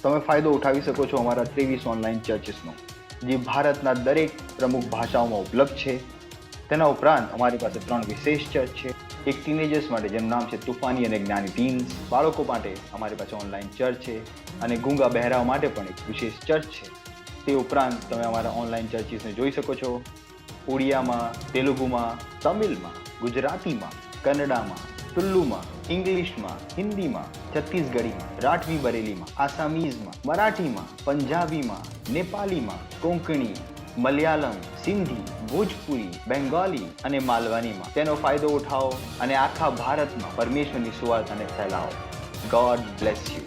તમે ફાયદો ઉઠાવી શકો છો અમારા 23 ઓનલાઈન ચર્ચીસનો, જે ભારતના દરેક પ્રમુખ ભાષાઓમાં ઉપલબ્ધ છે. તેના ઉપરાંત અમારી પાસે 3 વિશેષ ચર્ચ છે. એક ટીનેજર્સ માટે જેનું નામ છે તુફાની અને જ્ઞાની ટીન્સ. બાળકો માટે અમારી પાસે ઓનલાઈન ચર્ચ છે અને ગૂંગા બહેરાઓ માટે પણ એક વિશેષ ચર્ચ છે. તે ઉપરાંત તમે અમારા ઓનલાઈન ચર્ચીસને જોઈ શકો છો ઓડિયામાં, તેલુગુમાં, તમિલમાં, ગુજરાતીમાં, કન્નડામાં, તુલ્લુમાં, ઇંગ્લિશમાં, હિન્દીમાં, છત્તીસગઢીમાં, રાઠવી બરેલીમાં, આસામીઝમાં, મરાઠીમાં, પંજાબીમાં, નેપાલીમાં, કોંકણી, મલયાલમ, સિંધી, ભોજપુરી, બેંગાલી અને માલવાનીમાં. તેનો ફાયદો ઉઠાવો અને આખા ભારતમાં પરમેશ્વરની સુવાર્તાને ફેલાવો. God bless you.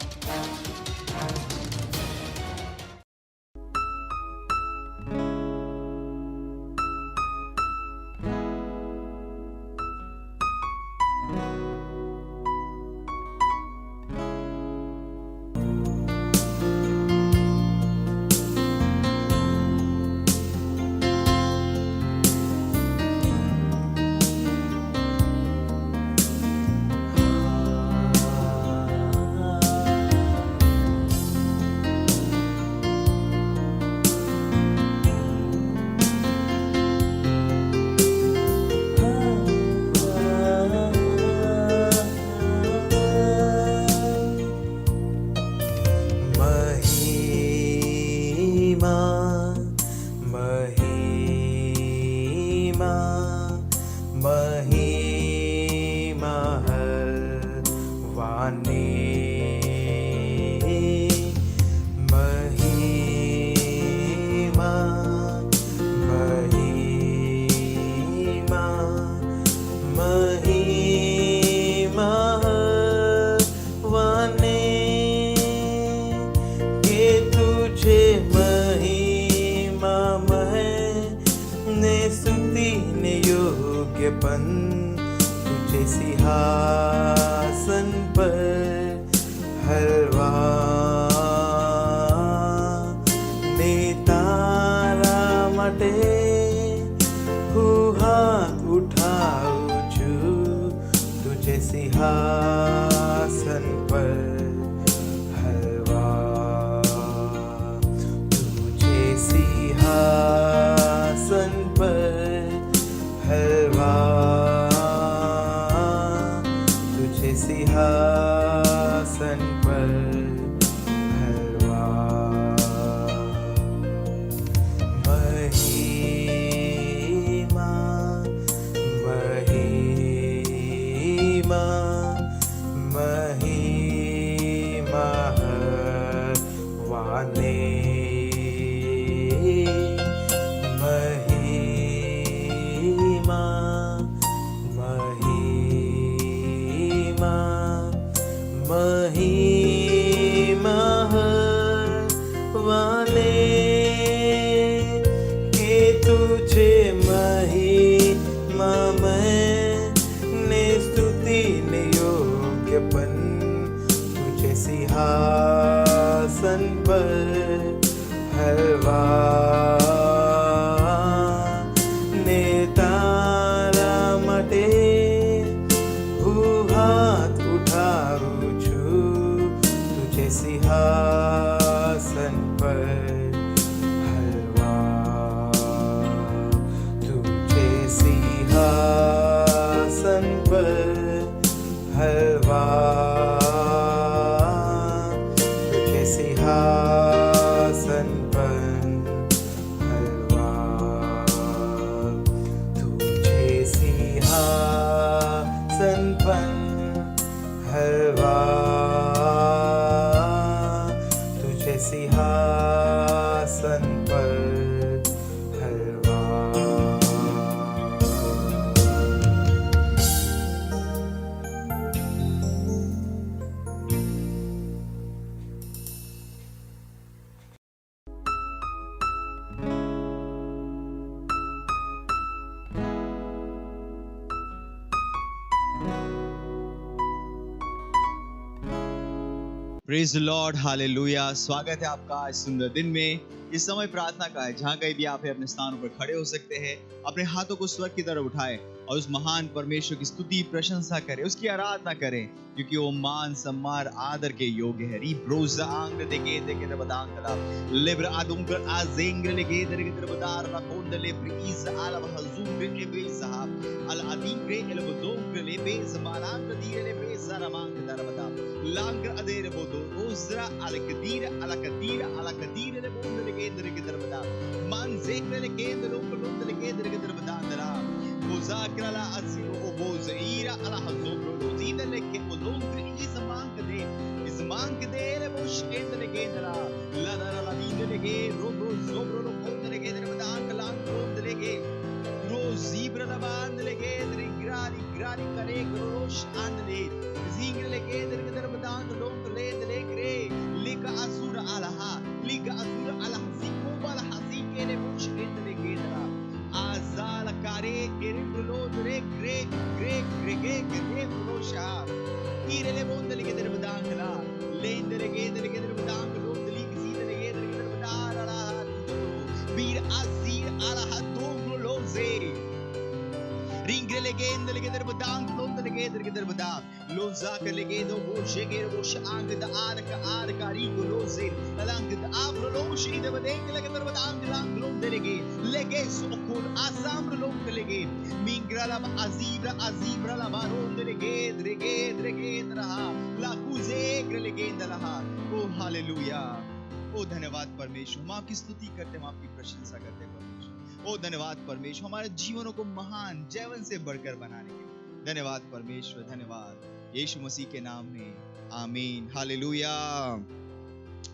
तुझे सिंहासन पर हलवा ने तारा मटे हाथ उठाऊं छू तुझे सिंहासन पर हलवा तुझे सिंहासन पर हलवा तुझे सिंहासन पर हलवा महिमा महिमा महिमा वाने महिमा महिमा महिमा वाले के तुझे महिमा मैंने स्तुति ने योग्यपन तुझे सिंहासन पर हलवा ने तारा मटे हाथ उठाऊं छू पर हलवा तुझे सिंहासन पर हलवा तुझे सिंहासन पर हलवा तुझे सिंहासन पर हलवा प्रेज द लॉर्ड, हालेलुया। स्वागत है आपका इस सुंदर दिन में। इस समय प्रार्थना का है, जहाँ कहीं भी आप अपने स्थानों पर खड़े हो सकते हैं। अपने हाथों को स्वर्ग की तरफ उठाएं और उस महान परमेश्वर की स्तुति प्रशंसा करें, उसकी आराधना करें, क्योंकि वो मान सम्मान आदर के योग्य है। रीब्रोजा आंग देगे देगे बदांगला लिब्र आदुंग आजेंग लेगे देगे बदार ला कोंडले प्रीज आला हजूर ले बेजा अल अदीग्रे एल बदोंग ले बेज मालांग दिए ले बेजा रमांग दरबदा लांग अदेर बोदो ओजरा अल कदीर ले बोंड लेगे देगे दरबदा मान जेग्रे ले केंद्र लोग लोंड लेगे देगे दरबदा अंदरा मुजाकरा असीरो ओबोज़ईरा अला हज़ोब्रो लोज़ीदा लेके ओलोंग्रे इस मांग दे ले बोश केंद्र लेगे दरा ला ला ला दीदे लेगे रोब्रो ज़ोब्रो लो कोंड लेगे दरे बदांग लांग कोंड लेगे रोज़ीब्रा ला बांड लेगे दरे ग्राली करे ग्रोश आंड ले ज़ींग लेगे दरे बदांग लोंग ले दले ग्रे लिका असूर अलाहा ज़ीको वाला हज़ीके ले बोश केंद्र लेगे दरा आज़ाल कारे एरिब्रो दरे ग्रे रोशा ईरेले बोंद लेगे दरे बदांग ला लेंद लेगे दरे बदांग लोंग ली किसी लेगे दरे बदार अला बीर अज़ीर अला हदोंग लोज़े रिंग लेगे दरे बदांग लोंद लेगे दरे बदांग लोज़ा के लेगे दो बोशे के बोश आंग द आर का रिगो लोज़े लंग द आब्रो लोशी दे बदेंग लेगे दरे बदांग लांग लोंद लेगे सोकुल आसाम लोंग लेगे मिंग्राला अजीब्रा ला बारोंद लेगे द्रेगे रहा लाकुजे लेगे दलहा। ओ हालेलुया। ओ धन्यवाद परमेश्वर, हम आपकी स्तुति करते हैं, हम आपकी प्रशंसा करते हैं परमेश्वर। ओ धन्यवाद परमेश्वर, हमारे जीवनों को महान जीवन से बढ़कर बनाने के लिए धन्यवाद परमेश्वर, धन्यवाद यीशु मसीह के नाम में, आमीन, हालेलुया।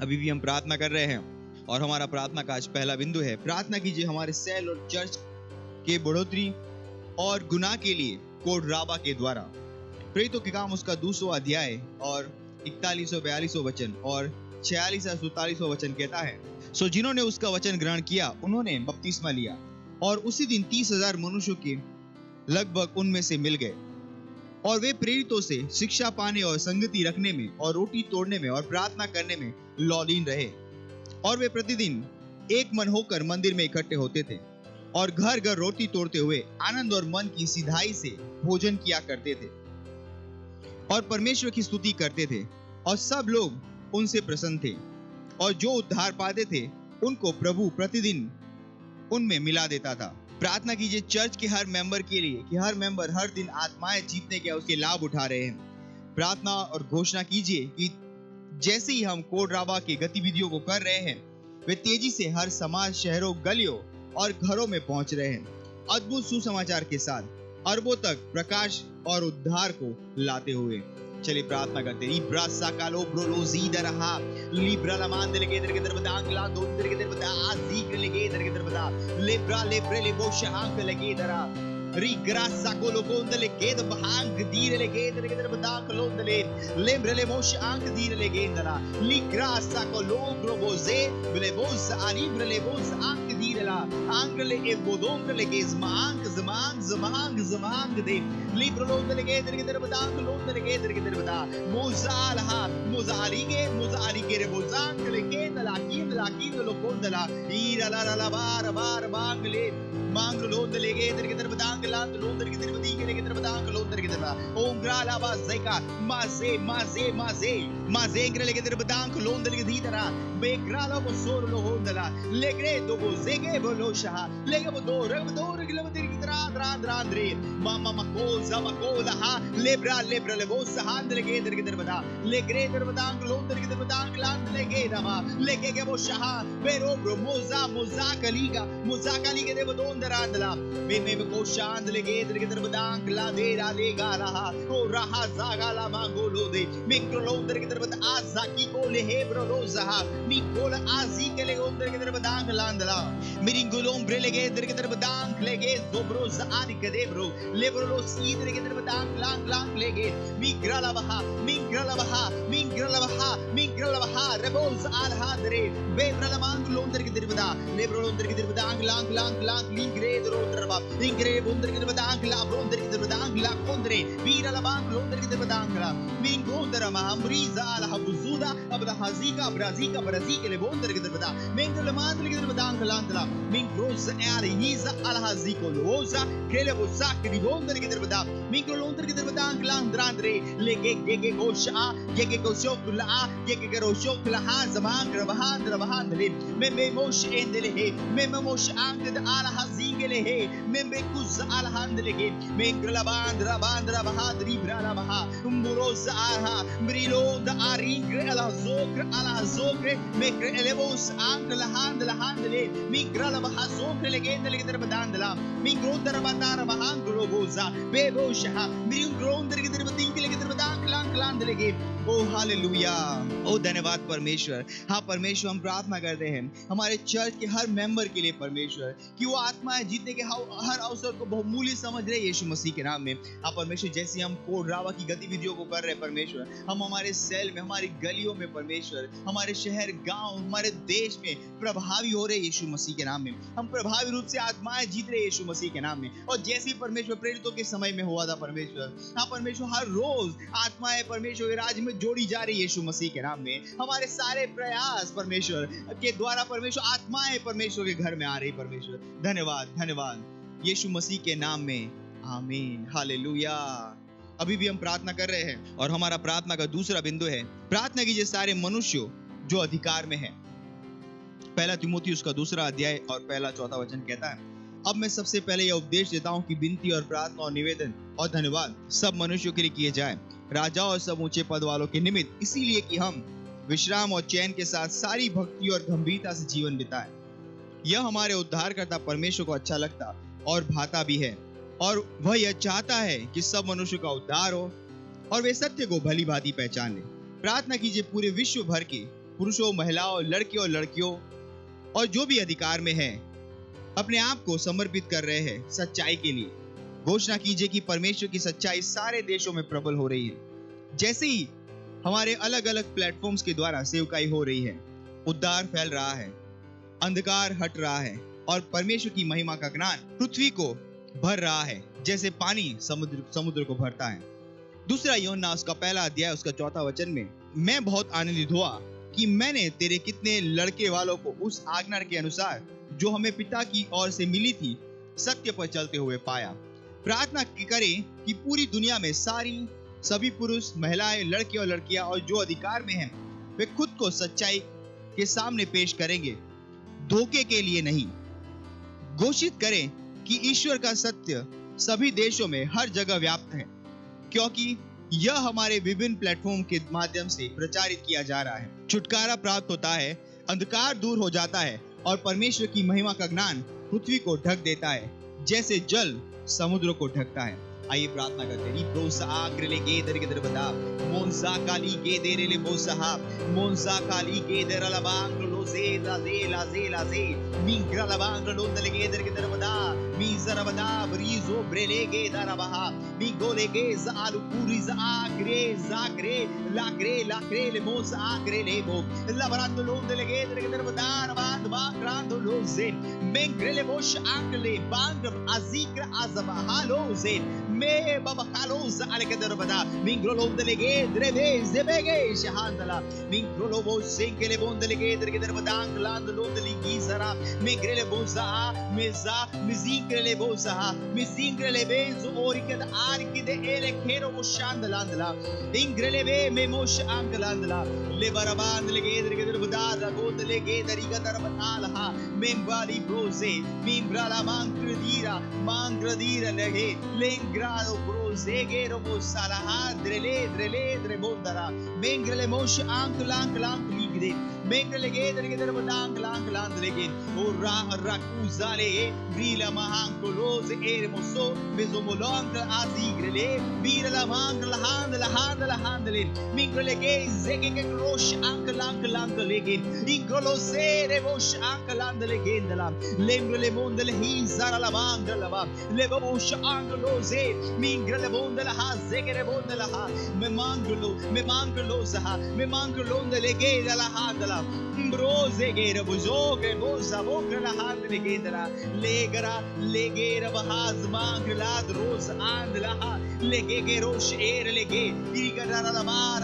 अभी भी हम प्रार्थना कर रहे हैं और हमारा प्रार्थना का आज पहला बिंदु है, प्रार्थना कीजिए हमारे सेल और चर्च के बढ़ोतरी और गुनाह के लिए कोड राबा के द्वारा। प्रेरितों के काम उसका 200 अध्याय और 41-42 वचन और 46-47 वचन कहता है, सो जिन्होंने उसका वचन ग्रहण किया उन्होंने बपतिस्मा लिया और उसी दिन 30,000 मनुष्यों के लगभग उनमें से मिल गए और वे प्रेरितों से शिक्षा पाने और संगति रखने में और रोटी तोड़ने में और प्रार्थना करने में लौलीन रहे और वे प्रतिदिन एक मन होकर मंदिर में इकट्ठे होते थे और घर घर रोटी तोड़ते हुए आनंद और मन की सिधाई से भोजन किया करते थे और परमेश्वर की स्तुति करते थे और सब लोग उनसे प्रसन्न थे और जो उद्धार पाते थे उनको प्रभु प्रतिदिन उनमें मिला देता था। प्रार्थना कीजिए चर्च के हर मेंबर के लिए कि हर मेंबर हर दिन आत्माएं जीतने के उसके लाभ उठा रहे हैं। प्रार्थना और घोषणा कीजिए कि जैसे ही हम कोड राबा की गतिविधियों को कर रहे हैं वे तेजी से हर समाज, शहरों, गलियों और घरों में पहुंच रहे हैं, अद्भुत सुसमाचार के साथ अरबों तक प्रकाश और उद्धार को लाते हुए। चलिए प्रार्थना करते हैं। लिब्रा साकालो ब्रोलो जीदरहा लिब्रा लमान देगे दरगे दरबदांग ला दो दरगे दरबदा आजीक लेगे दरगे दरबदा लिब्रा लेब्रे लेबोश आंक लगे दरा री ग्रासा को लोगोंदले गेद बहांग दीर लेगे दरगे दरबदांग लोंदले लेब्रे लेबोश आंक दीर लेगे दरा ली ग्रासा को लोग्रोबोजे लेबोस आलिब्रे लेबोस आंक दीर ला आंगले एबोदोंग लेगे जमांग दे लिब्रो लोंदले गे दरगे दरबदांग लोंदले गे दरगे दरबदा मोजालहा मोजालिगे रे बोजांग लेगे दला की लोगोंदला ईरा ला ला बार बांगले मांग लोंदले गे दरगे दरबदांग लांद लोंदले गे दरबदी गे दरबदांग लोंदले गे दरबदा rara om grala bazeka maze maze maze maze grele ke derbadank londele ke didara be grala bo sor lo hondala legredo bo zege bo lo shaha lege bo do gele bo dir kidra dra andre mama makoza makola ha lebra lebo sahandele ke derbada legre derbadank londele ke derbadank landele ke dama lege ke bo shaha pero bro moza kaliga ke debo dondara andala me ko shandele ke derbadank la de ra le ga raha o raha zaga la mangolo de mikro londele ke derbada azaki ko le hebro rozaha mikola azi ke le londele ke derbadank landala miringolom brele ke derbadank lege zobro zaadi ke debro lebro lo sidre ke derbadank lang lege migrala baha reboz al hadre bebrala mang londele ke derbada lebro londele ke derbadank lang lingre drodrba ingre bondere ke derbadank la bondere ke derbadank la kondre birala bang londele ke derbadank la mingondara ma amriza al habuzuda abla hazika brazika brazike le bondere ke derbada mengole mandele ke derbadank landla mingroz al yiza al haziko loza kele bozak di bondere ke derbada mingro londele ke derbadank landrandre lege gosha gege goshokla gege geroshokla hazamang rabahandle me mosh endele he me mosh angde al hazingele he me kuz al handle he mengla bandra bahadri brala baha umburoza aha brilo da aringre ala zokre mekre elevos angla handle migrala baha zokre legendele derbadandla mingrondara bandara bahangro goza bebosha mingrondere के दिंकले के दरबदांक लांदले के ओ hallelujah ओ धन्यवाद परमेश्वर। हाँ परमेश्वर हम प्रार्थना करते हैं हमारे चर्च के हर मेंबर के लिए परमेश्वर कि वो आत्माएं जीतने के हर अवसर को बहुमूल्य समझ रहे यीशु मसीह के नाम में। हाँ परमेश्वर जैसे हम कोड रावा की गतिविधियों को कर रहे हैं परमेश्वर हम हमारे सेल में हमारी गलियों में परमेश्वर हमारे शहर गांव हमारे देश में प्रभावी हो रहे यीशु मसीह के नाम में। हम प्रभावी रूप से आत्माएं जीत रहे यीशु मसीह के नाम में। और जैसे परमेश्वर प्रेरितों के समय में हुआ था परमेश्वर हाँ परमेश्वर हर रोज आत्माएं परमेश्वर के राज्य में जोड़ी जा रही यीशु मसीह के नाम में। हमारे सारे प्रयास परमेश्वर के द्वारा परमेश्वर आत्माएं परमेश्वर के घर में आ रही परमेश्वर। धन्यवाद यीशु मसीह के नाम में आमीन हालेलुया। अभी भी हम प्रार्थना कर रहे हैं और हमारा प्रार्थना का दूसरा बिंदु है प्रार्थना कीजिए सारे मनुष्यों जो अधिकार में है। पहला तिमोथियुस का 2 अध्याय और 1-4 वचन कहता है अब मैं सबसे पहले यह उपदेश देता हूँ कि विनती और प्रार्थना और निवेदन और धन्यवाद सब मनुष्यों के लिए किए जाए राजाओं और सब ऊंचे पद वालों के निमित्त इसीलिए कि हम विश्राम और चैन के साथ सारी भक्ति और गंभीरता से जीवन बिताएं। यह हमारे उद्धारकर्ता परमेश्वर को अच्छा लगता और भाता भी है और वह यह चाहता है कि सब मनुष्य का उद्धार हो और वे सत्य को भली भांति पहचान ले। प्रार्थना कीजिए पूरे विश्व भर के पुरुषों महिलाओं लड़के और लड़कियों और जो भी अधिकार में है अपने आप को समर्पित कर रहे हैं सच्चाई के लिए। घोषणा कीजिए कि परमेश्वर की सच्चाई सारे देशों में प्रबल हो रही है। जैसे ही हमारे अलग अलग प्लेटफॉर्म्स के द्वारा सेवकाई हो रही है उद्धार फैल रहा है अंधकार हट रहा है और परमेश्वर की महिमा का ज्ञान पृथ्वी को भर रहा है जैसे पानी समुद्र को भरता है। 2 यूहन्ना उसका 1 अध्याय उसका 4 वचन में मैं बहुत आनंदित हुआ कि मैंने तेरे कितने लड़के वालों को उस आज्ञा के अनुसार जो हमें पिता की ओर से मिली थी सत्य पर चलते हुए पाया। प्रार्थना करें कि पूरी दुनिया में सभी पुरुष महिलाएं लड़के और लड़कियां और जो अधिकार में हैं वे खुद को सच्चाई के सामने पेश करेंगे धोखे के लिए नहीं। घोषित करें कि ईश्वर का सत्य सभी देशों में हर जगह व्याप्त है क्योंकि यह हमारे विभिन्न प्लेटफॉर्म के माध्यम से प्रचारित किया जा रहा है। छुटकारा प्राप्त होता है अंधकार दूर हो जाता है और परमेश्वर की महिमा का ज्ञान पृथ्वी को ढक देता है जैसे जल समुद्र को ढकता है। आइए प्रार्थना करते हैं प्रोसा आग्रले के दर के दर बता मोनसा काली के देरे ले मोसा मोनसा काली के दर लबांग लो ze mingra labang लो दले के दर के दर बता मी जरा बता ब्रीजो ब्रेले के दर बहा मी गोले के जालू पूरी जागरे लाकरे ले मोसा आग्रे ले बो लबरांदो लो दले के दर के दर बता बांध बांग्रांदो लो ze mengre le bosh आंगले बांग अजीक्र azaba halo ze me baba kalos alekadar bada mingro lo delege dreve zebege shahandala mingro lo bo singele bon delege derge der badang land lo delege hizara mengrele boza meza mizingrele boza mizingrele bezo oriked arkide ele kero moshandalandla ingrele be memosh angalandla le baraban le gedre gedre budada god le gedri gadar batala membali brose membrala mangradira lege lengrado brose gero bosala drele bondara mengrele mosh ank ligde mengrele gedre badang lege ora rakuzale vrila mahankolose ermoso mezomolong azigrele virala mangla handle mengrele ge zege grosh ank lege inkolose remosh ank lege lemgrele mondele hizara la mangla le bosh anglose mingrele bondela ha zegere bondela ha me manglo zaha me manglo lege la handla brose gere bozoge boza bokra la handle gedra legera bahaz mangla dros andla ha lege gerosh lege igara la mar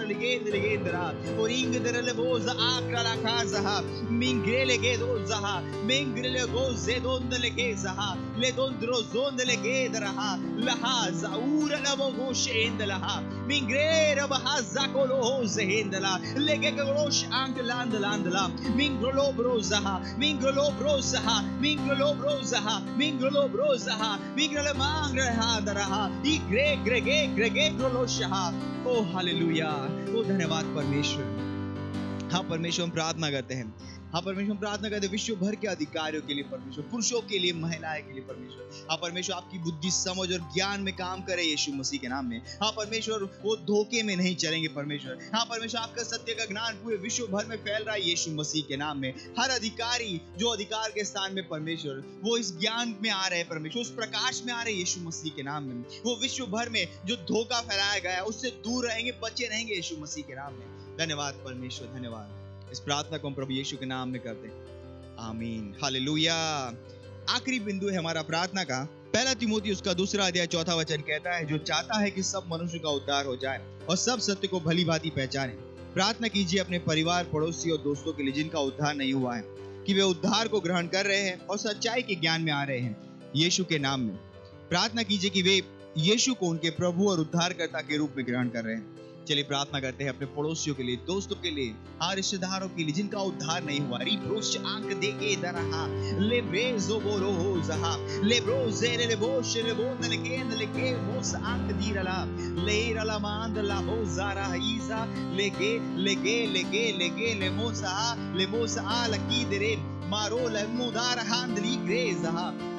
legedra oring derle boza akra la casa ha mingrele gedoza ha mengrele goze dondele gezaha le dondro zondele gedra ha la haza ura la bogosh endla ha mingrera bahaza kolos endla lege gerosh landla mingrolo brozaha mingrele mangra hadra igre grolosha O hallelujah ओ धन्यवाद परमेश्वर हाँ परमेश्वर हम प्रार्थना करते हैं हाँ परमेश्वर हम प्रार्थना करते हैं विश्व भर के अधिकारियों के लिए परमेश्वर पुरुषों के लिए महिलाएं के लिए परमेश्वर हाँ परमेश्वर आपकी बुद्धि समझ और ज्ञान में काम करे यीशु मसीह के नाम में हाँ परमेश्वर वो धोखे में नहीं चलेंगे परमेश्वर हाँ परमेश्वर आपका सत्य का ज्ञान पूरे विश्व भर में फैल रहा है यीशु मसीह के नाम में हर अधिकारी जो अधिकार के स्थान में परमेश्वर वो इस ज्ञान में आ रहे हैं परमेश्वर उस प्रकाश में आ रहे हैं यीशु मसीह के नाम में वो विश्व भर में जो धोखा फैलाया गया है उससे दूर रहेंगे बचे रहेंगे यीशु मसीह के नाम में धन्यवाद परमेश्वर धन्यवाद इस प्रार्थना को हम प्रभु यीशु के नाम में करते हैं आमीन हालेलुया आखिरी बिंदु है हमारा प्रार्थना का पहला तिमोथेयुस का 2 अध्याय 4 वचन कहता है जो चाहता है कि सब मनुष्य का उद्धार हो जाए और सब सत्य को भली भांति पहचाने प्रार्थना कीजिए अपने परिवार पड़ोसी और दोस्तों के लिए जिनका उद्धार नहीं हुआ है कि वे उद्धार को ग्रहण कर रहे हैं और सच्चाई के ज्ञान में आ रहे हैं यीशु के नाम में प्रार्थना कीजिए कि वे यीशु को उनके प्रभु और उद्धारकर्ता के रूप में ग्रहण कर रहे हैं चलिए प्रार्थना करते हैं अपने पड़ोसियों के लिए दोस्तों के लिए हर रिश्तेदारों के लिए जिनका उद्धार नहीं हुआ रिप्रोच आंक देके दरहा ले बेजो बोलो हो जहा ले ब्रोजे ले बोश ले बोन ले के मोस आंक दीरला ले रला मांदला हो जारा ईसा ले मोसा लकी दरे मारो लमुदार handli greza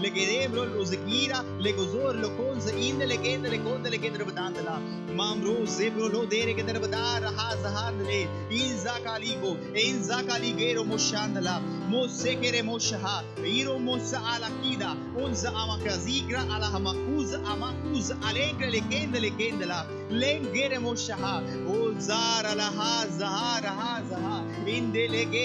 legedebro luzikira legozor lokonza inde legendre badandala mamro zebro lo dere gedere badar hazhandle inza kaligero moshandala mosekere mosha iro mosa alakida unza amakazigra ala amakuz alegre legendela lengere mosha ozara la hazara indelege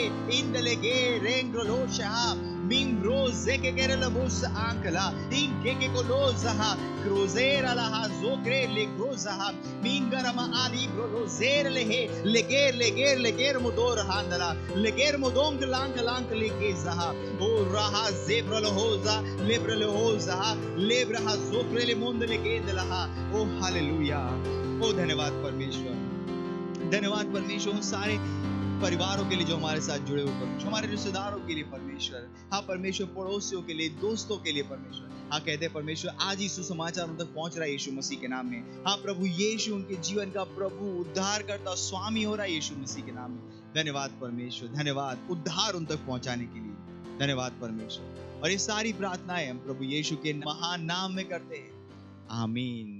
rengro Shah Mimbro Zeke Gerelabus Ankala Inkeke Golozaha Crozera la Zokre le Grozaha Mingarama Ali Brozere leger Mudor Handala leger Mudong Lank Legezaha O Raha Zebra Lohoza Lebra Lohoza Lebra Zokre le Monde Legedelaha Oh Hallelujah Oh धन्यवाद परमेश्वर सारे परिवारों के लिए जो हमारे साथ जुड़े हुए परमेश्वर हमारे रिश्तेदारों के लिए परमेश्वर हाँ परमेश्वर पड़ोसियों के लिए दोस्तों के लिए परमेश्वर हाँ कहते हैं परमेश्वर आज ही सुसमाचार उन तक पहुंच रहा है यीशु मसीह के नाम में हाँ प्रभु यीशु उनके जीवन का प्रभु उद्धार करता स्वामी हो रहा है यीशु मसीह के नाम में धन्यवाद परमेश्वर धन्यवाद उद्धार उन तक पहुंचाने के लिए धन्यवाद परमेश्वर और ये सारी प्रार्थनाएं हम प्रभु यीशु के महान नाम में करते हैं आमीन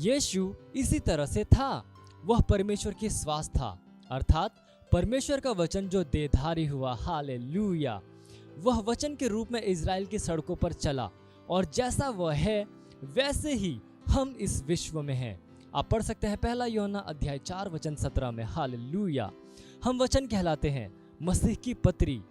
यीशु इसी तरह से था। वह परमेश्वर की श्वास था, अर्थात परमेश्वर का वचन जो देहधारी हुआ। हालेलुया। वह वचन के रूप में इज़राइल की सड़कों पर चला और जैसा वह है वैसे ही हम इस विश्व में हैं। आप पढ़ सकते हैं 1 यूहन्ना अध्याय 4 वचन 17 में। हालेलुया। हम वचन कहलाते हैं मसीह की पत्री।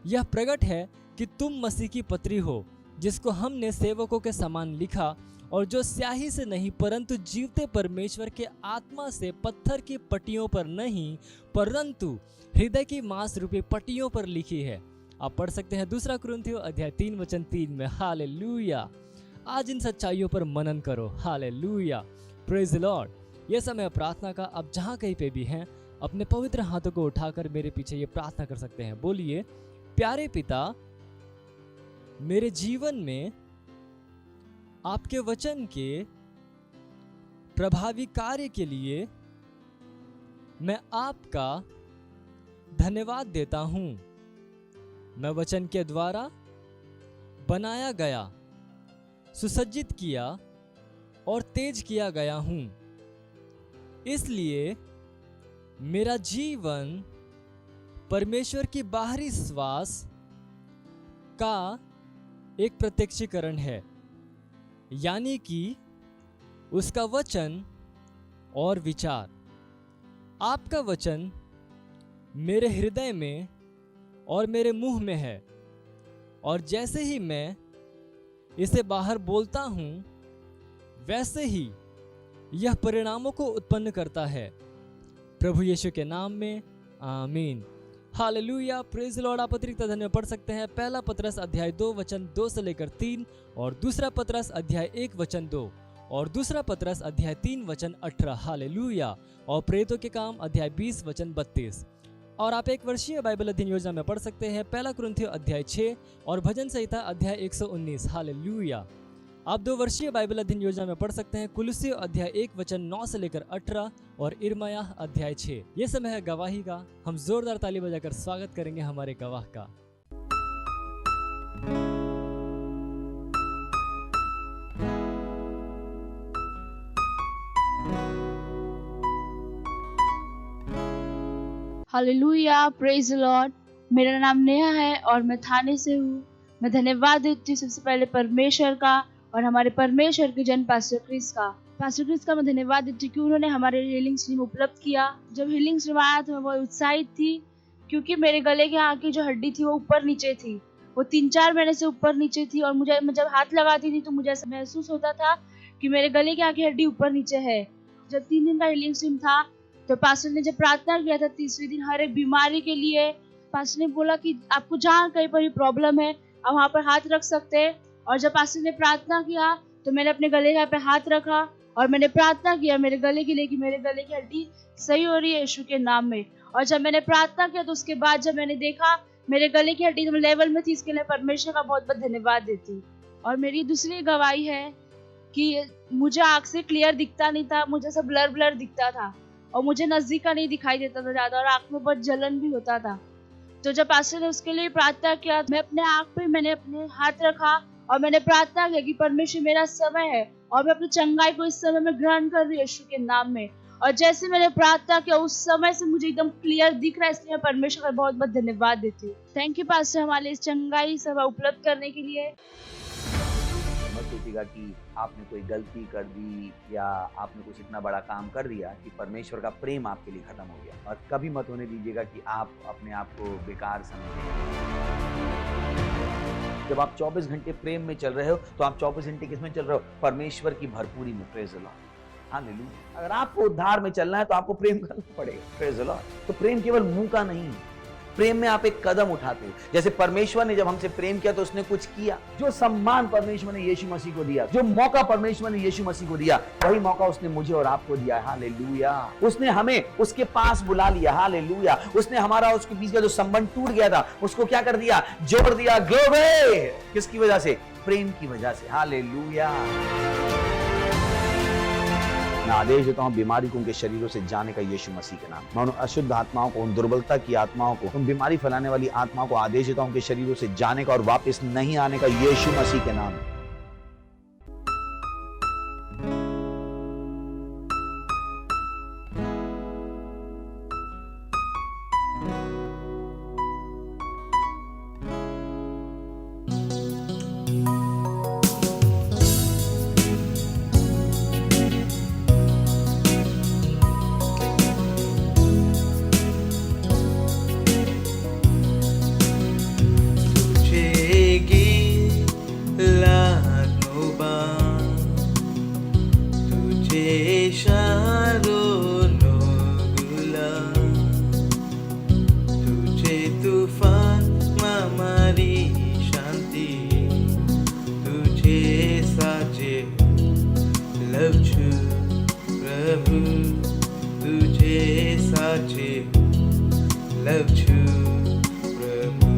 यह प्रकट है कि तुम मसीह की पत्री हो, जिसको हमने सेवकों के समान लिखा और जो स्याही से नहीं परंतु जीवते परमेश्वर के आत्मा से पत्थर की पट्टियों पर नहीं परंतु हृदय की मांस रूपी पट्टियों पर लिखी है। आप पढ़ सकते हैं 2 कुरिन्थियों अध्याय 3 वचन 3 में। हालेलुया। आज इन सच्चाइयों पर मनन करो। हालेलुया। Praise the Lord. यह समय प्रार्थना का। आप जहाँ कहीं पे भी हैं अपने पवित्र हाथों को उठाकर मेरे पीछे ये प्रार्थना कर सकते हैं। बोलिए, प्यारे पिता, मेरे जीवन में आपके वचन के प्रभावी कार्य के लिए मैं आपका धन्यवाद देता हूँ। मैं वचन के द्वारा बनाया गया, सुसज्जित किया और तेज किया गया हूँ। इसलिए मेरा जीवन परमेश्वर की बाहरी श्वास का एक प्रत्यक्षीकरण है, यानी कि उसका वचन और विचार। आपका वचन मेरे हृदय में और मेरे मुंह में है और जैसे ही मैं इसे बाहर बोलता हूँ वैसे ही यह परिणामों को उत्पन्न करता है। प्रभु यीशु के नाम में आमीन। हालेलुया। Praise the Lord. आप अतिरिक्त धन्य पढ़ सकते हैं 1 पतरस अध्याय 2 वचन 2 से लेकर 3 और 2 पतरस अध्याय 1 वचन 2 और 2 पतरस अध्याय 3 वचन 18। हालेलुया। और प्रेरितों के काम अध्याय 20 वचन 32। और आप एक वर्षीय बाइबल अध्ययन योजना में पढ़ सकते हैं 1 कुरिन्थियों अध्याय 6 और भजन संहिता अध्याय 119। हालेलुया। आप 2 वर्षीय बाइबल अध्ययन योजना में पढ़ सकते हैं कुलुस्सियों अध्याय 1 वचन 9 से लेकर 18 और इर्मयाह अध्याय 6। ये समय है गवाही का। हम जोरदार ताली बजाकर स्वागत करेंगे हमारे गवाह का। हालेलुया। Praise the Lord. मेरा नाम नेहा है और मैं थाने से हूँ। मैं धन्यवाद देती हूँ सबसे पहले परमेश्वर का और हमारे परमेश्वर के जन पास्टर क्रिस का मैं धन्यवाद देती हूँ कि उन्होंने हमारे हीलिंग स्ट्रीम उपलब्ध किया। जब हीलिंग स्ट्रीम आया तो मैं बहुत उत्साहित थी, क्योंकि मेरे गले के यहाँ की जो हड्डी थी वो ऊपर नीचे थी। वो 3-4 महीने से ऊपर नीचे थी और मुझे जब हाथ लगाती थी तो मुझे ऐसा महसूस होता था कि मेरे गले के यहाँ की हड्डी ऊपर नीचे है। जब 3 दिन का हीलिंग स्ट्रीम था तो पास्टर ने जब प्रार्थना किया था 3वें दिन हर एक बीमारी के लिए, पास्टर ने बोला कि आपको जहाँ कहीं पर भी प्रॉब्लम है आप वहाँ पर हाथ रख सकते हैं। और जब पास्टर ने प्रार्थना किया तो मैंने अपने गले पे हाथ रखा और मैंने प्रार्थना किया मेरे गले के लिए कि मेरे गले की हड्डी सही हो रही है यीशु के नाम में। और जब मैंने प्रार्थना किया तो उसके बाद जब मैंने देखा मेरे गले की हड्डी लेवल में थी, इसके लिए परमेश्वर का बहुत बहुत धन्यवाद देती हूँ। और मेरी दूसरी गवाही है कि मुझे आँख से क्लियर दिखता नहीं था, मुझे सब ब्लर दिखता था और मुझे नजदीक का नहीं दिखाई देता था ज़्यादा और आँख में बहुत जलन भी होता था। तो जब पास्टर ने उसके लिए प्रार्थना किया, मैं अपने आँख पे मैंने अपने हाथ रखा और मैंने प्रार्थना किया कि परमेश्वर मेरा समय है और मैं अपनी चंगाई को इस समय में ग्रहण कर रही हूँ यीशु के नाम में। और जैसे मैंने प्रार्थना किया उस समय से मुझे एकदम क्लियर दिख रहा है, इसलिए मैं परमेश्वर का बहुत बहुत धन्यवाद देती हूँ। थैंक यू पास्टर हमारे इस चंगाई सभा उपलब्ध करने के लिए। मत सोचिएगा कि आपने कोई गलती कर दी या आपने कुछ इतना बड़ा काम कर दिया कि परमेश्वर का प्रेम आपके लिए खत्म हो गया। और कभी मत होने दीजिएगा कि आप अपने आप को बेकार समझें। जब आप 24 घंटे प्रेम में चल रहे हो तो आप 24 घंटे किसमें चल रहे हो? परमेश्वर की भरपूरी में। Praise the Lord. हालेलुया। अगर आपको उद्धार में चलना है तो आपको प्रेम करना पड़ेगा। Praise the Lord. तो प्रेम केवल मुंह का नहीं है, प्रेम में आप एक कदम उठाते हो। जैसे परमेश्वर ने जब हमसे प्रेम किया तो उसने कुछ किया। जो सम्मान परमेश्वर ने यीशु मसीह को दिया, जो मौका परमेश्वर ने यीशु मसीह को दिया, वही मौका उसने मुझे और आपको दिया है। हालेलुया। उसने हमें उसके पास बुला लिया। हालेलुया। उसने हमारा उसके बीच का जो संबंध टूट गया था उसको क्या कर दिया? जोड़ दिया। ग्लोरी। किसकी वजह से? प्रेम की वजह से। हालेलुया। मैं आदेश देता हूं बीमारी को उनके शरीरों से जाने का यीशु मसीह के नाम। मैं उन अशुद्ध आत्माओं को, उन दुर्बलता की आत्माओं को, उन बीमारी फैलाने वाली आत्माओं को आदेश देता हूं उनके शरीरों से जाने का और वापस नहीं आने का यीशु मसीह के नाम। લવ છું પ્રભુ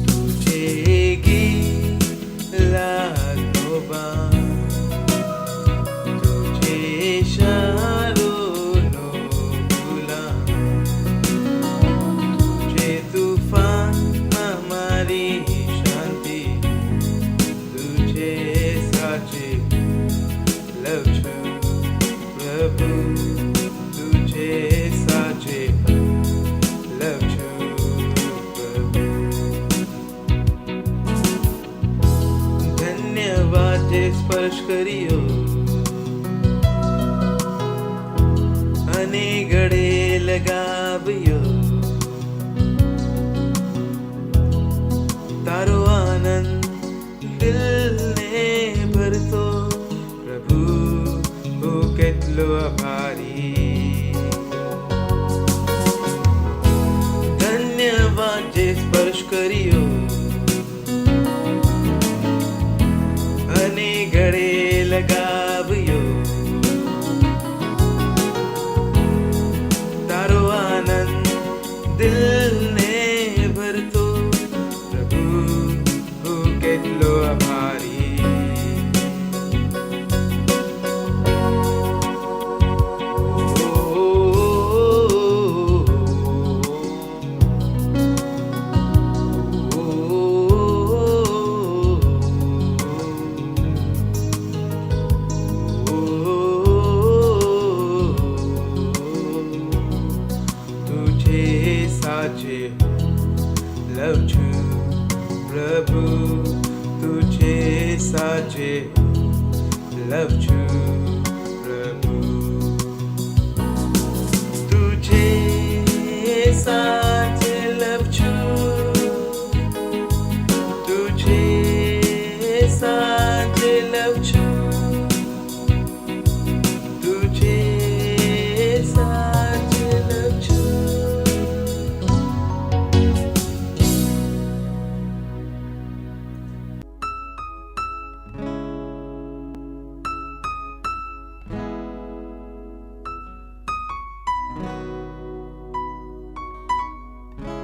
તુજે ગીત લાગો બા તુજે શારોનો ગુલામ તુજે તૂફાનમાં મારી શાંતિ તુજે સાચે લવ છું પ્રભુ તુજે સાચે લવ છું પ્રભુ ધન્યવાદ જે સ્પર્શ કર્યો અને ગળે લગાવ્યો તારો આનંદ દિલને ભરતો પ્રભુ હું કેટલો આભારી ધન્યવાદ જે સ્પર્શ કર્યો અને ગળે લગાવ્યો તારો આનંદ દિલને ભરતો પ્રભુ હું કેટલો આભારી તુજે સાચે લવ છું પ્રભુ તુજે સાચે લવ છું પ્રભુ તુજે સાચે લવ છું તુજે સાચે લવ છું તુજે સાચે લવ છું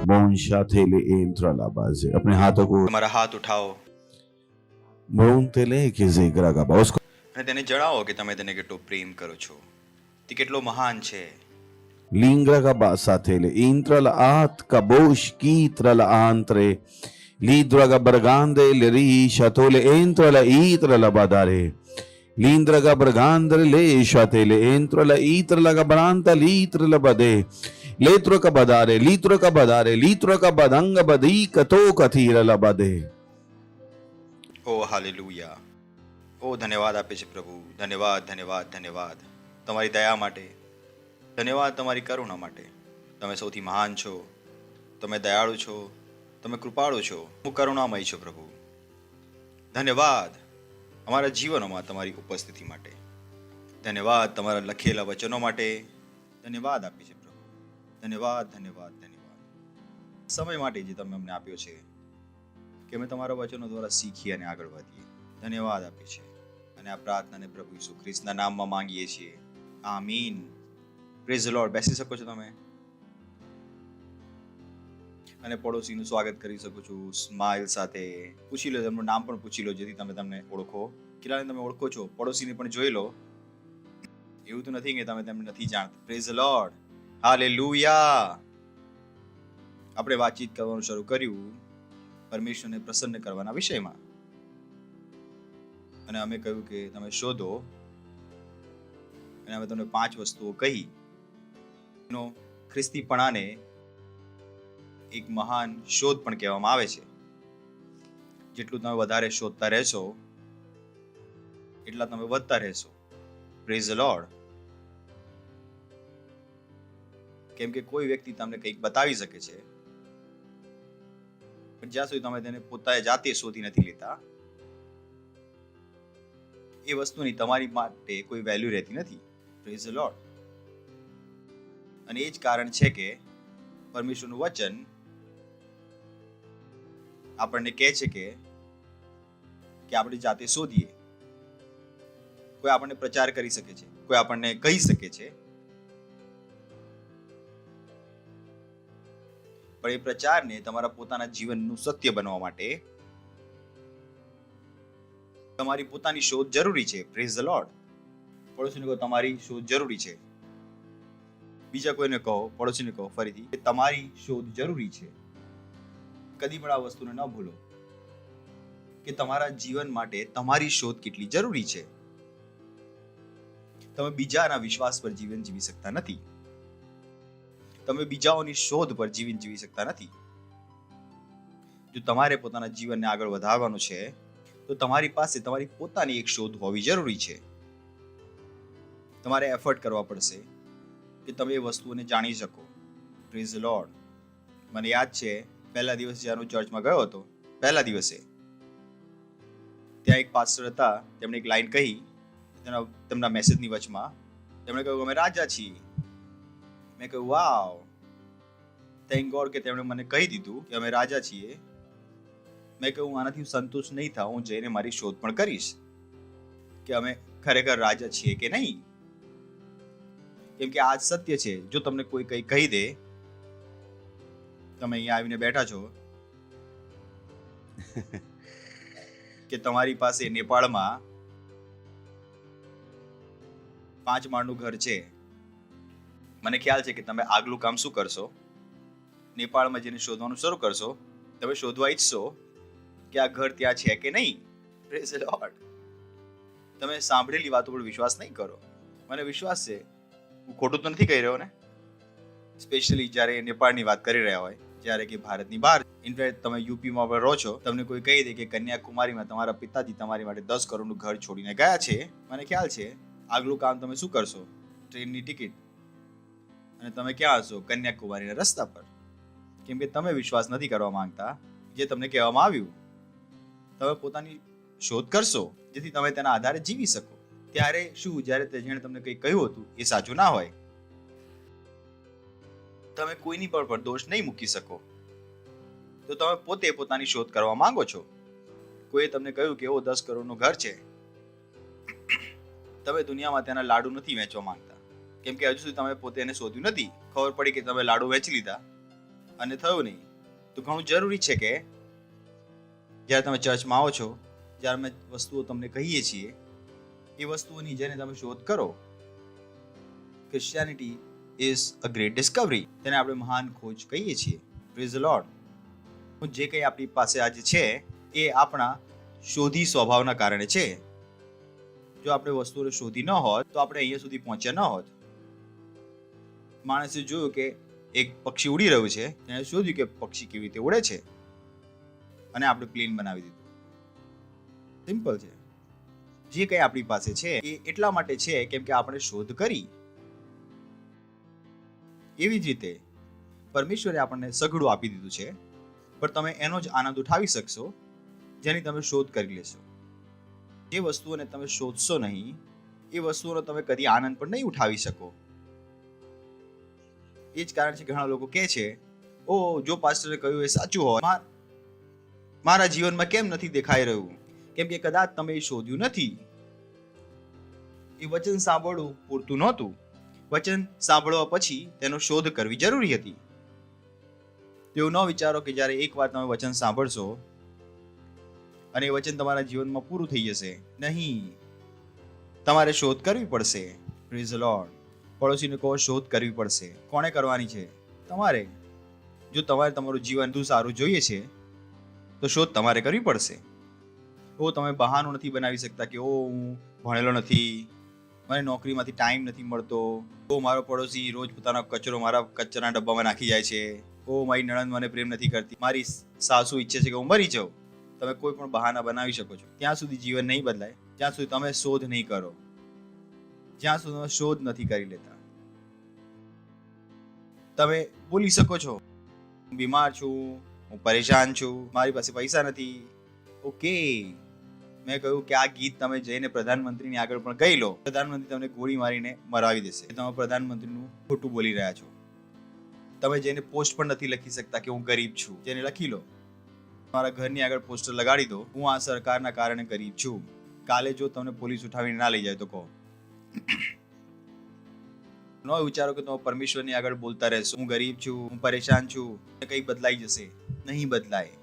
Bonshatelé entra la base. अपने हाथों को તમારા હાથ ઉઠાવો Brontele che zegra bosco. અને તેને જણાવો કે તમે તેને કેટલો પ્રેમ કરો છો, તે કેટલો મહાન છે. Lingra basatele entra la at kabosh kitra la antre. Lidraga bargande le rishatole entra la itra la badare. Lindraga bargandre le shatele entra la itra la gabranta litra la bade. Letro ka badare litro ka badanga badi kato kathira la bade. O hallelujah. ઓ ધન્યવાદ આપે છે પ્રભુ. ધન્યવાદ ધન્યવાદ ધન્યવાદ તમારી દયા માટે, ધન્યવાદ તમારી કરુણા માટે. તમે સૌથી મહાન છો, તમે દયાળુ છો, તમે કૃપાળુ છો, હું કરુણામય છું પ્રભુ. ધન્યવાદ અમારા જીવનોમાં તમારી ઉપસ્થિતિ માટે, ધન્યવાદ તમારા લખેલા વચનો માટે, ધન્યવાદ આપે છે પ્રભુ. ધન્યવાદ ધન્યવાદ ધન્યવાદ સમય માટે જે તમે અમને આપ્યો છે કે અમે તમારા વચનો દ્વારા શીખીએ અને આગળ વધીએ. ધન્યવાદ આપીએ છીએ અને આ પ્રાર્થનાને પ્રભુ ઈસુ ખ્રિસ્તના નામમાં માંગીએ છીએ. આમીન. Praise the Lord. બેસી શકો છો તમે અને પડોશીનું સ્વાગત કરી શકો છો સ્માઇલ સાથે. પૂછી લો, તેમનું નામ પણ પૂછી લો જેથી તમે તમને ઓળખો. કેટલાને તમે ઓળખો છો પડોશીને પણ જોઈ લો. એવું તો નથી કે તમે તેમને નથી જાણતા. Praise the Lord. હાલેલુયા. આપણે વાતચીત કરવાનું શરૂ કર્યું પરમેશ્વરને પ્રસન્ન કરવાના વિષયમાં, અને અમે કહ્યું કે તમે શોધો, અને અમે તમને 5 વસ્તુઓ કહી. ખ્રિસ્તીપણાને એક મહાન શોધ પણ કહેવામાં આવે છે. જેટલું તમે વધારે શોધતા રહેશો એટલા તમે વધતા રહેશો. Praise the lord. કેમ કે કોઈ વ્યક્તિ તમને કંઈક બતાવી શકે છે, પણ જ્યાં સુધી તમે તેને પોતાએ જાતે શોધી નથી લેતા એ વસ્તુની તમારી માટે કોઈ વેલ્યુ રહેતી નથી. Praise the lord. અને એ જ કારણ છે કે પરમેશ્વરનું વચન આપણને કહે છે કે આપણે જાતે શોધીએ. કોઈ આપણને પ્રચાર કરી શકે છે, કોઈ આપણને કહી શકે છે, પણ એ પ્રચારને તમારા પોતાના જીવનનું સત્ય બનવા માટે તમારી પોતાની શોધ જરૂરી છે. Praise the Lord. પડોશીને કહો તમારી શોધ જરૂરી છે. બીજા કોઈને કહો, પડોશીને કહો ફરીથી કે તમારી શોધ જરૂરી છે. કદી પણ આ વસ્તુને ન ભૂલો કે તમારા જીવન માટે તમારી શોધ કેટલી જરૂરી છે. તમે બીજાના વિશ્વાસ પર જીવન જીવી શકતા નથી. તમે બીજાઓની શોધ પર જીવન જીવી શકતા નથી. જો તમારે પોતાના જીવનને આગળ વધારવાનું છે તો તમારી પાસે તમારી પોતાની એક શોધ હોવી જરૂરી છે. તમારે એફર્ટ કરવા પડશે કે તમે એ વસ્તુઓને જાણી શકો. Praise the lord. મને યાદ છે પહેલા દિવસે જ્યારે હું ચર્ચમાં ગયો હતો, પહેલા દિવસે ત્યાં એક પાસ્ટર હતા, તેમણે એક લાઈન કહી તેમના મેસેજની વચમાં. તેમણે કહ્યું અમે રાજા છીએ. મેં કહ્યું વાવ, થેન્ક ગોડ કે તેમણે મને કહી દીધું કે અમે રાજા છીએ. મેં કહ્યું આનાથી સંતુષ્ટ નહીં થાઉં, હું જઈને મારી શોધ પણ કરીશ કે અમે ખરેખર રાજા છીએ કે નહીં. કેમ કે આ સત્ય છે. જો તમને કોઈ કંઈ કહી દે, તમે અહીંયા આવીને બેઠા છો કે તમારી પાસે નેપાળમાં 5 માળનું ઘર છે, મને ખ્યાલ છે કે તમે આગલું કામ શું કરશો? નેપાળમાં જઈને શોધવાનું શરૂ કરશો. તમે શોધવા ઈચ્છશો કે આ ઘર ત્યાં છે કે નહીં. Praise the lord. તમે સાંભળેલી વાતો પર વિશ્વાસ નહીં કરો. મને વિશ્વાસ છે, હું ખોટું તો નથી કહી રહ્યો ને. સ્પેશિયલી જ્યારે નેપાળની વાત કરી રહ્યા હોય, જ્યારે કે ભારતની બહાર. ઇનફેક્ટ તમે યુપીમાં પણ રહો છો, તમને કોઈ કહી દે કે કન્યાકુમારીમાં તમારા પિતાજી તમારી માટે 10 કરોડનું ઘર છોડીને ગયા છે, મને ખ્યાલ છે આગલું કામ તમે શું કરશો? ટ્રેનની ટિકિટ અને તમે ક્યાં હશો? કન્યાકુમારીના રસ્તા પર. કેમ કે તમે વિશ્વાસ નથી કરવા માંગતા જે તમને કહેવામાં આવ્યું. તમે પોતાની શોધ કરશો જેથી તમે તેના આધારે જીવી શકો. ત્યારે શું, જ્યારે જેણે તમને કંઈ કહ્યું હતું એ સાચું ના હોય, તમે કોઈની પર પણ દોષ નહીં મૂકી શકો. તો તમે પોતે પોતાની શોધ કરવા માંગો છો. કોઈએ તમને કહ્યું કે એવો 10 કરોડનું ઘર છે, તમે દુનિયામાં તેના લાડુ નથી વેચવા માંગતા. કેમ કે હજુ સુધી તમે પોતે એને શોધ્યું નથી. ખબર પડી કે તમે લાડુ વેચી લીધા અને થયું નહીં. તો ઘણું જરૂરી છે કે જ્યારે તમે ચર્ચમાં આવો છો, જ્યારે અમે વસ્તુઓ તમને કહીએ છીએ, એ વસ્તુઓની જેને તમે શોધ કરો. Christianity is a great Discovery. તેને આપણે મહાન ખોજ કહીએ છીએ. Praise the Lord. જે કંઈ આપણી પાસે આજે છે એ આપણા શોધી સ્વભાવના કારણે છે. જો આપણે વસ્તુઓને શોધી ન હોત તો આપણે અહીંયા સુધી પહોંચ્યા ન હોત. માણસે જોયું કે એક પક્ષી ઉડી રહ્યું છે, તેણે શોધ્યું કે પક્ષી કેવી રીતે ઉડે છે અને આપણે પ્લેન બનાવી દીધું. સિમ્પલ છે. જે કંઈ આપણી પાસે છે એ એટલા માટે છે કેમ કે આપણે શોધ કરી. એવી જ રીતે પરમેશ્વરે આપણને સઘળું આપી દીધું છે, પણ તમે એનો જ આનંદ ઉઠાવી શકશો જેની તમે શોધ કરી લેશો. જે વસ્તુઓને તમે શોધશો નહીં એ વસ્તુઓનો તમે કદી આનંદ પણ નહીં ઉઠાવી શકો. એ જ કારણ છે ઘણા લોકો કહે છે, ઓ જો પાસ્ટરે કહ્યું એ સાચું હોય, મારા જીવનમાં કેમ નથી દેખાઈ રહ્યું? કેમ કે કદાચ તમે એ શોધ્યું નથી. એ વચન સાંભળવું પૂરતું નહોતું. વચન સાંભળવા પછી તેનો શોધ કરવી જરૂરી હતી. તેવું ન વિચારો કે જ્યારે એકવાર તમે વચન સાંભળશો અને એ વચન તમારા જીવનમાં પૂરું થઈ જશે. નહીં, તમારે શોધ કરવી પડશે. Praise the Lord. પડોશીને કહો શોધ કરવી પડશે. કોણે કરવાની છે? તમારે. જો તમારે તમારું જીવન વધુ સારું જોઈએ છે તો શોધ તમારે કરવી પડશે. તો તમે બહાનું નથી બનાવી શકતા કે ઓ હું ભણેલો નથી, મને નોકરીમાંથી ટાઈમ નથી મળતો, ઓ મારો પડોશી રોજ પોતાનો કચરો મારા કચરાના ડબ્બામાં નાખી જાય છે, ઓ મારી નણંદ મને પ્રેમ નથી કરતી, મારી સાસુ ઈચ્છે છે કે હું મરી જાઉં. તમે કોઈ પણ બહાના બનાવી શકો છો. ત્યાં સુધી જીવન નહીં બદલાય જ્યાં સુધી તમે શોધ નહીં કરો, જ્યાં સુધી તમે શોધ નથી કરી લેતા. તમે બોલી શકો છો હું બીમાર છું, હું પરેશાન છું, મારી પાસે પૈસા નથી. ઓકે, મેં કહ્યું કે આ ગીત તમે જઈને પ્રધાનમંત્રીની આગળ પણ કહી લો, પ્રધાનમંત્રી તમને ગોળી મારીને મરાવી દેશે. તમે પ્રધાનમંત્રીનું ખોટું બોલી રહ્યા છો. તમે જઈને પોસ્ટ પણ નથી લખી શકતા કે હું ગરીબ છું. જેને લખી લો, તમારા ઘરની આગળ પોસ્ટર લગાડી દો, હું આ સરકારના કારણે ગરીબ છું. કાલે જો તમને પોલીસ ઉઠાવીને ના લઈ જાય તો કહો. ન વિચારો કે તમે પરમેશ્વરની આગળ બોલતા રહેશો, હું ગરીબ છું, હું પરેશાન છું, કંઈ બદલાઈ જશે. નહીં બદલાય.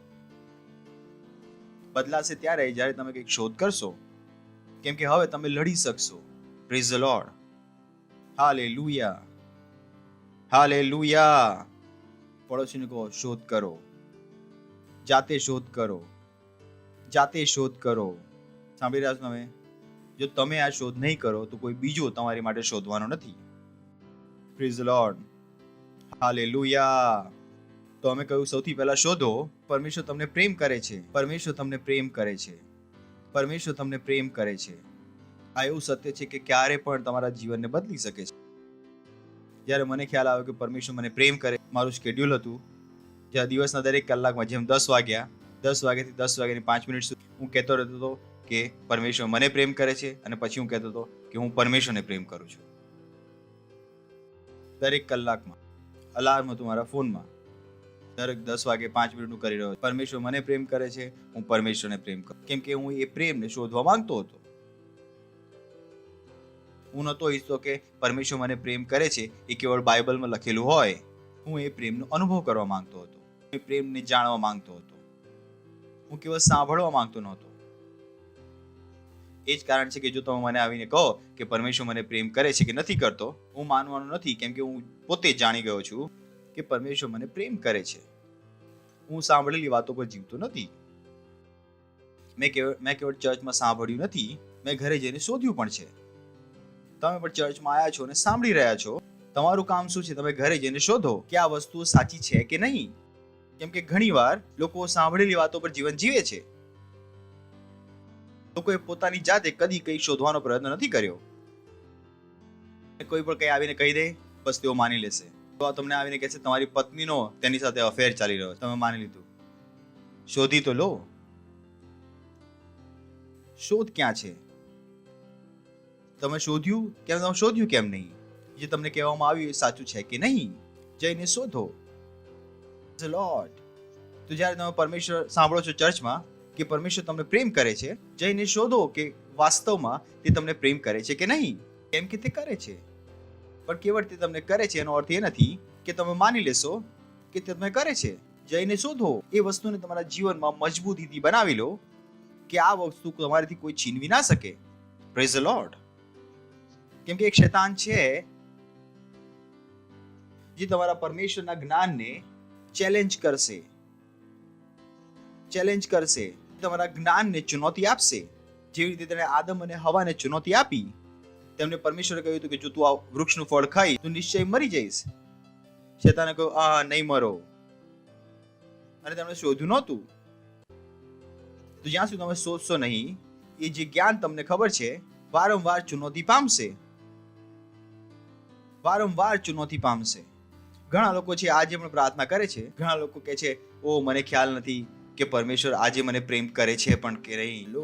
બદલાશે ત્યારે જ્યારે તમે કંઈક શોધ કરશો, કેમ કે હવે તમે લડી શકશો. Praise the Lord. હાલેલુયા, હાલેલુયા. પડોશીને કહો, શોધ કરો, જાતે શોધ કરો, જાતે શોધ કરો. સાંભળી રહ્યા છો તમે? જો તમે આ શોધ નહીં કરો તો કોઈ બીજો તમારી માટે શોધવાનો નથી. Praise the Lord. હાલેલુયા. તો અમે કહ્યું સૌથી પહેલા શોધો, પરમેશ્વર તમને પ્રેમ કરે છે. પરમેશ્વર તમને પ્રેમ કરે છે. પરમેશ્વર તમને પ્રેમ કરે છે. આ એવું સત્ય છે કે ક્યારે પણ તમારા જીવનને બદલી શકે છે. જ્યારે મને ખ્યાલ આવ્યો કે પરમેશ્વર મને પ્રેમ કરે, મારું શેડ્યુલ હતું જ્યાં દિવસના દરેક કલાકમાં જેમ 10 વાગ્યાથી 10 વાગ્યાની 5 મિનિટ સુધી હું કહેતો રહેતો હતો કે પરમેશ્વર મને પ્રેમ કરે છે, અને પછી હું કહેતો હતો કે હું પરમેશ્વરને પ્રેમ કરું છું. દરેક કલાકમાં અલાર્મ હતું મારા ફોનમાં, દરેક 10 વાગે 5 મિનિટનું કરી રહ્યો. પરમેશ્વર મને પ્રેમ કરે છે, હું પરમેશ્વરને પ્રેમ કરું, કેમ કે હું એ પ્રેમને શોધવા માંગતો હતો. હું નહોતો ઈચ્છતો કે પરમેશ્વર મને પ્રેમ કરે છે એ કેવળ બાઇબલમાં લખેલું હોય. હું એ પ્રેમનો અનુભવ કરવા માંગતો હતો, એ પ્રેમને જાણવા માંગતો હતો. હું કેવળ સાંભળવા માંગતો નહોતો. એ જ કારણ છે કે જો તમે મને આવીને કહો કે પરમેશ્વર મને પ્રેમ કરે છે કે નથી કરતો, હું માનવાનો નથી, કેમ કે હું પોતે જાણી ગયો છું કે પરમેશ્વર મને પ્રેમ કરે છે. હું સાંભળેલી વાતો પર જીવતો નથી. મેં કેવળ ચર્ચમાં સાંભળ્યું નથી, મેં ઘરે જઈને શોધ્યું પણ છે. તમે પણ ચર્ચમાં આવ્યા છો અને સાંભળી રહ્યા છો. તમારું કામ શું છે? તમે ઘરે જઈને શોધો કે આ વસ્તુ સાચી છે કે નહીં. કેમ કે ઘણીવાર લોકો સાંભળેલી વાતો પર જીવન જીવે છે. લોકોએ પોતાની જાતે કદી કંઈ શોધવાનો પ્રયત્ન નથી કર્યો. કોઈ પણ કંઈ આવીને કહી દે, બસ તેઓ માની લેશે. તો તમને આવીને કહે છે તમારી પત્નીનો તેની સાથે અફેર ચાલી રહ્યો છે, તમે માની લીધું. શોધી તો લો. શોધ ક્યાં છે? તમે શોધ્યું કેમ નહીં? જે તમને કહેવામાં આવ્યું એ સાચું છે કે નહીં, જઈને શોધો. લોર્ડ. તો જ્યારે તમે પરમેશ્વર સાંભળો છો ચર્ચમાં કે પરમેશ્વર તમને પ્રેમ કરે છે, જઈને શોધો કે વાસ્તવમાં તે તમને પ્રેમ કરે છે કે નહીં. કેમ કે તે કરે છે, પણ કેવળ તે તમને કરે છે એનો અર્થ એ નથી કે તમે માની લેશો કે તે તમને કરે છે. જઈને શોધો. એ વસ્તુને તમારા જીવનમાં મજબૂતીથી બનાવી લો કે આ વસ્તુ તમારાથી કોઈ છીનવી ના શકે. Praise the lord. કેમ કે એક શૈતાન છે જે તમારા પરમેશ્વરના જ્ઞાનને ચેલેન્જ કરશે, તમારા જ્ઞાનને ચુનૌતી આપશે. જેવી રીતે તેણે આદમ અને હવાને ચુનૌતી આપી. તેમને પરમેશ્વરે કહ્યું હતું કે જો તું આ વૃક્ષનું ફળ ખાઈ તું નિશ્ચય મરી જઈશ. શૈતાને કહ્યું નહીં મરો, અને તેમણે શોધ્યું નહોતું. તો જ્યાં સુધી તમે શોધશો નહીં, એ જે જ્ઞાન તમને ખબર છે વારંવાર ચુનૌતી પામશે. ઘણા લોકો છે આજે પણ પ્રાર્થના કરે છે. ઘણા લોકો કહે છે ઓ મને ખ્યાલ નથી કે પરમેશ્વર આજે મને પ્રેમ કરે છે પણ કે નહીં. લો,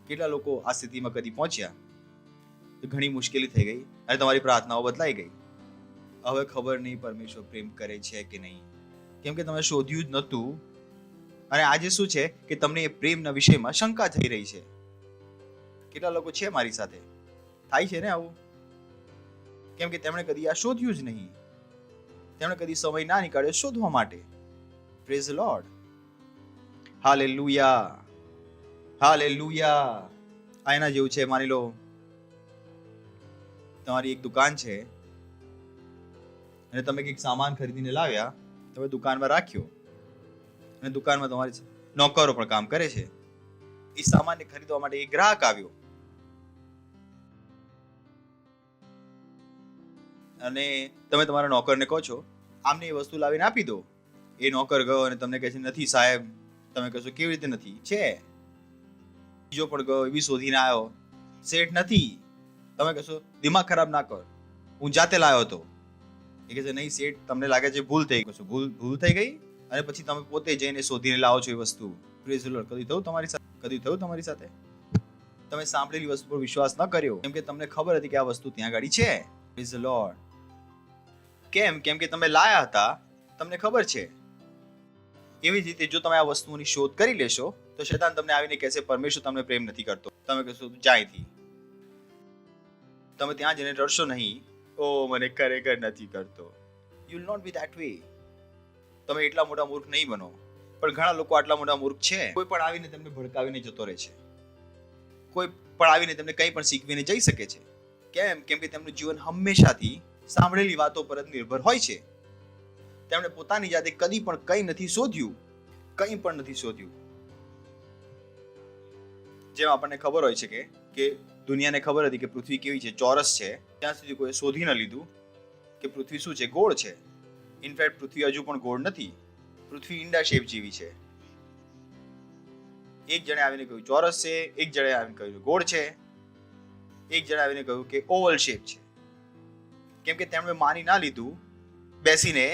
કેટલા લોકો આ સ્થિતિમાં કદી પહોંચ્યા? તો ઘણી મુશ્કેલી થઈ ગઈ અને તમારી પ્રાર્થનાઓ બદલાઈ ગઈ. હવે ખબર નહીં પરમેશ્વર પ્રેમ કરે છે કે નહીં, કેમ કે તમે શોધ્યું જ નહોતું. અને આજે શું છે કે તમને એ પ્રેમના વિષયમાં શંકા થઈ રહી છે. કેટલા લોકો છે મારી સાથે થાય છે ને આવું? કેમ કે તેમણે કદી આ શોધ્યું જ નહીં. તેમણે કદી સમય ના નીકાળ્યો શોધવા માટે. Praise the Lord. હાલેલુયા, હાલેલુયા. આ એના જેવું છે. માની લો તમારી એક દુકાન છે અને તમે કંઈક સામાન ખરીદીને લાવ્યા, તમે દુકાનમાં રાખ્યો અને દુકાનમાં તમારી નોકરો પણ કામ કરે છે. એ સામાનને ખરીદવા માટે એક ગ્રાહક આવ્યો અને તમે તમારા નોકરને કહો છો આમને એ વસ્તુ લાવીને આપી દો. એ નોકર ગયો અને તમને કહે છે નથી સાહેબ. તમે કહેશો કેવી રીતે નથી? છે. બીજો પણ ગયો, એવી શોધીને આવ્યો, સેટ નથી. તમે કહેશો દિમાગ ખરાબ ના કર, હું જાતે લાવ્યો હતો. એ કહે છે નહીં સેટ, તમને લાગે છે ભૂલ થઈ ગઈ. ભૂલ થઈ ગઈ અને પછી તમે પોતે જઈને શોધીને લાવો છો એ વસ્તુ. Praise the lord. કદી થયું તમારી સાથે? તમે સાંભળેલી વસ્તુ પર વિશ્વાસ ન કર્યો કેમ કે તમને ખબર હતી કે આ વસ્તુ ત્યાં ગાડી છે. Praise the lord. કેમ કે તમે લાયા હતા, તમને ખબર છે. એવી જ રીતે જો તમે આ વસ્તુની શોધ કરી લેશો તો શૈતાન તમને આવીને કહેશે પરમેશ્વર તમને પ્રેમ નથી કરતો. તમે કહેશો તું જા અહીંથી. તમે ત્યાં જઈને રડશો નહીં, ઓ મને ખરેખર નથી કરતો. You will not be that way. તમે એટલા મોટા મૂર્ખ નહીં બનો. પણ ઘણા લોકો આટલા મોટા મૂર્ખ છે, કોઈ પણ આવીને તમને ભડકાવીને જતો રહે છે, કોઈ પણ આવીને તમને કંઈ પણ શીખવીને જઈ શકે છે. કેમ કે તેમનું જીવન હંમેશાથી સાંભળેલી વાતો પર જ નિર્ભર હોય છે. તેમણે પોતાની જાતે કદી પણ કંઈ નથી શોધ્યું, કંઈ પણ નથી શોધ્યું. જેમ આપણને ખબર હોય છે કે દુનિયાને ખબર હતી કે પૃથ્વી કેવી છે, ચોરસ છે, ત્યાં સુધી કોઈ શોધી ન લીધું કે પૃથ્વી શું છે, ગોળ છે. ઇનફેક્ટ પૃથ્વી હજુ પણ ગોળ નથી, પૃથ્વી ઈંડા શેપ જેવી છે. એક જણે આવીને કહ્યું ચોરસ છે, એક જણે આવીને કહ્યું ગોળ છે, એક જણે આવીને કહ્યું કે ઓવલ શેપ છે. કેમ કે તેમણે માની ના લીધું બેસીને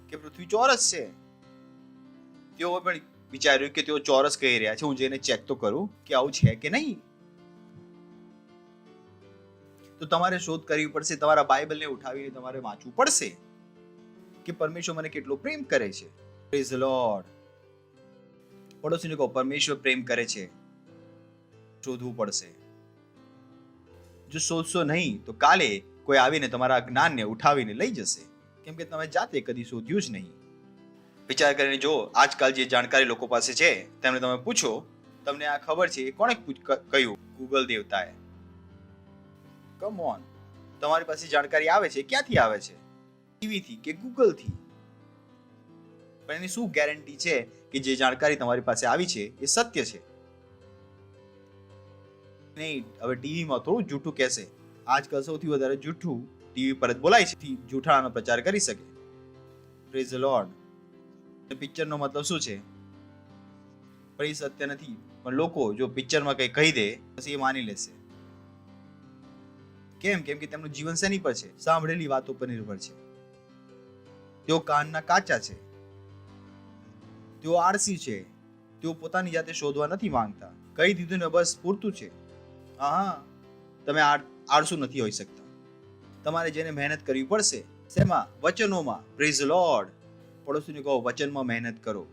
કે પૃથ્વી ચોરસ છે. તેઓ પણ વિચાર્યું કે તેઓ ચોરસ કહી રહ્યા છે, હું જઈને ચેક તો કરું કે આવું છે કે નહીં. તો તમારે શોધ કરવી પડશે, તમારા બાઇબલને ઉઠાવીને તમારે વાંચવું પડશે કે પરમેશ્વર મને કેટલો પ્રેમ કરે છે. Praise the Lord. પડોશીને કહો પરમેશ્વર પ્રેમ કરે છે. શોધવું પડશે. જો શોધશો નહીં તો કાલે કોઈ આવીને તમારા જ્ઞાનને ઉઠાવીને લઈ જશે, કેમ કે તમે જાતે કદી શોધ્યું જ નહીં. વિચાર કરીને જો આજકાલ જે જાણકારી લોકો પાસે છે તેમને તમે પૂછો તમને આ ખબર છે એ કોણે કહ્યું? ગૂગલ દેવતાએ. Come on. તમારી પાસે જાણકારી આવે છે ક્યાંથી આવે છે? ટીવીથી કે ગૂગલથી. પણ એની શું ગેરંટી છે કે જે જાણકારી તમારી પાસે આવી છે એ સત્ય છે? નહીં. હવે ટીવીમાં થોડું જૂઠું કહેશે. આજકાલ સૌથી વધારે જૂઠું ટીવી પર જ બોલાય છે, જૂઠાણાનો પ્રચાર કરી શકે. Praise the lord. પિક્ચરનો મતલબ શું છે? પણ એ સત્ય નથી. પણ લોકો જો પિક્ચરમાં કંઈ કહી દે પછી એ માની લેશે. કેમ કે તેમનું જીવન શેની પર છે? સાંભળેલી વાતો પર નિર્ભર છે. તેઓ કાનના કાચા છે, તેઓ આળસી છે, તેઓ પોતાની જાતે શોધવા નથી માંગતા. કહી દીધું ને બસ પૂરતું છે. હા, તમે આળસુ નથી હોઈ શકતા. તમારે જેને મહેનત કરવી પડશે. શેમાં? વચનોમાં. Praise the Lord. પડોશીને કહો વચનમાં મહેનત કરો.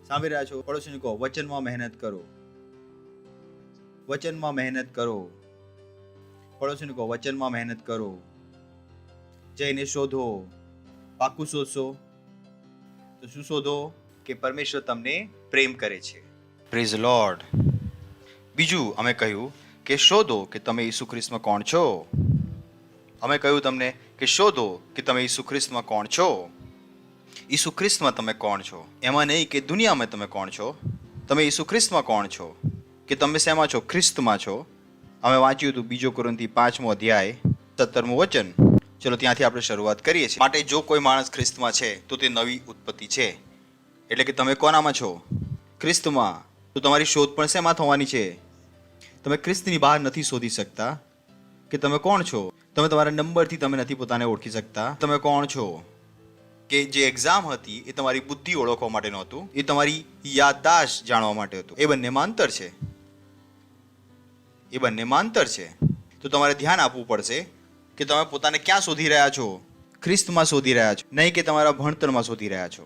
સાંભળી રહ્યા છો? પડોશીને કહો વચનમાં મહેનત કરો. વચનમાં મહેનત કરો. પડોશીને કહો વચનમાં મહેનત કરો. જઈને શોધો. પાકું શોધશો તો શું શોધો? કે પરમેશ્વર તમને પ્રેમ કરે છે. Praise the lord. બીજું અમે કહ્યું કે શોધો કે તમે ઈસુ ખ્રિસ્તમાં કોણ છો. અમે કહ્યું તમને કે શોધો કે તમે ઈસુ ખ્રિસ્તમાં કોણ છો. ઈસુ ખ્રિસ્તમાં તમે કોણ છો, એમાં નહીં કે દુનિયામાં તમે કોણ છો. તમે ઈસુ ખ્રિસ્તમાં કોણ છો, કે તમે શેમાં છો? ખ્રિસ્તમાં છો. અમે વાંચ્યું હતું 2 કોરિન્થી 5મો અધ્યાય 17મું વચન. ચલો ત્યાંથી આપણે શરૂઆત કરીએ છીએ. માટે જો કોઈ માણસ ખ્રિસ્તમાં છે તો તે નવી ઉત્પત્તિ છે. એટલે કે તમે કોનામાં છો? ખ્રિસ્તમાં. તો તમારી શોધ પણ શેમાં થવાની છે? તમે ખ્રિસ્તની બહાર નથી શોધી શકતા કે તમે કોણ છો. તમે તમારા નંબરથી તમે નથી પોતાને ઓળખી શકતા તમે કોણ છો. કે જે એક્ઝામ હતી એ તમારી બુદ્ધિ ઓળખવા માટે નહોતું, એ તમારી યાદદાશ્ત જાણવા માટે હતું. એ બંનેમાં અંતર છે. એ બંનેમાં અંતર છે. તો તમારે ધ્યાન આપવું પડશે કે તમે પોતાને ક્યાં શોધી રહ્યા છો? ખ્રિસ્તમાં શોધી રહ્યા છો, નહીં કે તમારા ભણતરમાં શોધી રહ્યા છો.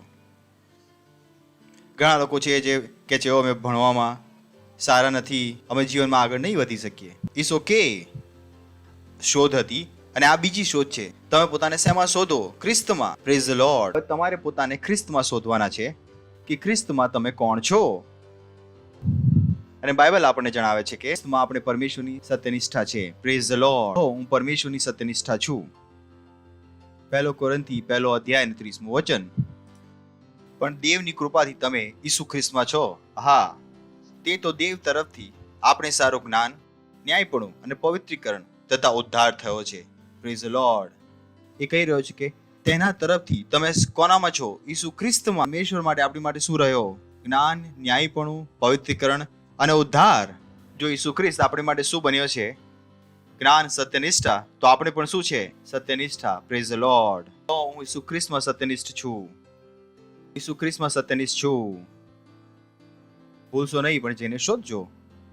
ઘણા લોકો છે જે કે છે અમે ભણવામાં સારા નથી, અમે જીવનમાં આગળ નહીં વધી શકીએ. It's okay. શોધ હતી અને આ બીજી શોધ છે. તમે પોતાને શેમાં શોધો? ખ્રિસ્તમાં. Praise the Lord. તમારે પોતાને ખ્રિસ્તમાં શોધવાના છે કે ખ્રિસ્તમાં તમે કોણ છો. અને બાઇબલ આપણને જણાવે છે કે ખ્રિસ્તમાં આપણે પરમેશ્વરની સત્યનિષ્ઠા છે. Praise the lord. હું પરમેશ્વરની સત્યનિષ્ઠા છું. 1 કોરિન્થી 1 અધ્યાય 30મું વચન. પણ દેવની કૃપાથી તમે ઈસુ ખ્રિસ્તમાં છો. હા, તે તો દેવ તરફથી આપણે સારું જ્ઞાન, ન્યાયપણું અને પવિત્રીકરણ તથા ઉદ્ધાર થયો છે. Praise the lord. એ કહી રહ્યો છે કે તેના તરફથી તમે કોનામાં છો? ઈસુ ખ્રિસ્તમાં. પરમેશ્વર માટે આપણી માટે શું રહ્યો? જ્ઞાન, ન્યાયપણું, પવિત્રીકરણ અને ઉદ્ધાર. જો ઈસુ ખ્રિસ્ત આપણી માટે શું બન્યો છે? જ્ઞાન, સત્યનિષ્ઠા. તો આપણે પણ શું છે? સત્યનિષ્ઠા. Praise the Lord. તો હું ઈસુ ખ્રિસ્તમાં સત્યનિષ્ઠ છું. ઈસુ ખ્રિસ્તમાં સત્યનિષ્ઠ છું. ભૂલશો નહીં, પણ જઈને શોધજો.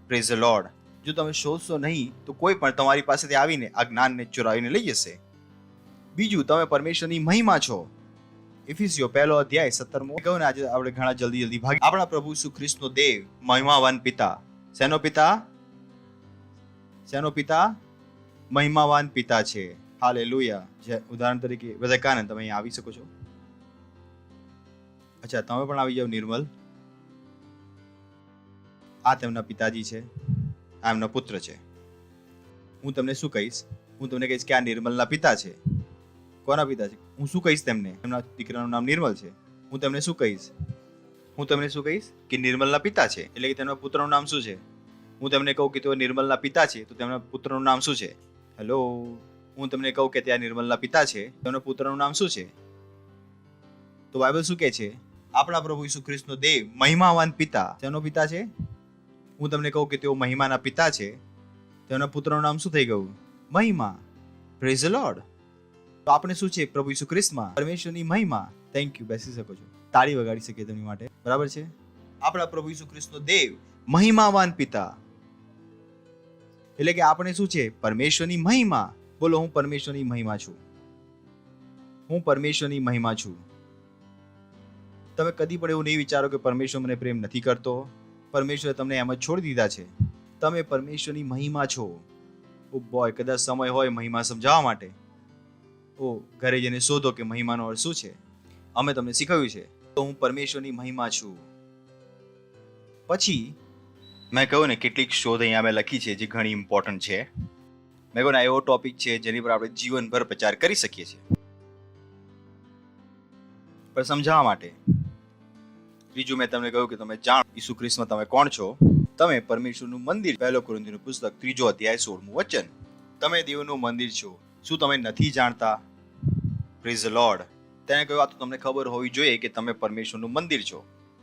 Praise the lord. જો તમે શોધશો નહીં તો કોઈ પણ તમારી પાસેથી આવીને આ જ્ઞાનને ચોરાવીને લઈ જશે. બીજું, તમે પરમેશ્વરની મહિમા છો. ઇફિસિયો 1 અધ્યાય 17મું. કહું ને આજે આપણે ઘણા જલ્દી ભાગી. આપણા પ્રભુ ઈસુ ખ્રિસ્તનો દેવ, મહિમાવાન પિતા. શેનો પિતા? શેનો પિતા? મહિમાવાન પિતા છે. હાલેલુયા. જે ઉદાહરણ તરીકે બધા કાન તમે અહીં આવી શકો છો. અચ્છા, તમે પણ આવી જાઓ. નિર્મલ, આ તેમના પિતાજી છે, આ એમના પુત્ર છે. હું તમને શું કહીશ? હું તમને કહીશ કે આ નિર્મલના પિતા છે. કોના પિતા છે? હું શું કહીશ તેમને? એમના દીકરાનું નામ નિર્મલ છે. હું તમને શું કહીશ? હું તમને શું કહીશ કે નિર્મલના પિતા છે, એટલે કે તેમના પુત્રનું નામ શું છે? હું તમને કહું કે તેઓ નિર્મલના પિતા છે, તો તેમના પુત્રનું નામ શું છે? હેલો, હું તમને કહું કે ત્યાં નિર્મલના પિતા છે, તેમના પુત્રનું નામ શું છે? તો બાઇબલ શું કહે છે? આપણા પ્રભુ ઈસુ ખ્રિસ્તનો દેવ મહિમાવાન પિતા તેનો પિતા છે. હું તમને કહું કે તેઓ મહિમાના પિતા છે, તેમના પુત્રનું નામ શું થઈ ગયું? મહિમા. Praise the Lord. તો આપણે શું છે? પ્રભુ ઈસુ ખ્રિસ્તમાં પરમેશ્વરની મહિમા. Thank you. બેસી શકો છો. તાળી વગાડી શકીએ તેમની માટે. બરાબર છે? આપણા પ્રભુ ઈસુ ખ્રિસ્તનો દેવ મહિમાવાન પિતા, એટલે કે આપણે શું છે? પરમેશ્વરની મહિમા. બોલો, હું પરમેશ્વરની મહિમા છું. હું પરમેશ્વરની મહિમા છું. તમે કદી પણ એવું નહીં વિચારો કે પરમેશ્વર મને પ્રેમ નથી કરતો. પરમેશ્વરે તમને એમ જ છોડી દીધા છે. તમે પરમેશ્વરની મહિમા છો. ઓ બોય, કદાચ સમય હોય મહિમા સમજાવવા માટે, ઓ ઘરે જઈને શોધો કે મહિમાનો અર્થ શું છે. અમે તમને શીખવ્યું છે. તો હું પરમેશ્વરની મહિમા છું. પછી મેં કહ્યું ને, કેટલીક શોધ અહીંયા મેં લખી છે જે ઘણી ઇમ્પોર્ટન્ટ છે. મેં કહ્યું ને, એવો ટોપિક છે જેની પર આપણે જીવનભર પ્રચાર કરી શકીએ છીએ. પણ સમજાવવા માટે ત્રીજું મેં તમને કહ્યું કે તમે જાણો ઈસુ ખ્રિસ્તમાં તમે કોણ છો. તમે પરમેશ્વરનું મંદિર. 1 કોરિન્થીનું પુસ્તક 3 અધ્યાય 16મું વચન. તમે દેવનું મંદિર છો. શું તમે નથી જાણતા? Praise the lord. તેને કહ્યું, આ તો તમને ખબર હોવી જોઈએ કે તમે પરમેશ્વરનું મંદિર છો.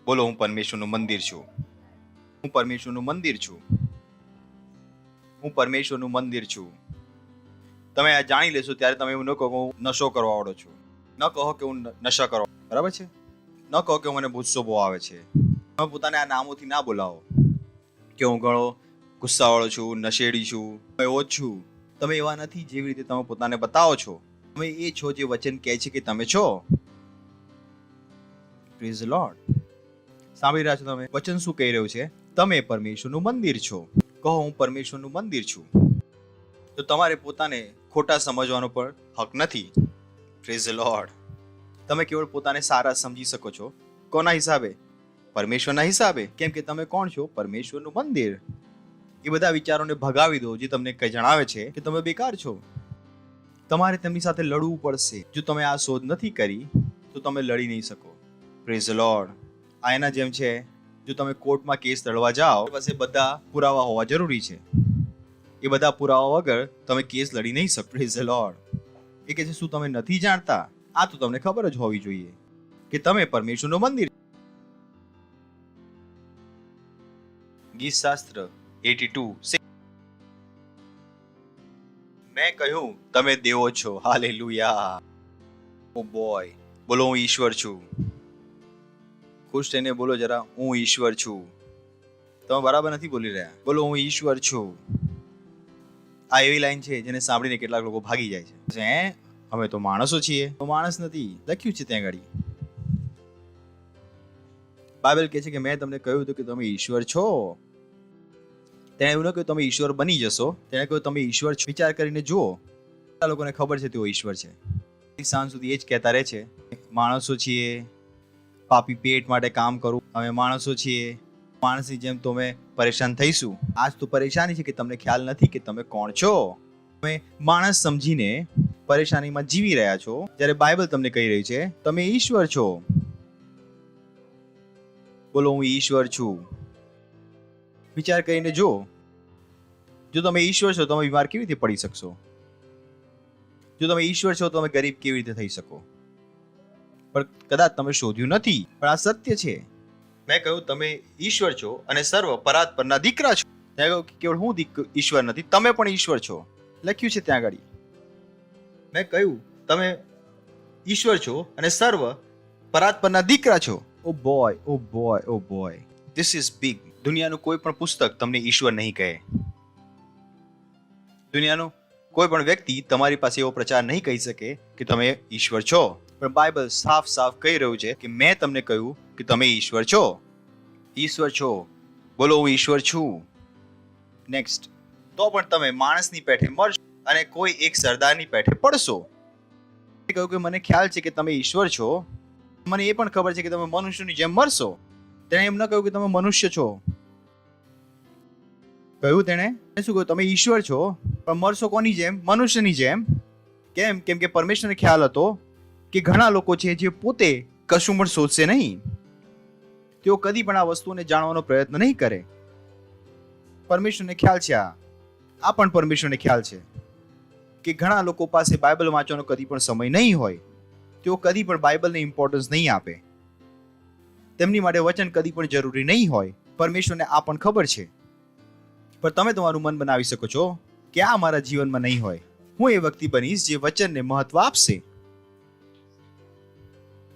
બોલો, હું પરમેશ્વરનું મંદિર છું. હું પરમેશ્વરનું મંદિર છું. હું પરમેશ્વરનું મંદિર છું. તમે આ જાણી લેશો ત્યારે તમે એવું ન કહો કે હું નશો કરવા વાળો છું. ન કહો કે હું નશા કરવા. બરાબર છે? ન કહો કે મને ગુસ્સો બહુ આવે છે. તમે પોતાને આ નામોથી ના બોલાવો કે હું ઘણો ગુસ્સાવાળો છું, નશેડી છું, એવો જ છું. તમે એવા નથી જેવી રીતે તમે પોતાને બતાવો છો. તમે એ છો જે વચન કહે છે કે તમે છો. Praise the Lord. સાંભળી રહ્યા છો તમે? વચન શું કહી રહ્યું છે? તમે પરમેશ્વરનું મંદિર છો. કહો, હું પરમેશ્વરનું મંદિર છું. તો તમારે પોતાને ખોટા સમજવાનો પણ હક નથી. Praise the lord. તમે કેવળ પોતાને સારા સમજી શકો છો. કોના હિસાબે? પરમેશ્વરના હિસાબે. કેમ કે તમે કોણ છો? પરમેશ્વરનું મંદિર. એ બધા વિચારોને ભગાવી દો જે તમને કઈ જણાવે છે કે તમે બેકાર છો. તમારે તેમની સાથે લડવું પડશે. જો તમે આ શોધ નથી કરી તો તમે લડી નહીં શકો. Praise the lord. આ એના જેમ છે, જો તમે કોર્ટમાં કેસ લડવા જાઓ, પાસે બધા પુરાવા હોવા જરૂરી છે. એ બધા પુરાવા વગર તમે કેસ લડી નહીં શકો. Praise the lord. એ કહે છે, શું તમે નથી જાણતા? આ તો તમને ખબર જ હોવી જોઈએ કે તમે પરમેશ્વરનું મંદિર. ગીત શાસ્ત્ર 82:6. મેં કહ્યું તમે દેવો છો. હાલેલુયા. ઓ બોય, બોલો, હું ઈશ્વર છું. ખુશ થઈને બોલો જરા, હું ઈશ્વર છું. તમે બરાબર નથી બોલી રહ્યા. બોલો, હું ઈશ્વર છું. આ એવી લાઈન છે જેને સાંભળીને કેટલાક લોકો ભાગી જાય છે. હે, અમે તો માણસો છીએ. તો માણસ નથી લખ્યું છે ત્યાં આગળ. બાઇબલ કહે છે કે મેં તમને કહ્યું હતું કે તમે ઈશ્વર છો. તેણે એવું ન કહ્યું તમે ઈશ્વર બની જશો. તેણે કહ્યું તમે ઈશ્વર છો. વિચાર કરીને જુઓ. આ લોકોને ખબર છે તેઓ ઈશ્વર છે. સાંજ સુધી એ જ કહેતા રહે છે, માણસો છીએ, પાપી પેટ માટે કામ કરું. અમે માણસો છીએ. માણસની જેમ તો અમે પરેશાન થઈશું. આજ તો પરેશાની છે કે તમને ખ્યાલ નથી કે તમે કોણ છો. તમે માણસ સમજીને પરેશાનીમાં જીવી રહ્યા છો, જ્યારે બાઇબલ તમને કહી રહી છે તમે ઈશ્વર છો. બોલો, હું ઈશ્વર છું. વિચાર કરીને જો તમે ઈશ્વર છો તો તમે બીમાર કેવી રીતે પડી શકશો? જો તમે ઈશ્વર છો તો તમે ગરીબ કેવી રીતે થઈ શકો? પણ કદાચ તમે શોધ્યું નથી, પણ આ સત્ય છે. મેં કહ્યું તમે ઈશ્વર છો અને સર્વ પરાત્પરના દીકરા છો. મેં કહ્યું કેવળ હું ઈશ્વર નથી, તમે પણ ઈશ્વર છો. લખ્યું છે ત્યાં આગળ. મેં કહ્યું તમે ઈશ્વર છો અને સર્વ પરાત્પરના દીકરા છો. Oh boy, oh boy, oh boy, this is big. દુનિયાનું કોઈ પણ પુસ્તક તમને ઈશ્વર નહીં કહે. દુનિયાનું કોઈ પણ વ્યક્તિ તમારી પાસે એવો પ્રચાર નહીં કહી શકે કે તમે ઈશ્વર છો. પણ બાઇબલ સાફ સાફ કહી રહ્યું છે કે મેં તમને કહ્યું કે તમે ઈશ્વર છો. ઈશ્વર છો. બોલો, હું ઈશ્વર છું. નેક્સ્ટ. તો પણ તમે માણસની પેઠે મરશો. અને કોઈ એક સરદારની પેઠે પડશો. કહ્યું કે મને ખ્યાલ છે કે તમે ઈશ્વર છો, મને એ પણ ખબર છે કે તમે મનુષ્યની જેમ મરશો. તેણે એમ ન કહ્યું કે તમે મનુષ્ય છો. કહ્યું તેણે શું કહ્યું? તમે ઈશ્વર છો પણ મરશો કોની જેમ? મનુષ્યની જેમ. કેમ? કેમ કે પરમેશ્વરને ખ્યાલ હતો કે ઘણા લોકો છે જે પોતે કશું પણ શોધશે નહીં, તેઓ કદી પણ આ વસ્તુને જાણવાનો પ્રયત્ન નહીં કરે. પરમેશ્વરને ખ્યાલ છે, આ પણ પરમેશ્વરને ખ્યાલ છે કે ઘણા લોકો પાસે બાઇબલ વાંચવાનો કદી પણ સમય નહીં હોય, તેઓ કદી પણ બાઇબલને ઇમ્પોર્ટન્સ નહીં આપે, તેમની માટે વચન કદી પણ જરૂરી નહીં હોય. પરમેશ્વરને આ પણ ખબર છે. પણ તમે તમારું મન બનાવી શકો છો કે આ મારા જીવનમાં નહીં હોય, હું એ વ્યક્તિ બનીશ જે વચનને મહત્વ આપશે.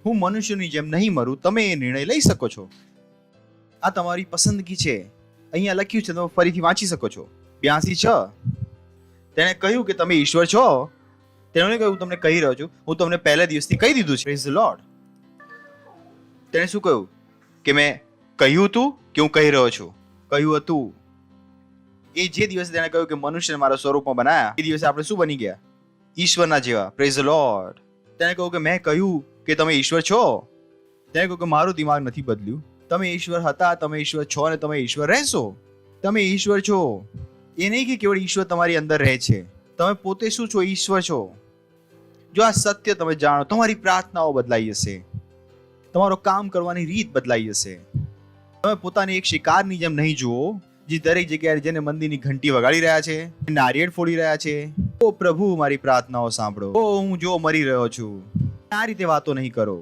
હું મનુષ્યની જેમ નહીં મરું. તમે એ નિર્ણય લઈ શકો છો. આ તમારી પસંદગી છે. અહીંયા લખ્યું છે, તમે ફરીથી વાંચી શકો છો. 82:6 તેણે કહ્યું કે તમે ઈશ્વર છો. તેણે કહ્યું તમને કહી રહ્યો છું, હું તમને પહેલા દિવસથી કહી દીધું છે. Praise the lord. તેણે શું કહ્યું? કે મેં કહ્યું હતું કે હું કહી રહ્યો છું? કહ્યું હતું. એ જે દિવસે તેણે કહ્યું કે મનુષ્યને મારા સ્વરૂપમાં બનાયા, એ દિવસે આપણે શું બની ગયા? ઈશ્વરના જેવા. Praise the lord. તેણે કહ્યું કે મેં કહ્યું કે તમે ઈશ્વર છો. તેણે કહ્યું કે મારું દિમાગ નથી બદલ્યું. તમે ઈશ્વર હતા, તમે ઈશ્વર છો અને તમે ઈશ્વર રહેશો. તમે ઈશ્વર છો. એ નહીં કે કેવળ ઈશ્વર તમારી અંદર રહે છે. તમે પોતે શું છો? ઈશ્વર છો. જો આ સત્ય તમે જાણો, તમારી પ્રાર્થનાઓ બદલાઈ જશે, તમારો કામ કરવાની રીત બદલાઈ જશે. તમે પોતાને એક શિકારની જેમ નહીં જુઓ જે દરેક જગ્યાએ જેને મંદિરની ઘંટી વગાડી રહ્યા છે, નારિયેળ ફોડી રહ્યા છે. ઓ પ્રભુ, મારી પ્રાર્થનાઓ સાંભળો. ઓ હું જો મરી રહ્યો છું. આ રીતે વાતો નહીં કરો.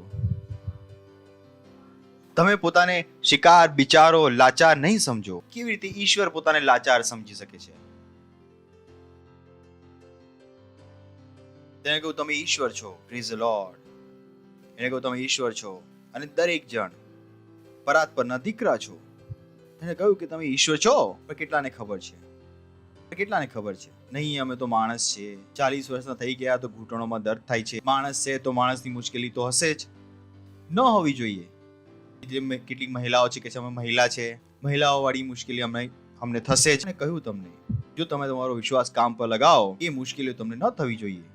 તમે પોતાને શિકાર, બિચારો, લાચાર નહીં સમજો. કેવી રીતે ઈશ્વર પોતાને લાચાર સમજી શકે છે? તેને કહ્યું તમે ઈશ્વર છો. Praise the lord. એને કહ્યું તમે ઈશ્વર છો અને દરેક જણ પરાત્પરના દીકરા છો. તેને કહ્યું કે તમે ઈશ્વર છો. પણ કેટલાને ખબર છે? કેટલાને ખબર છે? નહીં, અમે તો માણસ છે. 40 વર્ષના થઈ ગયા તો ઘૂંટણોમાં દર્દ થાય છે. માણસ છે તો માણસની મુશ્કેલી તો હશે જ. ન હોવી જોઈએ. જેમ કેટલીક મહિલાઓ છે કે અમે મહિલા છે, મહિલાઓ વાળી મુશ્કેલી અમને થશે જ. કહ્યું તમને, જો તમે તમારો વિશ્વાસ કામ પર લગાવો, એ મુશ્કેલીઓ તમને ન થવી જોઈએ.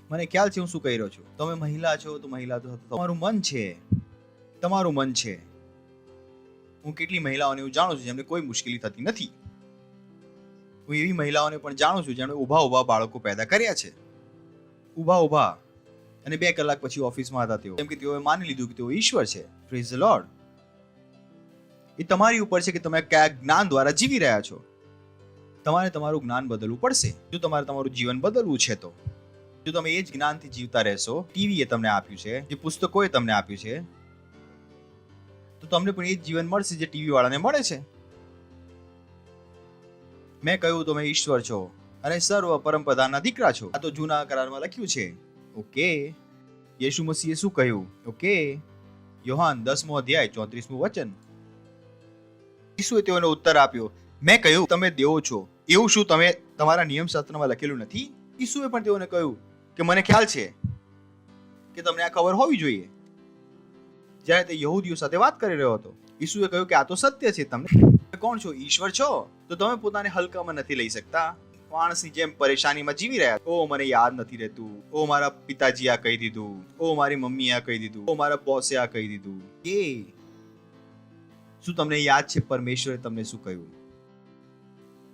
મને ખ્યાલ છે હું શું કહી રહ્યો છું. તમે મહિલા છો તો મહિલા તો તમારું મન છે, તમારું મન છે. હું કેટલી મહિલાઓને એવું જાણું છું જેમને કોઈ મુશ્કેલી થતી નથી. હું એવી મહિલાઓને પણ જાણું છું જેમણે ઊભા બાળકો પેદા કર્યા છે. ઊભા અને 2 કલાક પછી ઓફિસમાં હતા તેઓ, કેમ કે તેઓએ માની લીધું કે તેઓ ઈશ્વર છે. Praise the lord. એ તમારી ઉપર છે કે તમે કયા જ્ઞાન દ્વારા જીવી રહ્યા છો. તમારે તમારું જ્ઞાન બદલવું પડશે. જો તમારે તમારું જીવન બદલવું છે તો જો તમે એ જ જ્ઞાનથી જીવતા રહેશો, ટીવીએ તમને આપ્યું છે, જે પુસ્તકોએ તમને આપ્યું છે, તો તમને પણ એ જ જીવન મળશે જે ટીવી વાળાને મળે છે. મેં કહ્યું તમે ઈશ્વર છો અને સર્વ પરમપ્રધાનના દીકરા છો. આ તો જૂના કરારમાં લખ્યું છે. ઓકે. યેશુ મસીહે શું કહ્યું? ઓકે. યોહાન 10મો અધ્યાય 34મું વચન. ઈસુએ તેઓને ઉત્તર આપ્યો, મેં કહ્યું તમે દેવો છો. એવું શું તમે તમારા નિયમશાસ્ત્રમાં લખેલું નથી? ઈસુએ પણ તેઓને કહ્યું કે મને ખ્યાલ છે કે તમને આ ખબર હોવી જોઈએ. જ્યારે તે યહૂદીઓ સાથે વાત કરી રહ્યો હતો, ઈસુએ કહ્યું કે આ તો સત્ય છે. તમે કોણ છો? ઈશ્વર છો. તો તમે પોતાને હલકામાં નથી લઈ શકતા. માણસની જેમ પરેશાનીમાં જીવી રહ્યા. ઓ મને યાદ નથી રહેતું. ઓ મારા પિતાજી આ કહી દીધું. ઓ મારી મમ્મી આ કહી દીધું. ઓ મારા બોસે આ કહી દીધું. એ શું તમને યાદ છે પરમેશ્વરે તમને શું કહ્યું?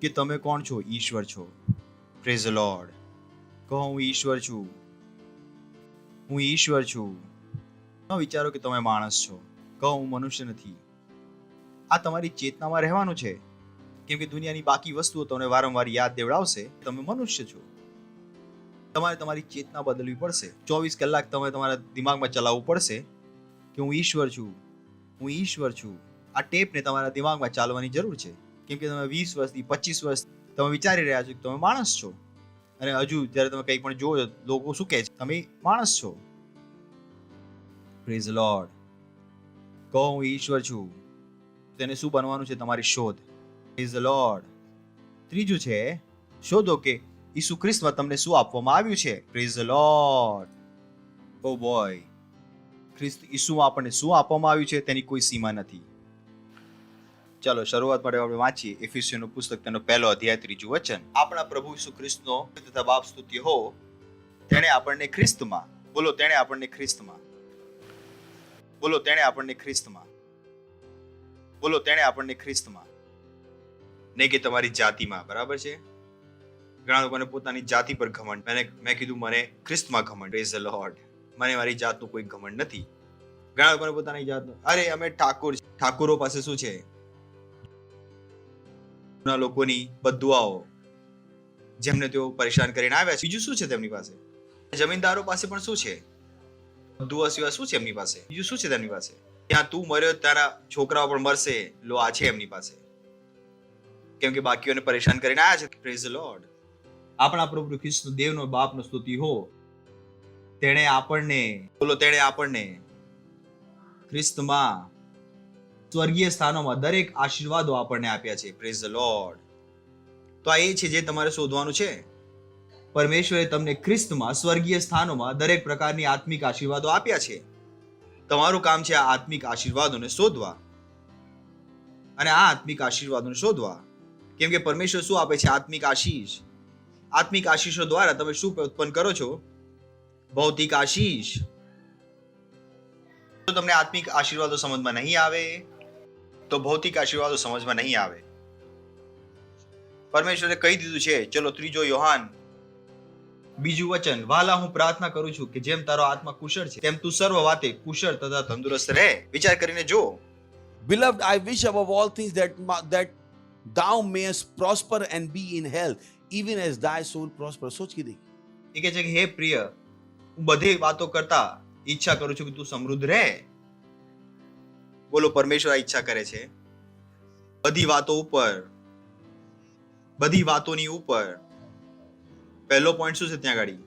કે તમે કોણ છો? ઈશ્વર છો. Praise the lord. કહો હું ઈશ્વર છું. હું ઈશ્વર છું. ન વિચારો કે તમે માણસ છો. કહો હું મનુષ્ય નથી. આ તમારી ચેતનામાં રહેવાનું છે, કેમ કે દુનિયાની બાકી વસ્તુઓ તમને વારંવાર યાદ દેવડાવશે તમે મનુષ્ય છો. તમારે તમારી ચેતના બદલવી પડશે. 24 કલાક તમે તમારા દિમાગમાં ચલાવવું પડશે કે હું ઈશ્વર છું, હું ઈશ્વર છું. આ ટેપને તમારા દિમાગમાં ચાલવાની જરૂર છે, કેમ કે તમે 20 વર્ષથી 25 વર્ષ તમે વિચારી રહ્યા છો કે તમે માણસ છો, અને હજુ જ્યારે તમે કંઈ પણ જોવો લોકો શું કહે છે? તમે માણસ છો. Praise the lord. કહો હું ઈશ્વર છું. તેને શું બનવાનું છે? તમારી શોધ. Praise the lord. ત્રીજું છે શોધો કે ઈસુ ખ્રિસ્તમાં તમને શું આપવામાં આવ્યું છે. Praise the Lord. Oh boy, ખ્રિસ્ત ઈસુમાં આપણને શું આપવામાં આવ્યું છે તેની કોઈ સીમા નથી. ચાલો શરૂઆત માટે આપણે વાંચીએ એફીસીયનનું પુસ્તક તેનો પહેલો અધ્યાય 3 વચન. આપણા પ્રભુ ઈસુ ખ્રિસ્તનો તથા બાપ સ્તુતિ હો, તેણે આપણને ખ્રિસ્તમાં, બોલો તેણે આપણને ખ્રિસ્તમાં, બોલો તેણે આપણને ખ્રિસ્તમાં, બોલો તેણે આપણને ખ્રિસ્તમાં, નહીં કે તમારી જાતિમાં. બરાબર છે? ઘણા લોકોને પોતાની જાતિ પર ઘમંડ. મેં કીધું મને ખ્રિસ્તમાં ઘમંડ. Praise the lord. મને મારી જાતનું કોઈ ઘમંડ નથી. ઘણા લોકોને પોતાની જાતનું, અરે અમે ઠાકોર. ઠાકોરો પાસે શું છે? લોકોની બદુઆઓ, જેમને તેઓ પરેશાન કરીને આવ્યા છે. બીજું શું છે તેમની પાસે? જમીનદારો પાસે પણ શું છે? બદુઆ સિવાય શું છે એમની પાસે? બીજું શું છે તેમની પાસે? ત્યાં તું મર્યો તારા છોકરાઓ પણ મરશે, લો આ છે એમની પાસે. કેમ કે બાકીઓને પરેશાન કરીને આવ્યા છે. Praise the lord. આપણા પ્રભુ ખ્રિસ્ત દેવનો બાપનો સ્તુતિ હો, તેણે આપણને, બોલો તેણે આપણને ખ્રિસ્તમાં સ્વર્ગીય સ્થાનોમાં દરેક આશીર્વાદો આપણને આપ્યા છે. Praise the Lord. તો આ એ છે જે તમારે શોધવાનું છે. પરમેશ્વરે તમને ખ્રિસ્તમાં સ્વર્ગીય સ્થાનોમાં દરેક પ્રકારની આત્મિક આશીર્વાદો આપ્યા છે. તમારું કામ છે આ આત્મિક આશીર્વાદોને શોધવા, અને આ આત્મિક આશીર્વાદોને શોધવા. કેમ કે પરમેશ્વર શું આપે છે? આત્મિક આશીષ. આત્મિક આશીષો દ્વારા તમે શું ઉત્પન્ન કરો છો? ભૌતિક આશીષ. જો તમને આત્મિક આશીર્વાદો સમજમાં નહીં આવે તો ભૌતિક આશીર્વાદો સમજમાં નહીં આવે. પરમેશ્વરે કહી દીધું છે, ચલો 3 યોહાન 2 વચન, વાલા હું પ્રાર્થના કરું છું કે જેમ તારો આત્મા કુશળ છે તેમ તું સર્વ વાતે કુશળ તથા તંદુરસ્ત રહે. વિચાર કરીને જો. Beloved, I wish above all things that thou mayest prosper and be in health, even as thy soul prosper. સોચ કે દેખ. એ કહે છે કે હે પ્રિય, હું બધી વાતો કરતા ઈચ્છા કરું છું કે તું સમૃદ્ધ રહે. બોલો પરમેશ્વર આ ઈચ્છા કરે છે. બધી વાતો ઉપર, બધી વાતોની ઉપર પહેલો પોઈન્ટ શું છે? ત્યાં ગાડી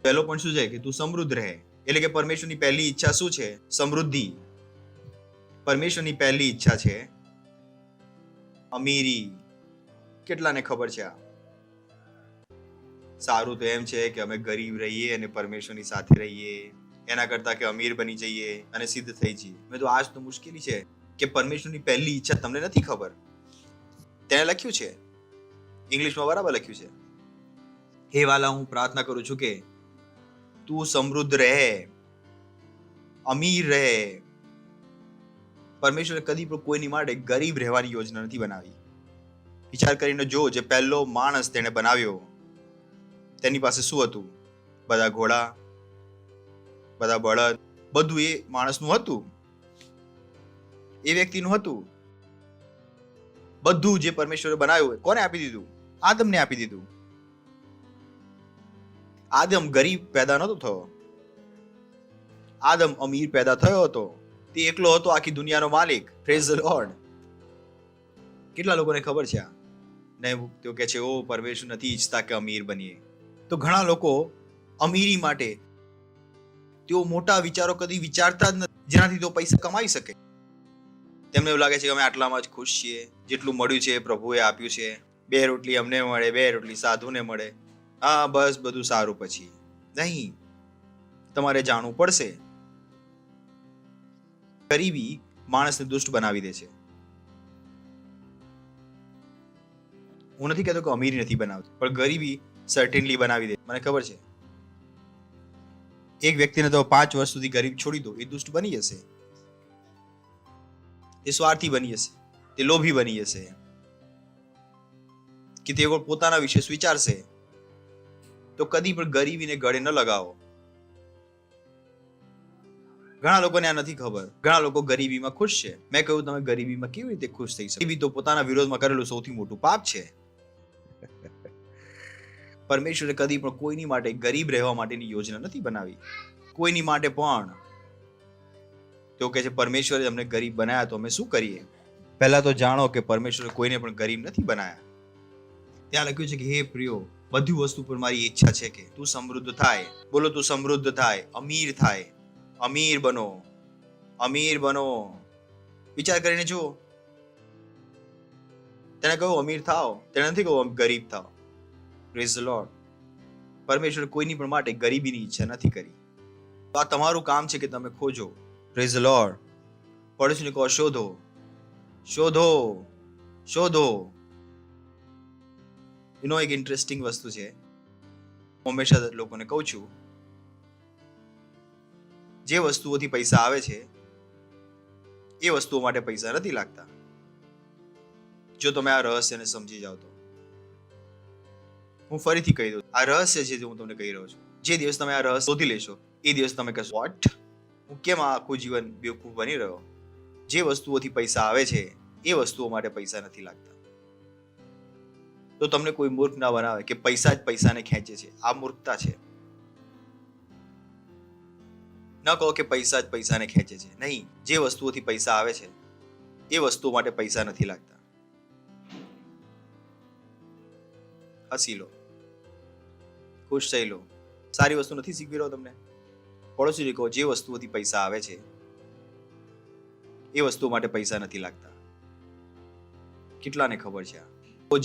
પહેલો પોઈન્ટ શું છે? કે તું સમૃદ્ધ રહે. એટલે કે પરમેશ્વરની પહેલી ઈચ્છા શું છે? સમૃદ્ધિ. પરમેશ્વરની પહેલી ઈચ્છા છે અમીરી. કેટલાને ખબર છે આ? સારું તો એમ છે કે અમે ગરીબ રહીએ અને પરમેશ્વરની સાથે રહીએ, એના કરતા કે અમીર બની જઈએ અને સિદ્ધ થઈ જઈએ. મેં તો આજ તો મુશ્કેલી છે કે પરમેશ્વરની પહેલી ઈચ્છા તમને નથી ખબર. તેને લખ્યું છે ઇંગ્લિશમાં, બરાબર લખ્યું છે, હે વાલા હું પ્રાર્થના કરું છું કે તું સમૃદ્ધ રહે, અમીર રહે. પરમેશ્વરે કદી પણ કોઈની માટે ગરીબ રહેવાની યોજના નથી બનાવી. વિચાર કરીને જો, જે પહેલો માણસ તેને બનાવ્યો તેની પાસે શું હતું? બધા ઘોડા, બધા બળદ, બધું એ માણસનું હતું, એ વ્યક્તિનું હતું. બધું જે પરમેશ્વરે બનાવ્યું કોને આપી દીધું? આદમને આપી દીધું. આદમ ગરીબ પેદા નહોતો થયો, આદમ અમીર પેદા થયો હતો. તે એકલો હતો આખી દુનિયાનો માલિક. Praise the lord. કેટલા લોકોને ખબર છે આ? ને તેઓ કહે છે ઓ પરમેશ્વર નથી ઈચ્છતા કે અમીર બનીએ. તો ઘણા લોકો અમીરી માટે તેઓ મોટા વિચારો કદી વિચારતા જ નથી જેનાથી તેઓ પૈસા કમાઈ શકે. તેમને એવું લાગે છે કે અમે આટલામાં જ ખુશ છીએ, જેટલું મળ્યું છે એ પ્રભુએ આપ્યું છે. 2 રોટલી અમને મળે, 2 રોટલી સાધુને મળે, હા બસ બધું સારું. પછી નહીં, તમારે જાણવું પડશે ગરીબી માણસને દુષ્ટ બનાવી દે છે. હું નથી કહેતો કે અમીરી નથી બનાવતી, પણ ગરીબી સર્ટેનલી બનાવી દે. મને ખબર છે એક વ્યક્તિને તો 5 વર્ષ સુધી ગરીબ છોડી દો, એ દુષ્ટ બની જશે, એ સ્વાર્થી બની જશે, તે લોભી બની જશે, કે તે પોતાના વિશે વિચારશે. તો કદી પણ ગરીબીને ગળે ન લગાવો. ઘણા લોકોને આ નથી ખબર. ઘણા લોકો ગરીબીમાં ખુશ છે. મેં કહ્યું તમે ગરીબીમાં કેવી રીતે ખુશ થઈ શકો? ગરીબી તો પોતાના વિરોધમાં કરેલું સૌથી મોટું પાપ છે. પરમેશ્વરે કદી પણ કોઈની માટે ગરીબ રહેવા માટેની યોજના નથી બનાવી. કોઈની માટે પણ. તો કહે છે પરમેશ્વરે અમને ગરીબ બનાવ્યા તો અમે શું કરીએ? પહેલા તો જાણો કે પરમેશ્વરે કોઈને પણ ગરીબ નથી બનાવ્યા. ત્યાં લખ્યું છે કે હે પ્રિયો, બધી વસ્તુ પર મારી ઈચ્છા છે કે તું સમૃદ્ધ થાય. બોલો તું સમૃદ્ધ થાય, અમીર થાય, અમીર બનો, અમીર બનો. વિચાર કરીને જુઓ. તેને કહ્યું અમીર થાવ, તેને નથી કહ્યું ગરીબ થાવ. Praise the lord. પરમેશ્વર કોઈની પણ માટે ગરીબીની ઈચ્છા નથી કરી. તો આ તમારું કામ છે કે તમે ખોજો. Praise the Lord. પડોશીને કહો શોધો, શોધો શોધો. એક ઇન્ટરેસ્ટિંગ વસ્તુ છે, હું હંમેશા લોકોને કહું છું, જે વસ્તુઓથી પૈસા આવે છે એ વસ્તુઓ માટે પૈસા નથી લાગતા. જો તમે આ રહસ્યને સમજી જાઓ તો. હું ફરીથી કહી દઉં, આ રહસ્ય છે જે હું તમને કહી રહ્યો છું. જે દિવસ તમે આ રહસ્ય શોધી લેશો એ દિવસ તમે કહેશો, વોટ, હું કેમ આ આખું જીવન બેવકૂફ બની રહ્યો? જે વસ્તુઓથી પૈસા આવે છે એ વસ્તુઓ માટે પૈસા નથી લાગતા. તો તમને કોઈ મૂર્ખ ના બનાવે કે પૈસા જ પૈસાને ખેંચે છે. આ મૂર્ખતા છે. ન કહો કે પૈસા જ પૈસાને ખેંચે છે. નહીં, જે વસ્તુઓથી પૈસા આવે છે એ વસ્તુઓ માટે પૈસા નથી લાગતા. હસી લો, ખુશ થઈ લો. સારી વસ્તુ નથી શીખવી રહ્યો તમને? પડોશી કહો, જે વસ્તુઓથી પૈસા આવે છે એ વસ્તુઓ માટે પૈસા નથી લાગતા. કેટલાને ખબર છે?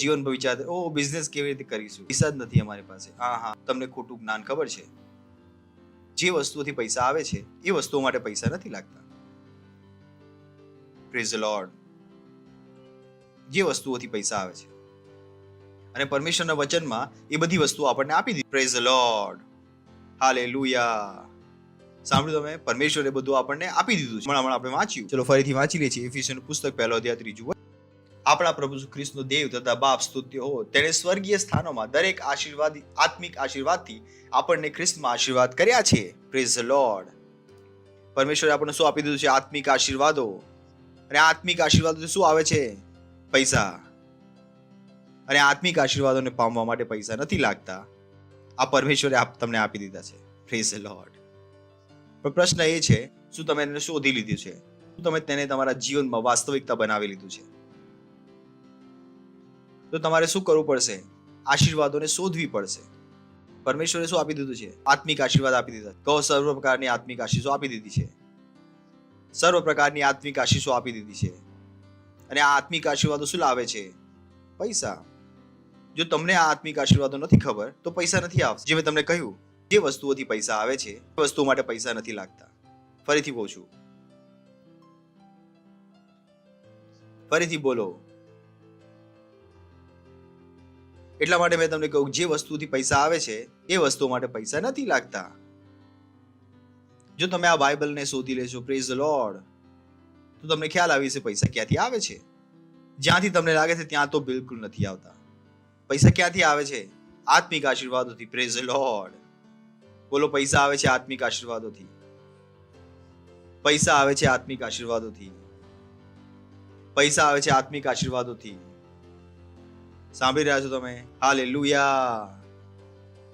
જીવન પર વિચાર, ઓ બિઝનેસ કેવી રીતે કરીશું, પૈસા જ નથી અમારી પાસે. હા, તમને ખોટું જ્ઞાન ખબર છે. જે વસ્તુઓથી પૈસા આવે છે એ વસ્તુઓ માટે પૈસા નથી લાગતા. Praise the Lord. જે વસ્તુઓથી પૈસા આવે છે, અને પરમેશ્વરના વચનમાં એ બધી વસ્તુઓ આપણને આપી દીધી. Praise the Lord, hallelujah. સાંભળ્યું તમે? પરમેશ્વરે બધું આપણને આપી દીધું છે. હમણાં આપણે વાંચ્યું. ચલો ફરીથી વાંચી લઈએ છીએ. એફેસીયન પુસ્તક 1:3. આપણા પ્રભુ ખ્રિસ્તનો દેવ તથા બાપ સ્તુત્ય હો, તેણે સ્વર્ગીય સ્થાનોમાં દરેક આશીર્વાદી આત્મિક આશીર્વાદથી આપણને ખ્રિસ્તમાં આશીર્વાદ કર્યા છે. Praise the lord. પરમેશ્વરે આપણને શું આપી દીધું છે? આત્મિક આશીર્વાદો. અને આત્મિક આશીર્વાદો શું આવે છે? પૈસા. અને આત્મિક આશીર્વાદોને પામવા માટે પૈસા નથી લાગતા. આ પરમેશ્વરે તમને આપી દીધા છે. Praise the lord. પણ પ્રશ્ન એ છે, શું તમે એને શોધી લીધું છે? શું તમે તેને તમારા જીવનમાં વાસ્તવિકતા બનાવી લીધું છે? તો તમારે શું કરવું પડશે? આશીર્વાદોને શોધવી પડશે. પરમેશ્વરે શું આપી દીધું છે? આત્મિક આશીર્વાદ આપી દીધા. કહો, સર્વ પ્રકારની આત્મિક આશીષો આપી દીધી છે. સર્વ પ્રકારની આત્મિક આશીષો આપી દીધી છે. અને આ આત્મિક આશીર્વાદો શું લાવે છે? પૈસા. જો તમને આ આત્મિક આશીર્વાદો નથી ખબર તો પૈસા નથી આવશે. જે મેં તમને કહ્યું, જે વસ્તુઓથી પૈસા આવે છે એ વસ્તુઓ માટે પૈસા નથી લાગતા. ફરીથી કહું છું, ફરીથી બોલો. એટલા માટે મેં તમને કહ્યું, જે વસ્તુથી પૈસા આવે છે એ વસ્તુઓ માટે પૈસા નથી લાગતા. જો તમે આ બાઇબલને શોધી લેશો, પ્રેઝ ધ લોર્ડ, તો તમને ખ્યાલ આવી છે પૈસા ક્યાંથી આવે છે. જ્યાંથી તમને લાગે છે ત્યાં તો બિલકુલ નથી આવતા. પૈસા ક્યાંથી આવે છે? આત્મિક આશીર્વાદોથી. Praise the Lord. બોલો, પૈસા આવે છે આત્મિક આશીર્વાદોથી. પૈસા આવે છે આત્મિક આશીર્વાદોથી. પૈસા આવે છે આત્મિક આશીર્વાદોથી. સાંભળી રહ્યા છો તમે? હાલેલુયા.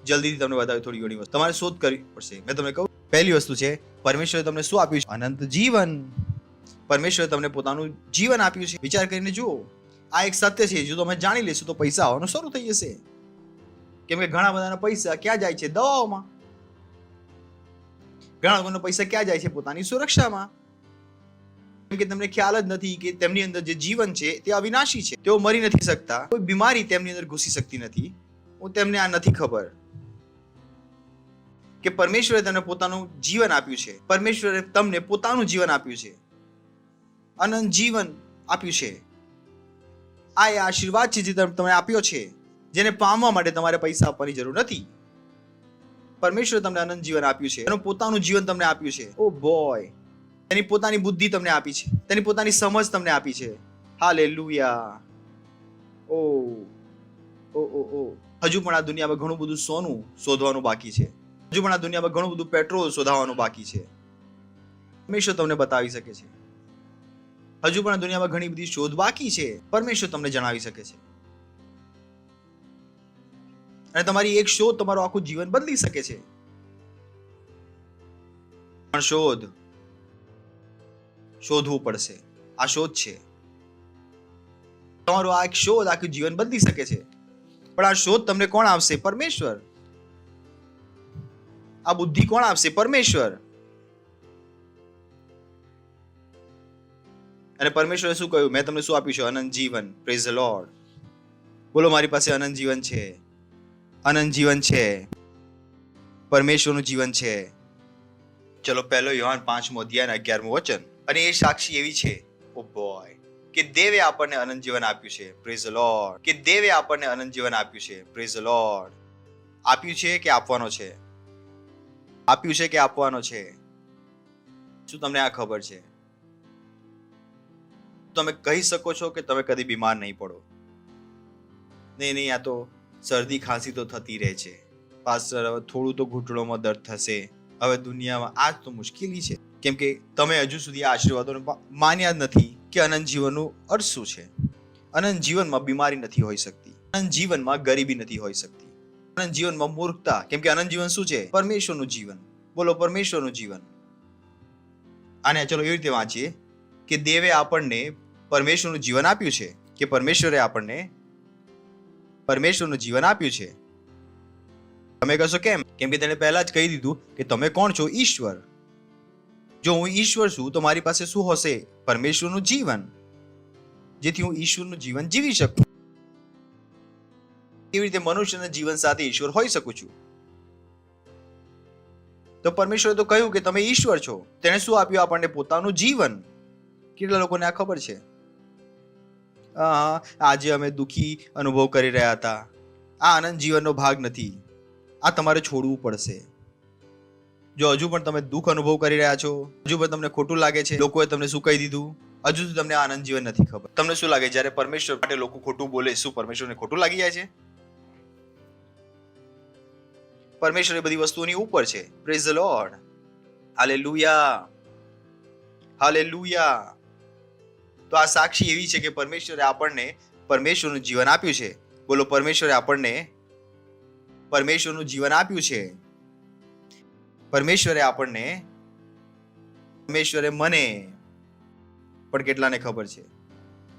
જલ્દીથી તમને બતાવ્યું થોડી ઘણી વસ્તુ. તમારે શોધ કરવી પડશે. મેં તમને કહું, પહેલી વસ્તુ છે, પરમેશ્વરે તમને શું આપ્યું છે? અનંત જીવન. પરમેશ્વરે તમને પોતાનું જીવન આપ્યું છે. વિચાર કરીને જુઓ, આ એક સત્ય છે. જો તમે જાણી લેશો તો પૈસા આવવાનું શરૂ થઈ જશે. કેમ કે ઘણા બધાના પૈસા ક્યાં જાય છે? દવાઓમાં. ઘણા લોકોના પૈસા ક્યાં જાય છે? પોતાની સુરક્ષામાં. કેમ કે તમને ખ્યાલ જ નથી કે તેમની અંદર જે જીવન છે તે અવિનાશી છે. તેઓ મરી નથી શકતા. કોઈ બીમારી તેમની અંદર ઘૂસી શકતી નથી. તેમને આ નથી ખબર કે પરમેશ્વરે તમને પોતાનું જીવન આપ્યું છે. પરમેશ્વરે તમને પોતાનું જીવન આપ્યું છે. અનંત જીવન આપ્યું છે. આ એ આશીર્વાદ છે જે તમને આપ્યો છે, જેને પામવા માટે તમારે પૈસા આપવાની જરૂર નથી. પરમેશ્વરે તમને અનંત જીવન આપ્યું છે. એનું પોતાનું જીવન તમને આપ્યું છે. ઓ બોય. તેની પોતાની બુદ્ધિ તમને આપી છે. તેની પોતાની સમજ તમને આપી છે. હાલેલુયા. ઓ ઓ ઓ ઓ. હજુ પણ આ દુનિયામાં ઘણું બધું સોનું શોધવાનું બાકી છે. હજુ પણ આ દુનિયામાં ઘણું બધું પેટ્રોલ શોધવાનું બાકી છે. પરમેશ્વર તમને બતાવી શકે છે. હજુ પણ આ દુનિયામાં ઘણી બધી શોધ બાકી છે. પરમેશ્વર તમને જણાવી શકે છે. અને તમારી એક શોધ તમારું આખું જીવન બદલી શકે છે. પણ શોધવું પડશે. આ શોધ છે. તમારું આ એક શોધ આખું જીવન બદલી શકે છે. પણ આ શોધ તમને કોણ આપશે? પરમેશ્વર. આ બુદ્ધિ કોણ આપશે? પરમેશ્વર. અને પરમેશ્વરે શું કહ્યું? મેં તમને શું આપ્યું છે? અનંત જીવન. Praise the Lord. બોલો, મારી પાસે અનંત જીવન છે. અનંત જીવન છે. પરમેશ્વરનું જીવન છે. ચલો 1 યોહાન 5 અધ્યાય 11 વચન. અને એ સાક્ષી એવી છે, ઓ બોય, કે દેવે આપણને અનંત જીવન આપ્યું છે. Praise the lord. કે દેવે આપણને અનંત જીવન આપ્યું છે. Praise the lord. આપ્યું છે કે આપવાનો છે? આપ્યું છે કે આપવાનો છે? શું તમને આ ખબર છે? તમે કહી શકો છો કે તમે કદી બીમાર નહીં પડો? નહીં, આ તો શરદી ખાંસી તો થતી રહે છે. પાસ્ટર, હવે થોડું તો ઘૂંટણોમાં દર્દ થશે. હવે દુનિયામાં આ જ તો મુશ્કેલી છે, કેમ કે તમે હજુ સુધી આ આશીર્વાદોને માન્યા જ નથી કે અનંત જીવનનું અર્થ શું છે. અનંત જીવનમાં બીમારી નથી હોઈ શકતી. અનંત જીવનમાં ગરીબી નથી હોઈ શકતી. અનંત જીવનમાં મૂર્ખતા, કેમ કે અનંત જીવન શું છે? પરમેશ્વરનું જીવન. બોલો, પરમેશ્વરનું જીવન. આને ચલો એવી રીતે વાંચીએ કે દેવે આપણને પરમેશ્વરનું જીવન આપ્યું છે, કે પરમેશ્વરે આપણને પરમેશ્વરનું જીવન આપ્યું છે. તમે કહેશો કેમ? કેમ કે તેણે પહેલા જ કહી દીધું કે તમે કોણ છો? ઈશ્વર. જો હું ઈશ્વર છું તો મારી પાસે શું હશે? પરમેશ્વરનું જીવન, જેથી હું ઈશ્વરનું જીવન જીવી શકું. કેવી રીતે મનુષ્યના જીવન સાથે ઈશ્વર હોઈ શકું છું? તો પરમેશ્વરે તો કહ્યું કે તમે ઈશ્વર છો. તેણે શું આપ્યું આપણને? પોતાનું જીવન. કેટલા લોકોને આ ખબર છે? આજે અમે દુઃખી અનુભવ કરી રહ્યા હતા. આ આનંદ જીવનનો ભાગ નથી. આ તમારે છોડવું પડશે. જો હજુ પણ તમે દુઃખ અનુભવ કરી રહ્યા છો, હજુ પણ તમને ખોટું લાગે છે, લોકોએ તમને શું કહી દીધું, હજુ સુધી તમને આનંદ જીવન નથી ખબર. તમને શું લાગે જ્યારે પરમેશ્વર માટે લોકો ખોટું બોલે, શું પરમેશ્વરને ખોટું લાગી જાય છે? પરમેશ્વર એ બધી વસ્તુઓની ઉપર છે. Praise the Lord. હાલેલુયા, હાલેલુયા. તો આ સાક્ષી એવી છે કે પરમેશ્વરે આપણને પરમેશ્વરનું જીવન આપ્યું છે. બોલો, પરમેશ્વરે આપણને પરમેશ્વરનું જીવન આપ્યું છે. પરમેશ્વરે આપણને, પરમેશ્વરે મને. પણ કેટલાને ખબર છે?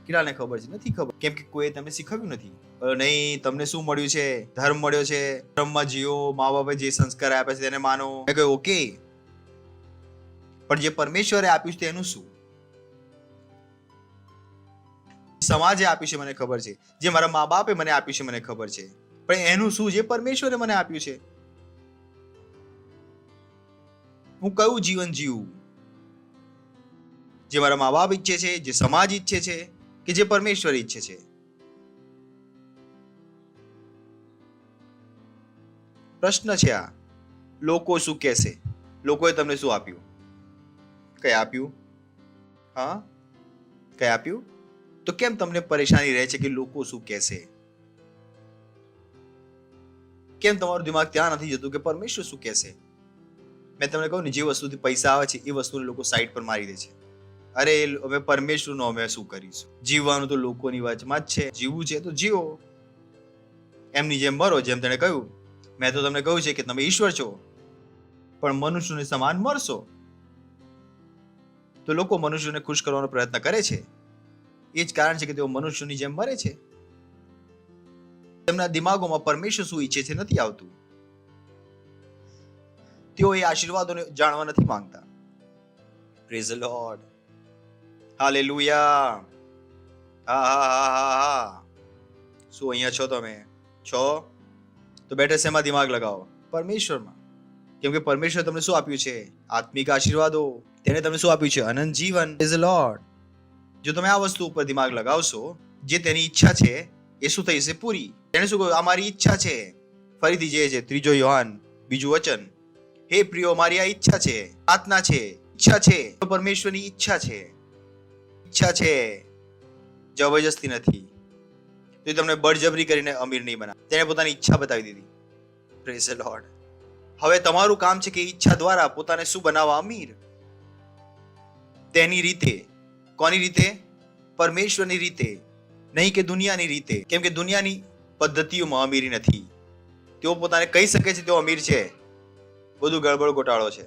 કેટલાને ખબર છે? નથી ખબર, કેમ કે કોઈ તમને શીખવ્યું નથી. નહીં, તમને શું મળ્યું છે? ધર્મ મળ્યો છે. ધર્મમાં જીવો, મા બાપે જે સંસ્કાર આપ્યા છે તેને માનો. મેં કહ્યું ઓકે, પણ જે પરમેશ્વરે આપ્યું છે તેનું શું? સમાજે આપ્યું છે મને ખબર છે, જે મારા મા બાપે મને આપ્યું છે મને ખબર છે, પણ એનું શું જે પરમેશ્વરે મને આપ્યું છે? હું કયું જીવન જીવું? જે મારા મા બાપ ઈચ્છે છે, જે સમાજ ઈચ્છે છે, કે જે પરમેશ્વર ઈચ્છે છે? પ્રશ્ન છે આ. લોકો શું કહેશે? લોકોએ તમને શું આપ્યું? કઈ આપ્યું? હા, કઈ આપ્યું? તો કેમ તમને પરેશાની રહે છે કે લોકો શું કહેશે? કેમ તમારું દિમાગ ત્યાં નથી જતું કે પરમેશ્વર શું કહેશે? મેં તમને કહું ને, જે વસ્તુથી પૈસા આવે છે એ વસ્તુને લોકો સાઈડ પર મારી દે છે. અરે હવે પરમેશ્વરનો અમે શું કરીશું? જીવવાનું તો લોકોની વચમાં જ છે. જીવવું છે તો જીવો, એમની જેમ મરો. જેમ તેણે કહ્યું, મેં તો તમને કહ્યું છે કે તમે ઈશ્વર છો, પણ મનુષ્યને સમાન મરશો. તો લોકો મનુષ્યને ખુશ કરવાનો પ્રયત્ન કરે છે. એ જ કારણ છે કે તેઓ મનુષ્યની જેમ મરે છે. તેમના દિમાગોમાં પરમેશ્વર શું ઈચ્છે છે નથી આવતું. તેઓ એ આશીર્વાદોને જાણવા નથી માંગતા. Praise the Lord. હાલેલુયા. હા. શું અહીંયા છો તમે? છો તો બેઠે શેમાં દિમાગ લગાવો? પરમેશ્વરમાં. કેમ કે પરમેશ્વર તમને શું આપ્યું છે? આત્મિક આશીર્વાદો. તેને તમને શું આપ્યું છે? અનંત જીવન. Praise the lord. જો તમે આ વસ્તુ ઉપર દિમાગ લગાવશો, જે તેની ઈચ્છા છે એ શું થઈ જશે? પૂરી. તેને શું કહ્યું? આ મારી ઈચ્છા છે. ફરીથી જે છે 3 યોહાન 2 વચન, હે પ્રિયો, મારી આ ઈચ્છા છે, પ્રાર્થના છે, ઈચ્છા છે. પરમેશ્વરની ઈચ્છા છે. ઈચ્છા છે, જબરજસ્તી નથી. તો તમને બળજબરી કરીને અમીર નહીં બનાવે. તેને પોતાની ઈચ્છા બતાવી દીધી. Praise the lord. હવે તમારું કામ છે કે ઈચ્છા દ્વારા પોતાને શું બનાવવા? અમીર. તેની રીતે. કોની રીતે? પરમેશ્વરની રીતે, નહીં કે દુનિયાની રીતે. કેમ કે દુનિયાની પદ્ધતિઓમાં અમીરી નથી. તેઓ પોતાને કહી શકે છે તેઓ અમીર છે. બધું ગડબડ ગોટાળો છે.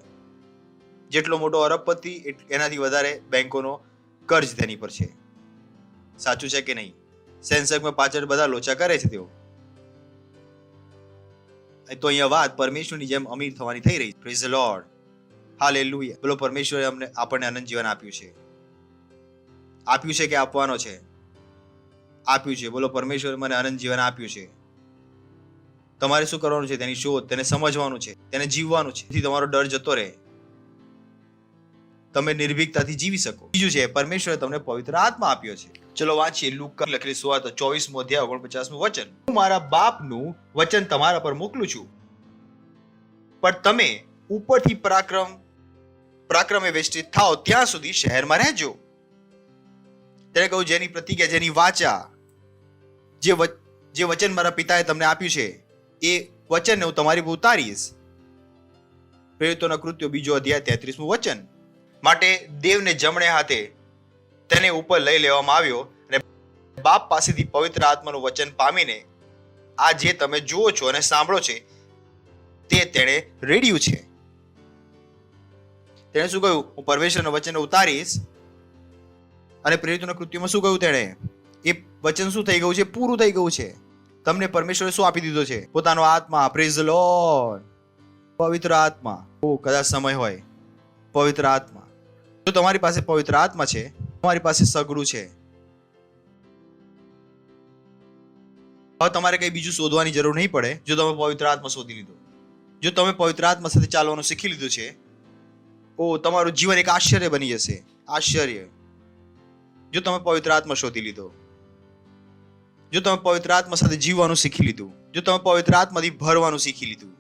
જેટલો મોટો અરબપતિ એનાથી વધારે બેંકોનો કર્જ તેની પર છે. સાચું છે કે નહીં? સેન્સેક્સમાં પાછળ બધા લોચા કરે છે તેઓ. તો અહીંયા વાત પરમેશ્વરની જેમ અમીર થવાની થઈ રહી. Praise the Lord. હાલેલુયા. બોલો, પરમેશ્વરે આપણને અનંત જીવન આપ્યું છે. આપ્યું છે કે આપવાનો છે? આપ્યું છે. બોલો, પરમેશ્વરે મને અનંત જીવન આપ્યું છે. તમારે શું કરવાનું છે? તેની શોધ, તેને સમજવાનું છે, તેને જીવવાનું છે, જેથી તમારો ડર જતો રહે. તમે નિર્ભીકતાથી જીવી શકો. બીજું છે પરમેશ્વરે તમને પવિત્ર આત્મા આપ્યો છે. ચલો વાંચીએ લુકા લખેલી સુવાર્ત 24મો અધ્યાય 49મું વચન. હું મારા બાપનું વચન તમારા પર મોકલું છું, પણ તમે ઉપરથી પરાક્રમે વેષ્ટિત થાઓ ત્યાં સુધી શહેરમાં રહેજો. તેને કહ્યું, જેની પ્રતિજ્ઞા, જેની વાચા, જે વચન મારા પિતાએ તમને આપ્યું છે એ વચનને હું તમારી પર ઉતારીશ. પ્રેરિતોના કૃત્યો 2 અધ્યાય 33મું વચન. માટે દેવને જમણે હાથે તેને ઉપર લઈ લેવામાં આવ્યો અને બાપ પાસેથી પવિત્ર આત્માનું વચન પામીને આ જે તમે જુઓ છો અને સાંભળો છે તે તેણે રેડ્યું છે. તેણે શું કહ્યું? હું પરમેશ્વરના વચનને ઉતારીશ. અને પ્રેરિતોના કૃત્યોમાં શું કહ્યું તેણે? એ વચન શું થઈ ગયું છે? પૂરું થઈ ગયું છે. તમને પરમેશ્વરે શું આપી દીધો છે? પોતાનો આત્મા. Praise the lord. પવિત્ર આત્મા. કદાચ સમય હોય, પવિત્ર આત્મા. જો તમારી પાસે પવિત્ર આત્મા છે, તમારી પાસે સગડું છે. હવે તમારે કઈ બીજું શોધવાની જરૂર નહીં પડે. જો તમે પવિત્ર આત્મા શોધી લીધો, જો તમે પવિત્ર આત્મા સાથે ચાલવાનું શીખી લીધું છે, તમારું જીવન એક આશ્ચર્ય બની જશે. આશ્ચર્ય. જો તમે પવિત્ર આત્મા શોધી લીધો, જો તમે પવિત્ર આત્મા સાથે જીવવાનું શીખી લીધું, જો તમે પવિત્ર આત્માથી ભરવાનું શીખી લીધું,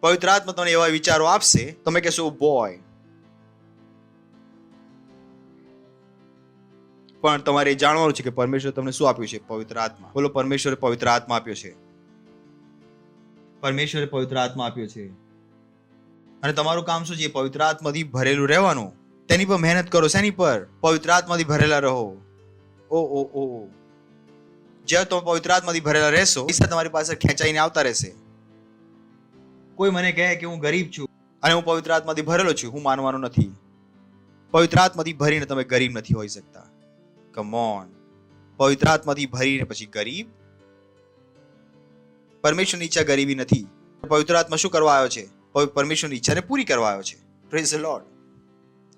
પવિત્ર આત્મા તમને એવા વિચારો આપશે, તમે કહેશો બોય. પણ તમારે જાણવાનું છે કે પરમેશ્વર તમને શું આપ્યું છે? પવિત્ર આત્મા. બોલો, પરમેશ્વરે પવિત્ર આત્મા આપ્યો છે. પરમેશ્વરે પવિત્ર આત્મા આપ્યો છે. અને તમારું કામ શું છે? પવિત્ર આત્માથી ભરેલું રહેવાનું. તેની પર મહેનત કરો. શેની પર? પવિત્ર આત્માથી ભરેલા રહો. જ્યારે તમે પવિત્ર આત્માથી ભરેલા રહેશો, પૈસા તમારી પાસે ખેંચાઈને આવતા રહેશે. કોઈ મને કહે કે હું ગરીબ છું અને હું પવિત્ર આત્માથી ભરેલો છું, હું માનવાનો નથી. પવિત્ર આત્માથી ભરીને તમે ગરીબ નથી હોઈ શકતા. Come on. પવિત્ર આત્માથી ભરીને પછી ગરીબ? પરમેશ્વરની ઈચ્છા ગરીબી નથી. પવિત્ર આત્મા શું કરવા આવ્યો છે? પરમેશ્વરની ઈચ્છાને પૂરી કરવા આવ્યો છે. Praise the lord.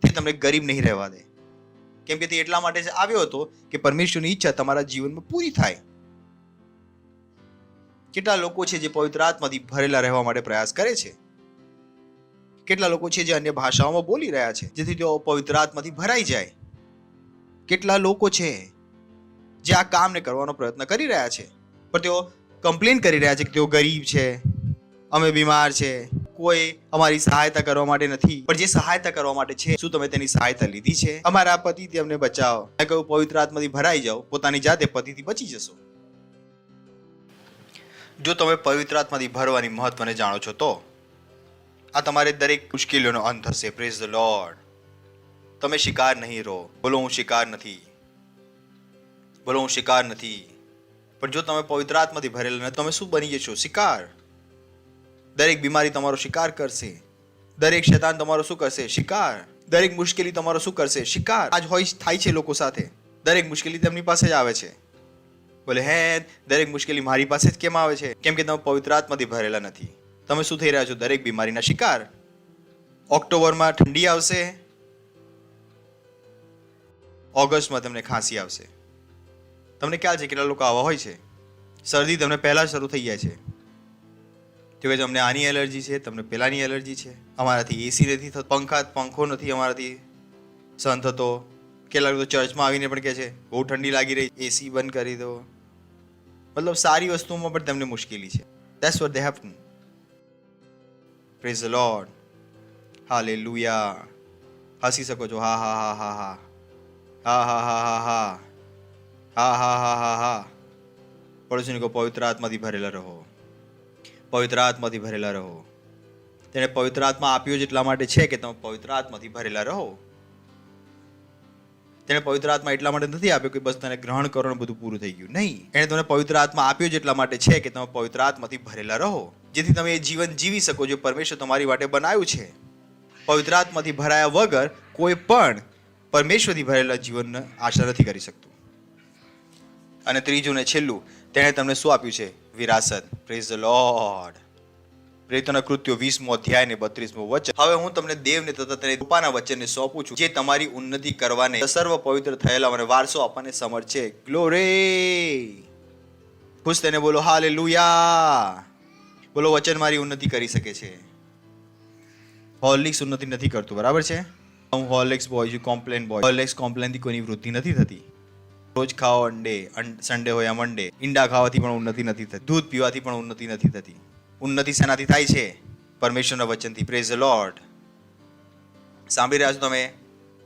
તે તમને ગરીબ નહીં રહેવા દે. કેમ કે તે એટલા માટે આવ્યો હતો કે પરમેશ્વરની ઈચ્છા તમારા જીવનમાં પૂરી થાય. કેટલા લોકો છે જે પવિત્ર આત્માથી ભરેલા રહેવા માટે પ્રયાસ કરે છે? કેટલા લોકો છે જે અન્ય ભાષાઓમાં બોલી રહ્યા છે જેથી તેઓ પવિત્ર આત્માથી ભરાઈ જાય? કેટલા લોકો છે જે આ કામને કરવાનો પ્રયત્ન કરી રહ્યા છે પણ તેઓ કમ્પ્લેન કરી રહ્યા છે કે તેઓ ગરીબ છે, અમે બીમાર છે, કોઈ અમારી સહાયતા કરવા માટે નથી. પણ જે સહાયતા કરવા માટે છે, શું તમે તેની સહાયતા લીધી છે? અમારા પતિથી અમને બચાવો. મેં કહ્યું પવિત્ર આત્માથી ભરાઈ જાઓ, પોતાની જાતે પતિથી બચી જશો. જો તમે પવિત્ર આત્માથી ભરવાની મહત્વને જાણો છો તો આ તમારે દરેક મુશ્કેલીઓનો અંત હશે. Praise the lord. તમે શિકાર નહીં રહો. બોલો, હું શિકાર નથી. બોલો, હું શિકાર નથી. પણ જો તમે પવિત્ર આત્માથી ભરેલા નથી, તમે શું બની જશો? શિકાર. દરેક બીમારી તમારો શિકાર કરશે. દરેક શૈતાન તમારો શું કરશે? શિકાર. દરેક મુશ્કેલી તમારો શું કરશે? શિકાર. આજ થાય છે લોકો સાથે. દરેક મુશ્કેલી તેમની પાસે જ આવે છે. બોલે, હે, દરેક મુશ્કેલી મારી પાસે જ કેમ આવે છે? કેમ કે તમે પવિત્ર આત્માથી ભરેલા નથી. તમે શું થઈ રહ્યા છો? દરેક બીમારીના શિકાર. ઓક્ટોબરમાં ઠંડી આવશે, ઓગસ્ટમાં તમને ખાંસી આવશે. તમને ખ્યાલ છે કેટલા લોકો આવા હોય છે? શરદી તમને પહેલા શરૂ થઈ જાય છે. તો કે તમને આની એલર્જી છે, તમને પેલાની એલર્જી છે, અમારાથી એસી નથી થતો, પંખો નથી અમારાથી સહન થતો. કેટલાક લોકો ચર્ચમાં આવીને પણ કહે છે બહુ ઠંડી લાગી રહી, એસી બંધ કરી દો. મતલબ સારી વસ્તુઓમાં પણ તેમને મુશ્કેલી છે. That's what they happen. Praise the Lord. Hallelujah. હસી શકો છો. હા હા હા હા હા હા હા હા હા હા હા હા હા હા હા. પડોશીને કહો પવિત્ર આત્માથી ભરેલા રહો. પવિત્ર આત્માથી ભરેલા રહો. તેને પવિત્ર આત્મા આપ્યો જ એટલા માટે છે કે તમે પવિત્ર આત્માથી ભરેલા રહો. તેને પવિત્ર આત્મા એટલા માટે નથી આપ્યો કે બસ તને ગ્રહણ કરો ને બધું પૂરું થઈ ગયું. નહીં, એને તમને પવિત્ર આત્મા આપ્યો જ એટલા માટે છે કે તમે પવિત્ર આત્માથી ભરેલા રહો, જેથી તમે એ જીવન જીવી શકો જે પરમેશ્વર તમારી માટે બનાવ્યું છે. પવિત્ર આત્માથી ભરાયા વગર કોઈ પણ પરમેશ્વરથી ભરેલા જીવનને આશા નથી કરી શકતું. અને ત્રીજું ને છેલ્લું, તેણે તમને શું આપ્યું છે? વિરાસત. Praise the Lord. પ્રેરિતોના કૃત્યો 20મો અધ્યાય ને 32મું વચન. હવે હું તમને દેવને તથા તેના કૃપાના વચનને સોંપું છું, જે તમારી ઉન્નતિ કરવાને સર્વ પવિત્ર થયેલા મને વારસો આપવાને સમર્થ છે. ગ્લોરી. ખુશ તેને બોલો હાલેલુયા. બોલો, વચન મારી ઉન્નતિ કરી શકે છે. હોર્લિક્સ ઉન્નતિ નથી કરતું, બરાબર છે? હું હોર્લિક્સ બોય છું, કોમ્પ્લેન બોય. હોર્લિક્સ કોમ્પ્લેનથી કોઈની વૃદ્ધિ નથી થતી. રોજ ખાઓ અંડે, સન્ડે હોય મંડે, ઈંડા ખાવાથી પણ ઉન્નતિ નથી થતી, દૂધ પીવાથી પણ ઉન્નતિ નથી થતી. ઉન્નતિ શેનાથી થાય છે? પરમેશ્વરના વચનથી. Praise the Lord. સાંભળી રહ્યા છો તમે?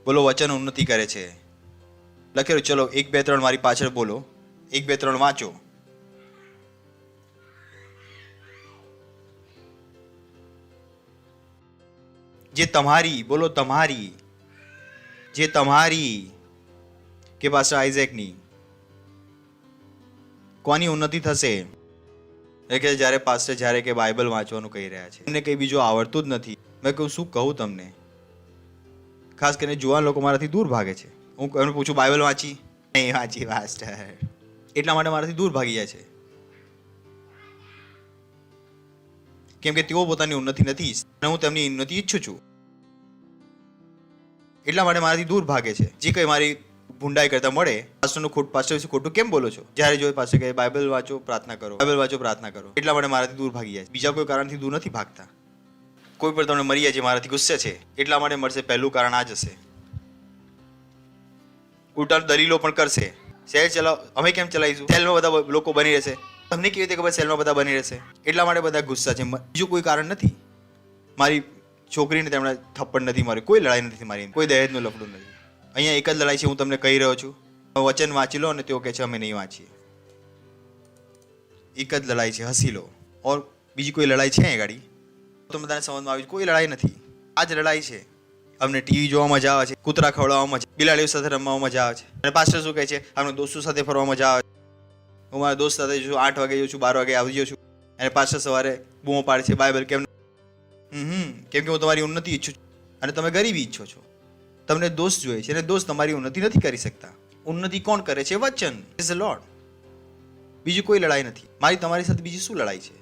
બોલો, વચન ઉન્નતિ કરે છે. લખેલું, ચલો 1 2 3 મારી પાછળ બોલો. 1 2 3 વાંચો. જે તમારી, બોલો તમારી, જે તમારી કે પાસ્ટર આઇઝેકની કોની ઉન્નતિ થશે? એટલે કે જ્યારે પાસ્ટર જ્યારે કે બાઇબલ વાંચવાનું કહી રહ્યા છે, એમને કંઈ બીજું આવડતું જ નથી. મેં કહું શું કહું તમને? ખાસ કરીને જુવાન લોકો મારાથી દૂર ભાગે છે. હું એમને પૂછું બાઇબલ વાંચી? નહીં વાંચી પાસ્ટર. એટલા માટે મારાથી દૂર ભાગી જાય છે, કેમ કે તેઓ પોતાની ઉન્નતિ નથી અને હું તેમની ઉન્નતિ ઈચ્છું છું. એટલા માટે મારાથી દૂર ભાગે છે. જે કંઈ મારી ભૂંડાઈ કરતા મળે, પાસ્ટર વિશે ખોટું કેમ બોલો છો? જ્યારે જોઈએ પાસ્ટર કહે બાઇબલ વાંચો, પ્રાર્થના કરો, બાઇબલ વાંચો, પ્રાર્થના કરો. એટલા માટે મારાથી દૂર ભાગી જાય. બીજા કોઈ કારણથી દૂર નથી ભાગતા. કોઈ પણ તમને મરી જાય જે મારાથી ગુસ્સે છે, એટલા માટે મળશે. પહેલું કારણ આ જ હશે. ઉલટા દલીલો પણ કરશે. સેલ ચલાવ, અમે કેમ ચલાવીશું? સેલમાં બધા લોકો બની રહેશે. તમને કેવી રીતે ખબર સેલમાં બધા બની રહેશે? એટલા માટે બધા ગુસ્સા છે. બીજું કોઈ કારણ નથી. મારી છોકરીને તેમણે થપ્પડ નથી મારી, કોઈ લડાઈ નથી મારી, કોઈ દહેજનું લફડું નથી. અહીંયા એક જ લડાઈ છે. હું તમને કહી રહ્યો છું, વચન વાંચી લો અને તેઓ કહે છે અમે નહીં વાંચીએ. એક જ લડાઈ છે, હસી લો. ઓર બીજી કોઈ લડાઈ છે અહીં ગાડી? તો બધાને સમજમાં આવી કોઈ લડાઈ નથી. આ જ લડાઈ છે. અમને ટીવી જોવા મજા આવે છે, કૂતરા ખવડાવવામાં મજા, બિલાડીઓ સાથે રમવામાં મજા આવે છે. અને પાછળ શું કહે છે? અમને દોસ્તો સાથે ફરવા મજા આવે છે. હું મારા દોસ્ત સાથે જઉં છું, 8 વાગે જઉં છું, 12 વાગે આવી જાઉં છું. અને પાછળ સવારે બૂમો પાડે છે બાઇબલ કેમ? કેમ કે હું તમારી ઉન્નતિ ઈચ્છું છું અને તમે ગરીબી ઈચ્છો છો. તમને દોસ્ત જોઈએ છે અને દોસ્ત તમારી ઉન્નતિ નથી કરી શકતા. ઉન્નતિ કોણ કરે છે? વચન. Is the lord. બીજી કોઈ લડાઈ નથી. મારી તમારી સાથે બીજી શું લડાઈ છે?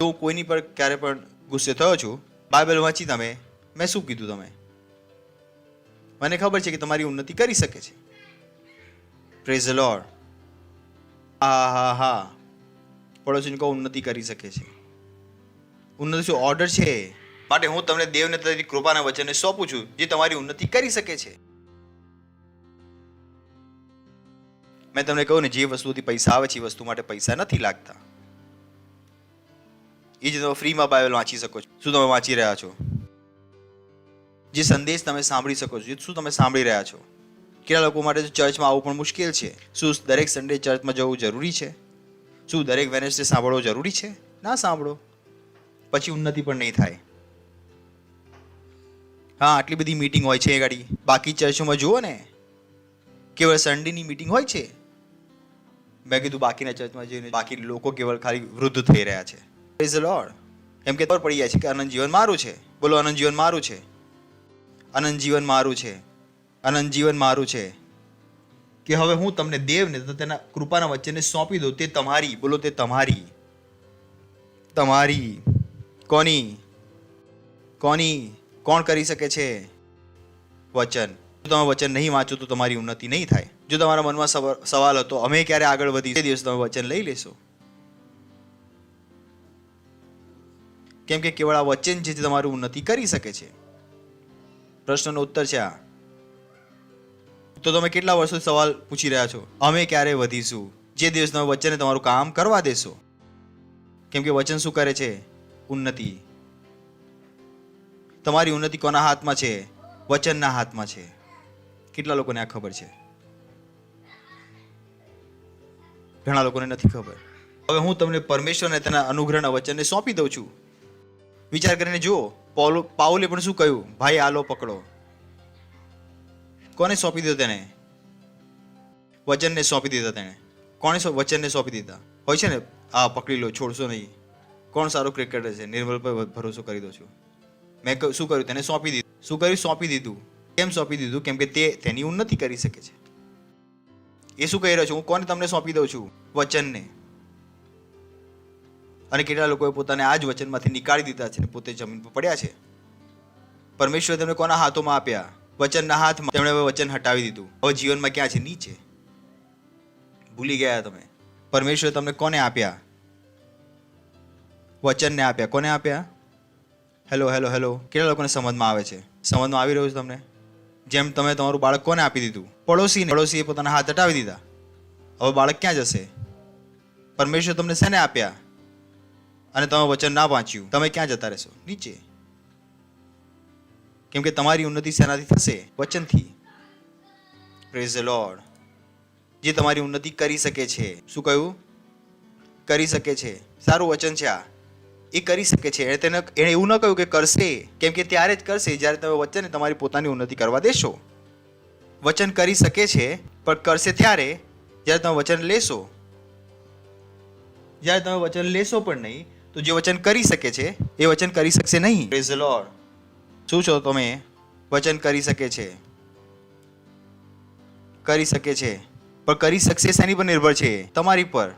તો કોઈની પર ક્યારે પણ ગુસ્સે થયો છું? બાઇબલ વાંચી તમે, મેં શું કીધું? તમે, મને ખબર છે કે તમારી ઉન્નતિ કરી શકે છે. Praise the lord. હા, પડોશીને કહો ઉન્નતિ કરી શકે છે. ઉન્નતિ શું ઓર્ડર છે? માટે હું તમને દેવને તરીકે કૃપાના વચનને સોંપું છું, જે તમારી ઉન્નતિ કરી શકે છે. મેં તમને કહ્યું ને, જે વસ્તુથી પૈસા આવે છે એ વસ્તુ માટે પૈસા નથી લાગતા. એ જ તમે ફ્રીમાં બાઇબલ વાંચી શકો છો. શું તમે વાંચી રહ્યા છો? જે સંદેશ તમે સાંભળી શકો છો, શું તમે સાંભળી રહ્યા છો? કેટલા લોકો માટે ચર્ચમાં આવવું પણ મુશ્કેલ છે. શું દરેક સન્ડે ચર્ચમાં જવું જરૂરી છે? શું દરેક વેનસડે સાંભળવો જરૂરી છે? ના સાંભળો, પછી ઉન્નતિ પણ નહીં થાય. હા, આટલી બધી મીટિંગ હોય છે એ ગાડી. બાકી ચર્ચોમાં જુઓ ને, કેવળ સન્ડેની મીટિંગ હોય છે. મેં કીધું બાકીના ચર્ચમાં જઈને બાકી લોકો કેવળ ખાલી વૃદ્ધ થઈ રહ્યા છે. Praise the lord. એમ કે ખબર પડી જાય છે કે અનંત જીવન મારું છે. બોલો, અનંત જીવન મારું છે. અનંત જીવન મારું છે. અનંત જીવન મારું છે. કે હવે હું તમને દેવને તો તેના કૃપાના વચનને સોંપી દઉં. તે તમારી, બોલો તે તમારી. તમારી કોની? કોણ કરી શકે છે? વચન. જો તમે વચન નહીં વાંચો તો તમારી ઉન્નતિ નહીં થાય. જો તમારા મનમાં સવાલ હતો અમે ક્યારે આગળ વધી, તે દિવસ તમે વચન લઈ લેશો. કેમ કે કેવળ આ વચન છે જે તમારી ઉન્નતિ કરી શકે છે. પ્રશ્નનો ઉત્તર છે આ. તો તમે કેટલા વર્ષોથી સવાલ પૂછી રહ્યા છો, અમે ક્યારે વધીશું? જે દિવસ તમે વચને તમારું કામ કરવા દેશો. કેમ કે વચન શું કરે છે? ઉન્નતિ. તમારી ઉન્નતિ કોના હાથમાં છે? વચનના હાથમાં છે. કેટલા લોકોને આ ખબર છે? ઘણા લોકોને નથી ખબર. હવે હું તમને પરમેશ્વરને તેના અનુગ્રહના વચનને સોંપી દઉં છું. વિચાર કરીને જુઓ, પાઉલે પણ શું કહ્યું? ભાઈ આલો પકડો. કોને સોંપી દીધો? તેને વચનને સોંપી દીધા. તેને કોને વચનને સોંપી દીધા? હોય છે ને, આ પકડી લો, છોડશો નહીં. કોણ સારું ક્રિકેટર છે? નિર્મલ પર ભરોસો કરી દો છું. મેં શું કર્યું? તેને સોંપી દીધું. શું કર્યું? સોંપી દીધું. કેમ સોંપી દીધું? કેમ કે તે તેની ઉન્નતિ કરી શકે છે. એ શું કહી રહ્યો છું? હું કોને તમને સોંપી દઉં છું? વચનને. અને કેટલા લોકોએ પોતાને આ જ વચનમાંથી નીકાળી દીધા છે, પોતે જમીન પર પડ્યા છે. પરમેશ્વરે તેમને કોના હાથોમાં આપ્યા? વચનના હાથમાં. તેમણે હવે વચન હટાવી દીધું. હવે જીવનમાં ક્યાં છે? નીચે. ભૂલી ગયા તમે. પરમેશ્વરે તમને કોને આપ્યા? વચનને આપ્યા. કોને આપ્યા? હેલો. કેટલા લોકોને સમજમાં આવે છે? સમજમાં આવી રહ્યું છે તમને? જેમ તમે તમારું બાળક કોને આપી દીધું? પડોશીએ પોતાના હાથ હટાવી દીધા. હવે બાળક ક્યાં જશે? પરમેશ્વર તમને શેને આપ્યા અને તમે વચન ના વાંચ્યું, તમે ક્યાં જતા રહેશો? નીચે. કેમ કે તમારી ઉન્નતિ શેનાથી થશે? વચનથી. Praise the Lord. જે તમારી ઉન્નતિ કરી શકે છે. શું કહ્યું? કરી શકે છે. સારું વચન છે આ. એ કરી શકે છે. એણે એવું ન કહ્યું કે કરશે, કેમ કે ત્યારે જ કરશે જ્યારે તમે વચનને તમારી પોતાની ઉન્નતિ કરવા દેશો. વચન કરી શકે છે પણ કરશે ત્યારે જ્યારે તમે વચન લેશો. જ્યારે તમે વચન લેશો પણ નહીં તો જે વચન કરી શકે છે એ વચન કરી શકશે નહીં. Praise the lord. શું છો તમે? વચન કરી શકે છે, કરી શકે છે, પણ કરી શકશે શેની પર નિર્ભર છે? તમારી પર.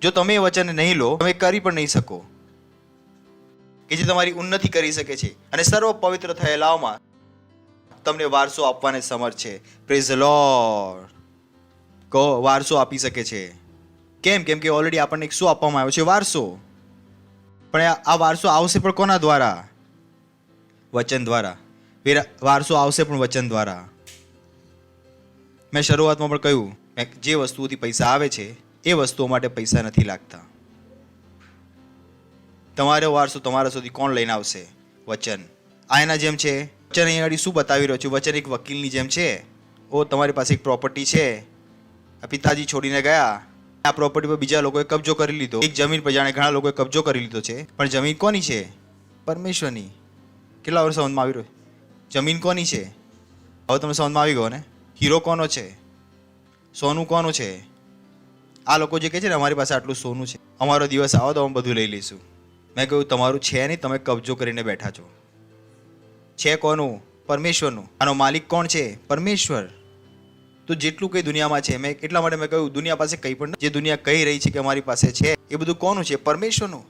જો તમે એ વચન નહીં લો, તમે કરી પણ નહીં શકો. કે જે તમારી ઉન્નતિ કરી શકે છે અને સર્વ પવિત્ર થયેલાઓમાં તમને વારસો આપવાને સમર્થ છે. Praise the lord. કહો, વારસો આપી શકે છે. કેમ? કેમ કે ઓલરેડી આપણને એક શું આપવામાં આવ્યો છે? વારસો. પણ આ વારસો આવશે પણ કોના દ્વારા? વચન દ્વારા. વારસો આવશે પણ વચન દ્વારા. મેં શરૂઆતમાં પણ કહ્યું, જે વસ્તુઓથી પૈસા આવે છે એ વસ્તુઓ માટે પૈસા નથી લાગતા. તમારો વારસો તમારા સુધી કોણ લઈને આવશે? વચન. આ એના જેમ છે. વચન અહીં આગળ શું બતાવી રહ્યો છું? વચન એક વકીલની જેમ છે. ઓ, તમારી પાસે એક પ્રોપર્ટી છે, આ પિતાજી છોડીને ગયા, આ પ્રોપર્ટી પર બીજા લોકોએ કબજો કરી લીધો. એક જમીન પર જાણે ઘણા લોકોએ કબજો કરી લીધો છે, પણ જમીન કોની છે? પરમેશ્વરની. કેટલા વર્ષ સમજમાં આવી રહ્યો? જમીન કોની છે? હવે તમે સમજમાં આવી ગયો ને? હીરો કોનો છે? સોનું કોનું છે? આ લોકો જે કહે છે ને અમારી પાસે આટલું સોનું છે, અમારો દિવસ આવો તો અમે બધું લઈ લઈશું. મેં કહ્યું તમારું છે નહીં, તમે કબજો કરીને બેઠા છો. છે કોનું? પરમેશ્વરનું. આનો માલિક કોણ છે? પરમેશ્વર. તો જેટલું કંઈ દુનિયામાં છે, મેં એટલા માટે મેં કહ્યું દુનિયા પાસે કંઈ પણ, જે દુનિયા કહી રહી છે કે અમારી પાસે છે, એ બધું કોનું છે? પરમેશ્વરનું.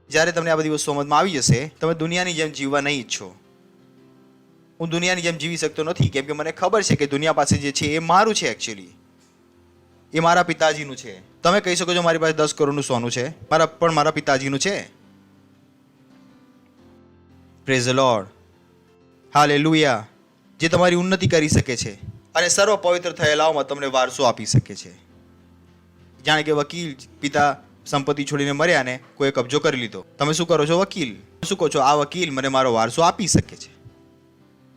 જ્યારે તમને આ બધી વસ્તુ સમજમાં આવી જશે, તમે દુનિયાની જેમ જીવવા નહીં ઈચ્છો. હું દુનિયાની જેમ જીવી શકતો નથી, કેમ કે મને ખબર છે કે દુનિયા પાસે જે છે એ મારું છે. એકચ્યુઅલી એ મારા પિતાજીનું છે. તમે કહી શકો છો મારી પાસે 10 કરોડનું સોનું છે, પણ મારા પિતાજીનું છે. Praise the Lord. હાલેલુયા. જે તમારી ઉન્નતિ કરી શકે છે અને સર્વ પવિત્ર થયેલાઓમાં તમને વારસો આપી શકે છે. જાણે કે વકીલ પિતા સંપત્તિ છોડીને મર્યા ને કોઈ કબજો કરી લીધો. તમે શું કરો છો? વકીલ. શું કહો છો? આ વકીલ મને મારો વારસો આપી શકે છે.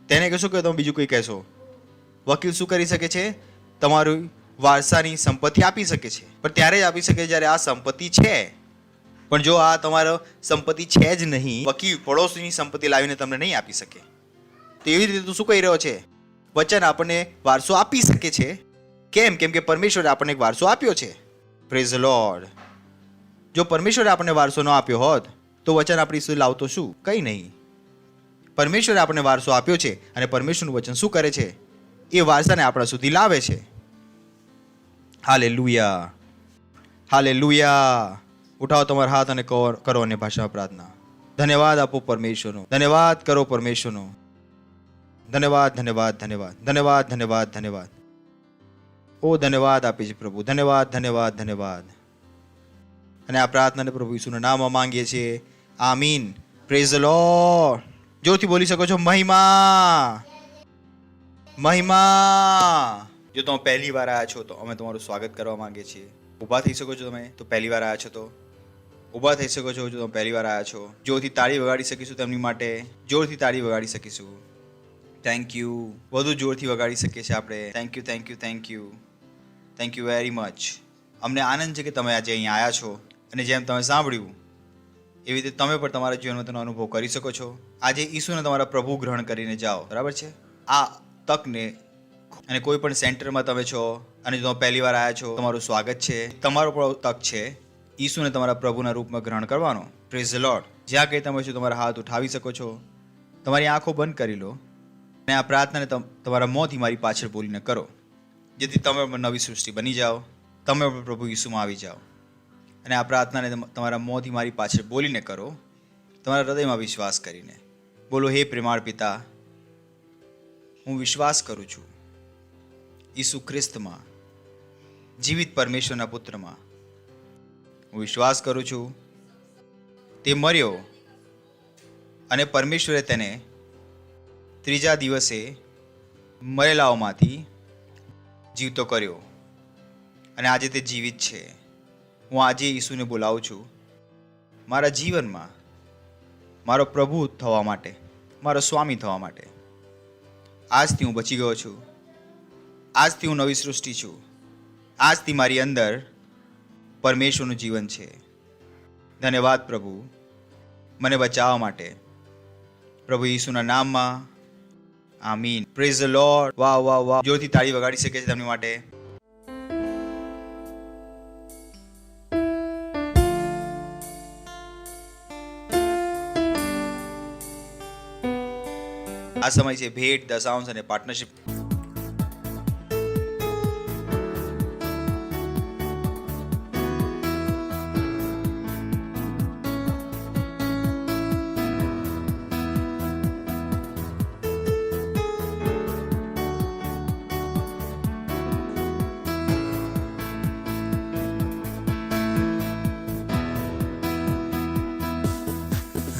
તેને કહેશો કે તમે બીજું કંઈ કહેશો? વકીલ શું કરી શકે છે? તમારી વારસાની સંપત્તિ આપી શકે છે, પણ ત્યારે જ આપી શકે જ્યારે આ સંપત્તિ છે. પણ જો આ તમારો સંપત્તિ છે જ નહીં, વકીલ પડોશીની સંપત્તિ લાવીને તમને નહીં આપી શકે. તો એવી રીતે તું શું કહી રહ્યો છે? વચન આપણને વારસો આપી શકે છે. કેમ? કેમ કે પરમેશ્વરે આપણને એક વારસો આપ્યો છે. Praise the lord. જો પરમેશ્વરે આપણને વારસો ન આપ્યો હોત તો વચન આપણી સુધી લાવતો શું? કંઈ નહીં. પરમેશ્વરે આપણને વારસો આપ્યો છે અને પરમેશ્વરનું વચન શું કરે છે? એ વારસાને આપણા સુધી લાવે છે. હાલેલુયા. હાલેલુયા. ઉઠાવો તમારા હાથ અને કરો અન્ય ભાષામાં પ્રાર્થના. ધન્યવાદ આપો પરમેશ્વરનો. ધન્યવાદ કરો પરમેશ્વરનો. ધન્યવાદ, ધન્યવાદ, ધન્યવાદ, ધન્યવાદ, ધન્યવાદ, ધન્યવાદ. ઓ ધન્યવાદ આપે છે પ્રભુ. ધન્યવાદ, ધન્યવાદ, ધન્યવાદ. અને આ પ્રાર્થનાને પ્રભુ ઈસુના નામમાં માંગીએ છીએ. આમીન. Praise the Lord. જોરથી બોલી શકો છો મહિમા, મહિમા. જો તમે પહેલી વાર આવ્યા છો તો અમે તમારું સ્વાગત કરવા માંગીએ છીએ. ઊભા થઈ શકો છો તમે તો પહેલી વાર આવ્યા છો તો ઊભા થઈ શકો છો. જો તમે પહેલી વાર આવ્યા છો, જોરથી તાળી વગાડી શકીશું તેમની માટે. જોરથી તાળી વગાડી શકીશું. Thank you. વધુ જોરથી વગાડી શકીએ છીએ આપણે. Thank you, thank you, thank you, thank you very much. અમને આનંદ છે કે તમે આજે અહીં આવ્યા છો અને જેમ તમે સાંભળ્યું એવી રીતે તમે પણ તમારા જીવનમાં તેનો અનુભવ કરી શકો છો. આજે ઈસુને તમારા પ્રભુ ગ્રહણ કરીને જાઓ. બરાબર છે? આ તકને અને કોઈ પણ સેન્ટરમાં તમે છો અને જો તમે પહેલી વાર આવ્યા છો, તમારું સ્વાગત છે. તમારો પણ તક છે ઈસુને તમારા પ્રભુના રૂપમાં ગ્રહણ કરવાનો. Praise the lord. જ્યાં કંઈ તમે છો તમારા હાથ ઉઠાવી શકો છો. તમારી આંખો બંધ કરી લો અને આ પ્રાર્થનાને તમારા મોંથી મારી પાછળ બોલીને કરો, જેથી તમે પણ નવી સૃષ્ટિ બની જાઓ. તમે પણ પ્રભુ ઈસુમાં આવી જાઓ. અને આ પ્રાર્થનાને તમારા મોંથી મારી પાછળ બોલીને કરો, તમારા હૃદયમાં વિશ્વાસ કરીને. બોલો, હે પ્રેમાળ પિતા, હું વિશ્વાસ કરું છું ઈસુ ખ્રિસ્તમાં, જીવિત પરમેશ્વરના પુત્રમાં. હું વિશ્વાસ કરું છું તે મર્યો અને પરમેશ્વરે તેને ત્રીજા દિવસે મરેલાઓમાંથી જીવતો કર્યો અને આજે તે જીવિત છે. હું આજે ઈસુને બોલાવું છું મારા જીવનમાં મારો પ્રભુ થવા માટે, મારો સ્વામી થવા માટે. આજથી હું બચી ગયો છું. આજથી હું નવી સૃષ્ટિ છું. આજથી મારી અંદર પરમેશ્વરનું જીવન છે. ધન્યવાદ પ્રભુ મને બચાવવા માટે. પ્રભુ ઈસુના નામમાં આમીન. Praise the lord. વાહ વાહ વાહ. જોરથી તાળી વગાડી શકે છે તેમની માટે. આ સમય છે ભેટ, દશાંશ અને પાર્ટનરશિપ.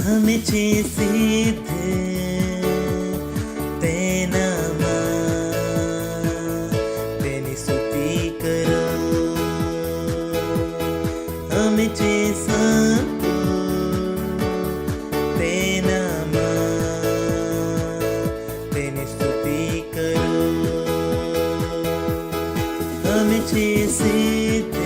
हमें सिद्ध तेनाમાં તેની સ્તુતિ કરો. અમે જે સંતો તેનામાં તેની સ્તુતિ કરો. અમે જે સિદ્ધ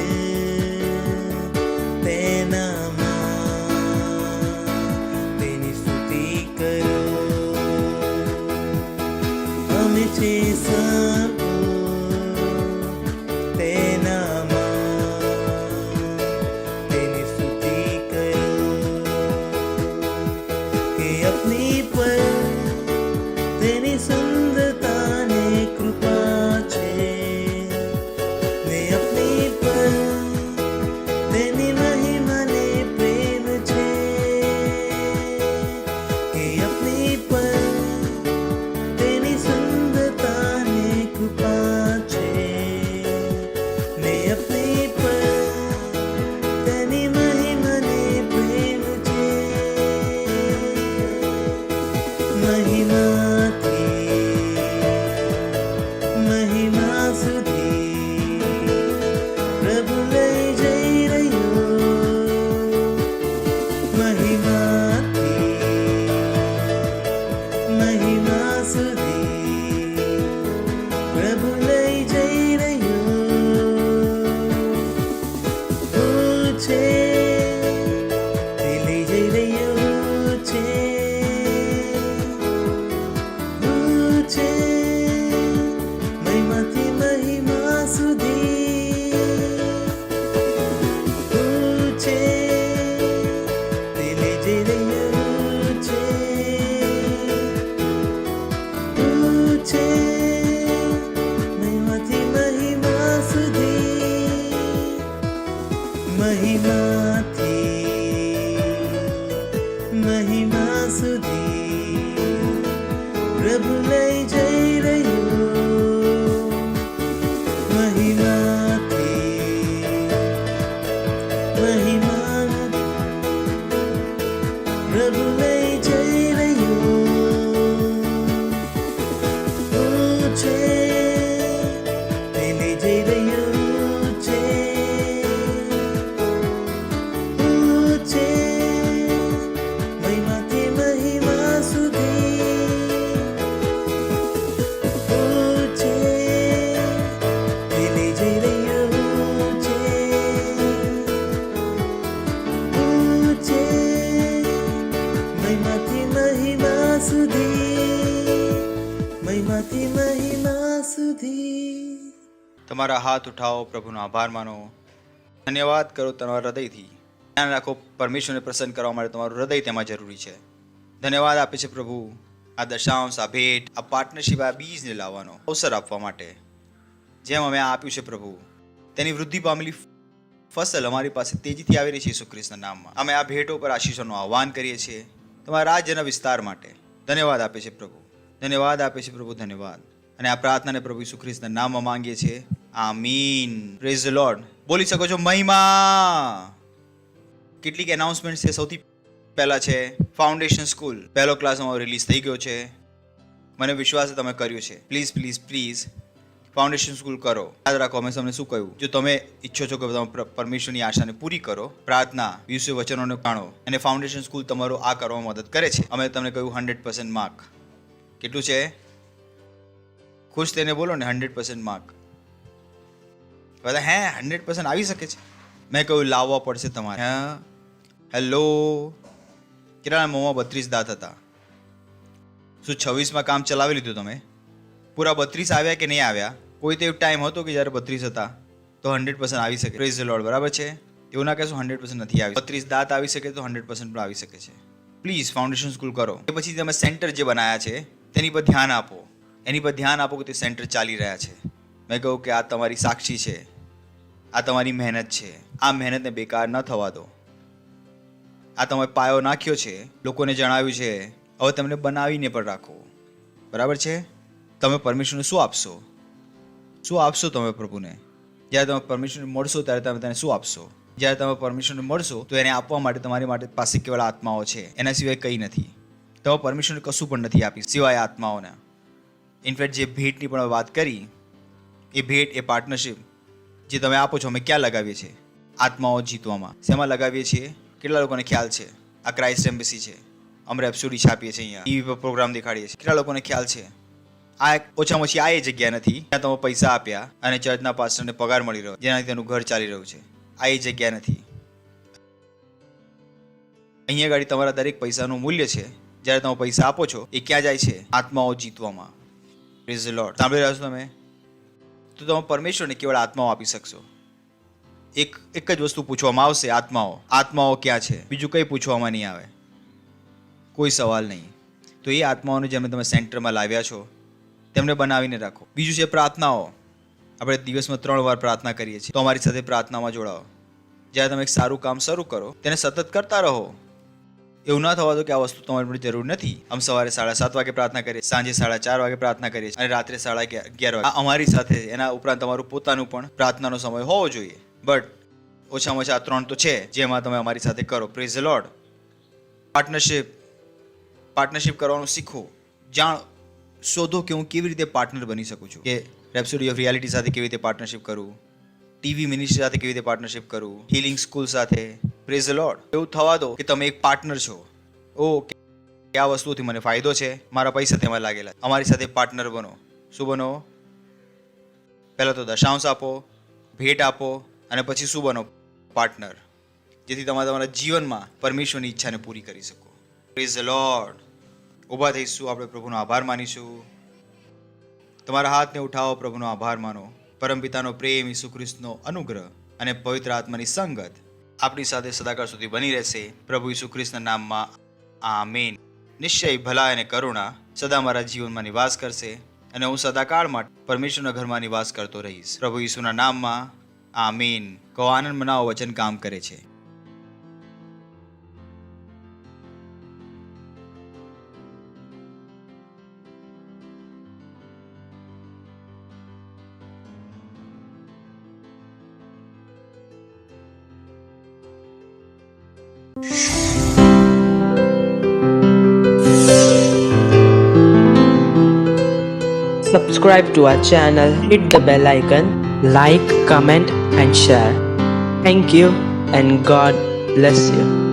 अपनी पर तेरी सुंदरता ने कृपा छे ने अपनी पर तेरी महिमा ने प्रेम छे कि अपनी पर तेरी सुंदरता ने कृपा छे ने अपनी पर तेरी महिमा ने प्रेम छे. महिमा સુધી પ્રભુ લઈ જઈ રહ્યો. મહિમા સુધી પ્રભુ લઈ જઈ રહ્યો છે. તે લઈ જઈ રહ્યો છે. મહિમાથી મહિમા સુધી છે. તે લઈ જઈ રહ્યું છે. મહિમાથી મહિમા સુધી. મહિમાથી મહિમા સુધી પ્રભુ લઈ જઈ રહ્યો. મહિમાથી મહિમા પ્રભુ લઈ જઈ રહ્યો છે. તે લઈ જઈ રહ્યું છે. મહિમાથી મહિમા સુધી છે. તે લઈ જઈ રહ્યું છે. મહિમાથી મહિમા સુધી. મહિમાથી મહિમા સુધી. તમારા હાથ ઉઠાવો, પ્રભુનો આભાર માનો, ધન્યવાદ કરો તમારા હૃદયથી. ધ્યાન રાખો, પરમેશ્વરને પ્રસન્ન કરવા માટે તમારું હૃદય તેમાં જરૂરી છે. ધન્યવાદ આપે છે પ્રભુ આ દશાંશ, આ ભેટ, આ પાર્ટનરશિપ, આ બીજને લાવવાનો અવસર આપવા માટે. જેમ અમે આ આપ્યું છે પ્રભુ, તેની વૃદ્ધિ પામેલી ફસલ અમારી પાસે તેજીથી આવી રહી છે ઈસુ ખ્રિસ્તના નામમાં. અમે આ ભેટો પર આશીષોનું આહ્વાન કરીએ છીએ તમારા રાજ્યના વિસ્તાર માટે. ધન્યવાદ આપે છે પ્રભુ, ધન્યવાદ આપે છે પ્રભુ, ધન્યવાદ. અને આ પ્રાર્થનાને પ્રભુ ઈસુ ખ્રિસ્તના નામમાં માંગીએ છીએ. આમીન. Praise the Lord. બોલી શકો છો મહિમા. કેટલીક એનાઉન્સમેન્ટ છે. સૌથી પહેલા છે ફાઉન્ડેશન સ્કૂલ પહેલો ક્લાસ અમારો રિલીઝ થઈ ગયો છે. મને વિશ્વાસ છે તમે કર્યું છે. Please please please foundation school કરો. યાદ રાખો અમે તમને શું કહ્યું, જો તમે ઈચ્છો છો કે તમે પરમેશ્વરની આશાને પૂરી કરો, પ્રાર્થના, વિશ્વ વચનોને જાણો, અને ફાઉન્ડેશન સ્કૂલ તમારો આ કરવામાં મદદ કરે છે. અમે તમને કહ્યું 100% માર્ક. કેટલું છે? ખુશ થઈને બોલો ને, 100% માર્ક. બધા 100% આવી શકે છે? મેં કહ્યું લાવવા પડશે તમારે. હા, હેલો, કેટલાના મોંમાં 32 દાંત હતા? શું 26માં કામ ચલાવી લીધું તમે? પૂરા 32 આવ્યા કે નહીં આવ્યા? કોઈ તો ટાઈમ હતો કે જ્યારે 32 હતા, તો 100% આવી શકે. Praise the lord. બરાબર છે? એવું ના કહેશો 100% નથી આવી. 32 દાંત આવી શકે તો 100% પણ આવી શકે છે. પ્લીઝ ફાઉન્ડેશન સ્કૂલ કરો. એ પછી તમે સેન્ટર જે બનાવ્યા છે તેની પર ધ્યાન આપો. એની પર ધ્યાન આપો કે તે સેન્ટર ચાલી રહ્યા છે. મેં કહ્યું કે આ તમારી સાક્ષી છે, આ તમારી મહેનત છે. આ મહેનતને બેકાર ન થવા દો. આ તમે પાયો નાખ્યો છે, લોકોને જણાવ્યું છે, હવે તમને બનાવીને પણ રાખો. બરાબર છે? તમે પરમિશનને શું આપશો? શું આપશો તમે પ્રભુને? જ્યારે તમે પરમિશન મળશો ત્યારે તમે તેને શું આપશો? જ્યારે તમે પરમિશન મળશો તો એને આપવા માટે તમારી માટે પાસે કેવળ આત્માઓ છે, એના સિવાય કંઈ નથી. તમે પરમિશન કશું પણ નથી આપી સિવાય આત્માઓને. ઇનફેક્ટ જે ભેટની પણ વાત કરી, એ ભેટ, એ પાર્ટનરશિપ જે તમે આપો છો, અમે ક્યાં લગાવીએ છીએ? આત્માઓ જીતવામાં. શેમાં લગાવીએ છીએ? કેટલા લોકોને ખ્યાલ છે? આ ક્રાઇસ્ટ એમ્બેસી છે. અમે રેપ્સોડી છાપીએ છીએ, અહીંયા ટીવી પર પ્રોગ્રામ દેખાડીએ છીએ. કેટલા લોકોને ખ્યાલ છે? આ ઓછામાં ઓછી આ એ જગ્યા નથી જ્યાં તમે પૈસા આપ્યા અને ચર્ચના પાસ્ટરને પગાર મળી રહ્યો, જેનાથી તેનું ઘર ચાલી રહ્યું છે. આ એ જગ્યા નથી. અહીંયા ગાડી તમારા દરેક પૈસાનું મૂલ્ય છે. જ્યારે તમે પૈસા આપો છો, એ ક્યાં જાય છે? આત્માઓ જીતવામાં. Praise the Lord. સાંભળી રહ્યા છો તમે? તો તમે પરમેશ્વરને કેવળ આત્માઓ આપી શકશો. એક જ વસ્તુ પૂછવામાં આવશે, આત્માઓ ક્યાં છે? બીજું કંઈ પૂછવામાં નહીં આવે, કોઈ સવાલ નહીં. તો એ આત્માઓને જેમને તમે સેન્ટરમાં લાવ્યા છો તેમને બનાવીને રાખો. બીજું છે પ્રાર્થનાઓ. આપણે દિવસમાં 3 વાર પ્રાર્થના કરીએ છીએ, તો અમારી સાથે પ્રાર્થનામાં જોડાઓ. જ્યારે તમે એક સારું કામ શરૂ કરો, તેને સતત કરતા રહો. એવું ના થવા દો કે આ વસ્તુ તમારી માટે જરૂર નથી. આમ સવારે 7:30 વાગે પ્રાર્થના કરીએ, સાંજે 4:30 વાગે પ્રાર્થના કરીએ અને રાત્રે 11:30 વાગે. અમારી સાથે એના ઉપરાંત તમારું પોતાનું પણ પ્રાર્થનાનો સમય હોવો જોઈએ. બટ ઓછામાં ઓછા 3 તો છે જેમાં તમે અમારી સાથે કરો. Praise the lord. પાર્ટનરશિપ કરવાનું શીખો. શોધો કે હું કેવી રીતે પાર્ટનર બની શકું છું. કે રેપ્સોડી ઓફ રિયાલિટી સાથે કેવી રીતે પાર્ટનરશિપ કરું, ટીવી મિનિસ્ટ્રી સાથે કેવી રીતે પાર્ટનરશિપ કરું, હીલિંગ સ્કૂલ સાથે. Praise the lord. એવું થવા દો કે તમે એક પાર્ટનર છો. કે આ વસ્તુથી મને ફાયદો છે, મારા પૈસા તેમાં લાગેલા. અમારી સાથે પાર્ટનર બનો. શું બનો? પહેલાં તો દશાંશ આપો, ભેટ આપો, અને પછી શું બનો? પાર્ટનર. જેથી તમે તમારા જીવનમાં પરમેશ્વરની ઈચ્છાને પૂરી કરી શકો. Praise the lord. ઊભા થઈશું, આપણે પ્રભુનો આભાર માનીશું. તમારા હાથને ઉઠાવો, પ્રભુનો આભાર માનો. પરમપિતાનો પ્રેમ, ઈસુ ખ્રિસ્તનો અનુગ્રહ અને પવિત્ર આત્માની સંગત આપણી સાથે સદાકાળ સુધી બની રહેશે. પ્રભુ ઈસુ ખ્રિસ્તના નામમાં આમીન. નિશ્ચય ભલાઈ અને કરુણા સદા મારા જીવનમાં નિવાસ કરશે અને હું સદાકાળ માટે પરમેશ્વરના ઘરમાં નિવાસ કરતો રહીશ. પ્રભુ ઈસુના નામમાં આમીન. કહો, આનંદ મનાવો, વચન કામ કરે છે. Subscribe to our channel, hit the bell icon, like, comment and share. Thank you and God bless you.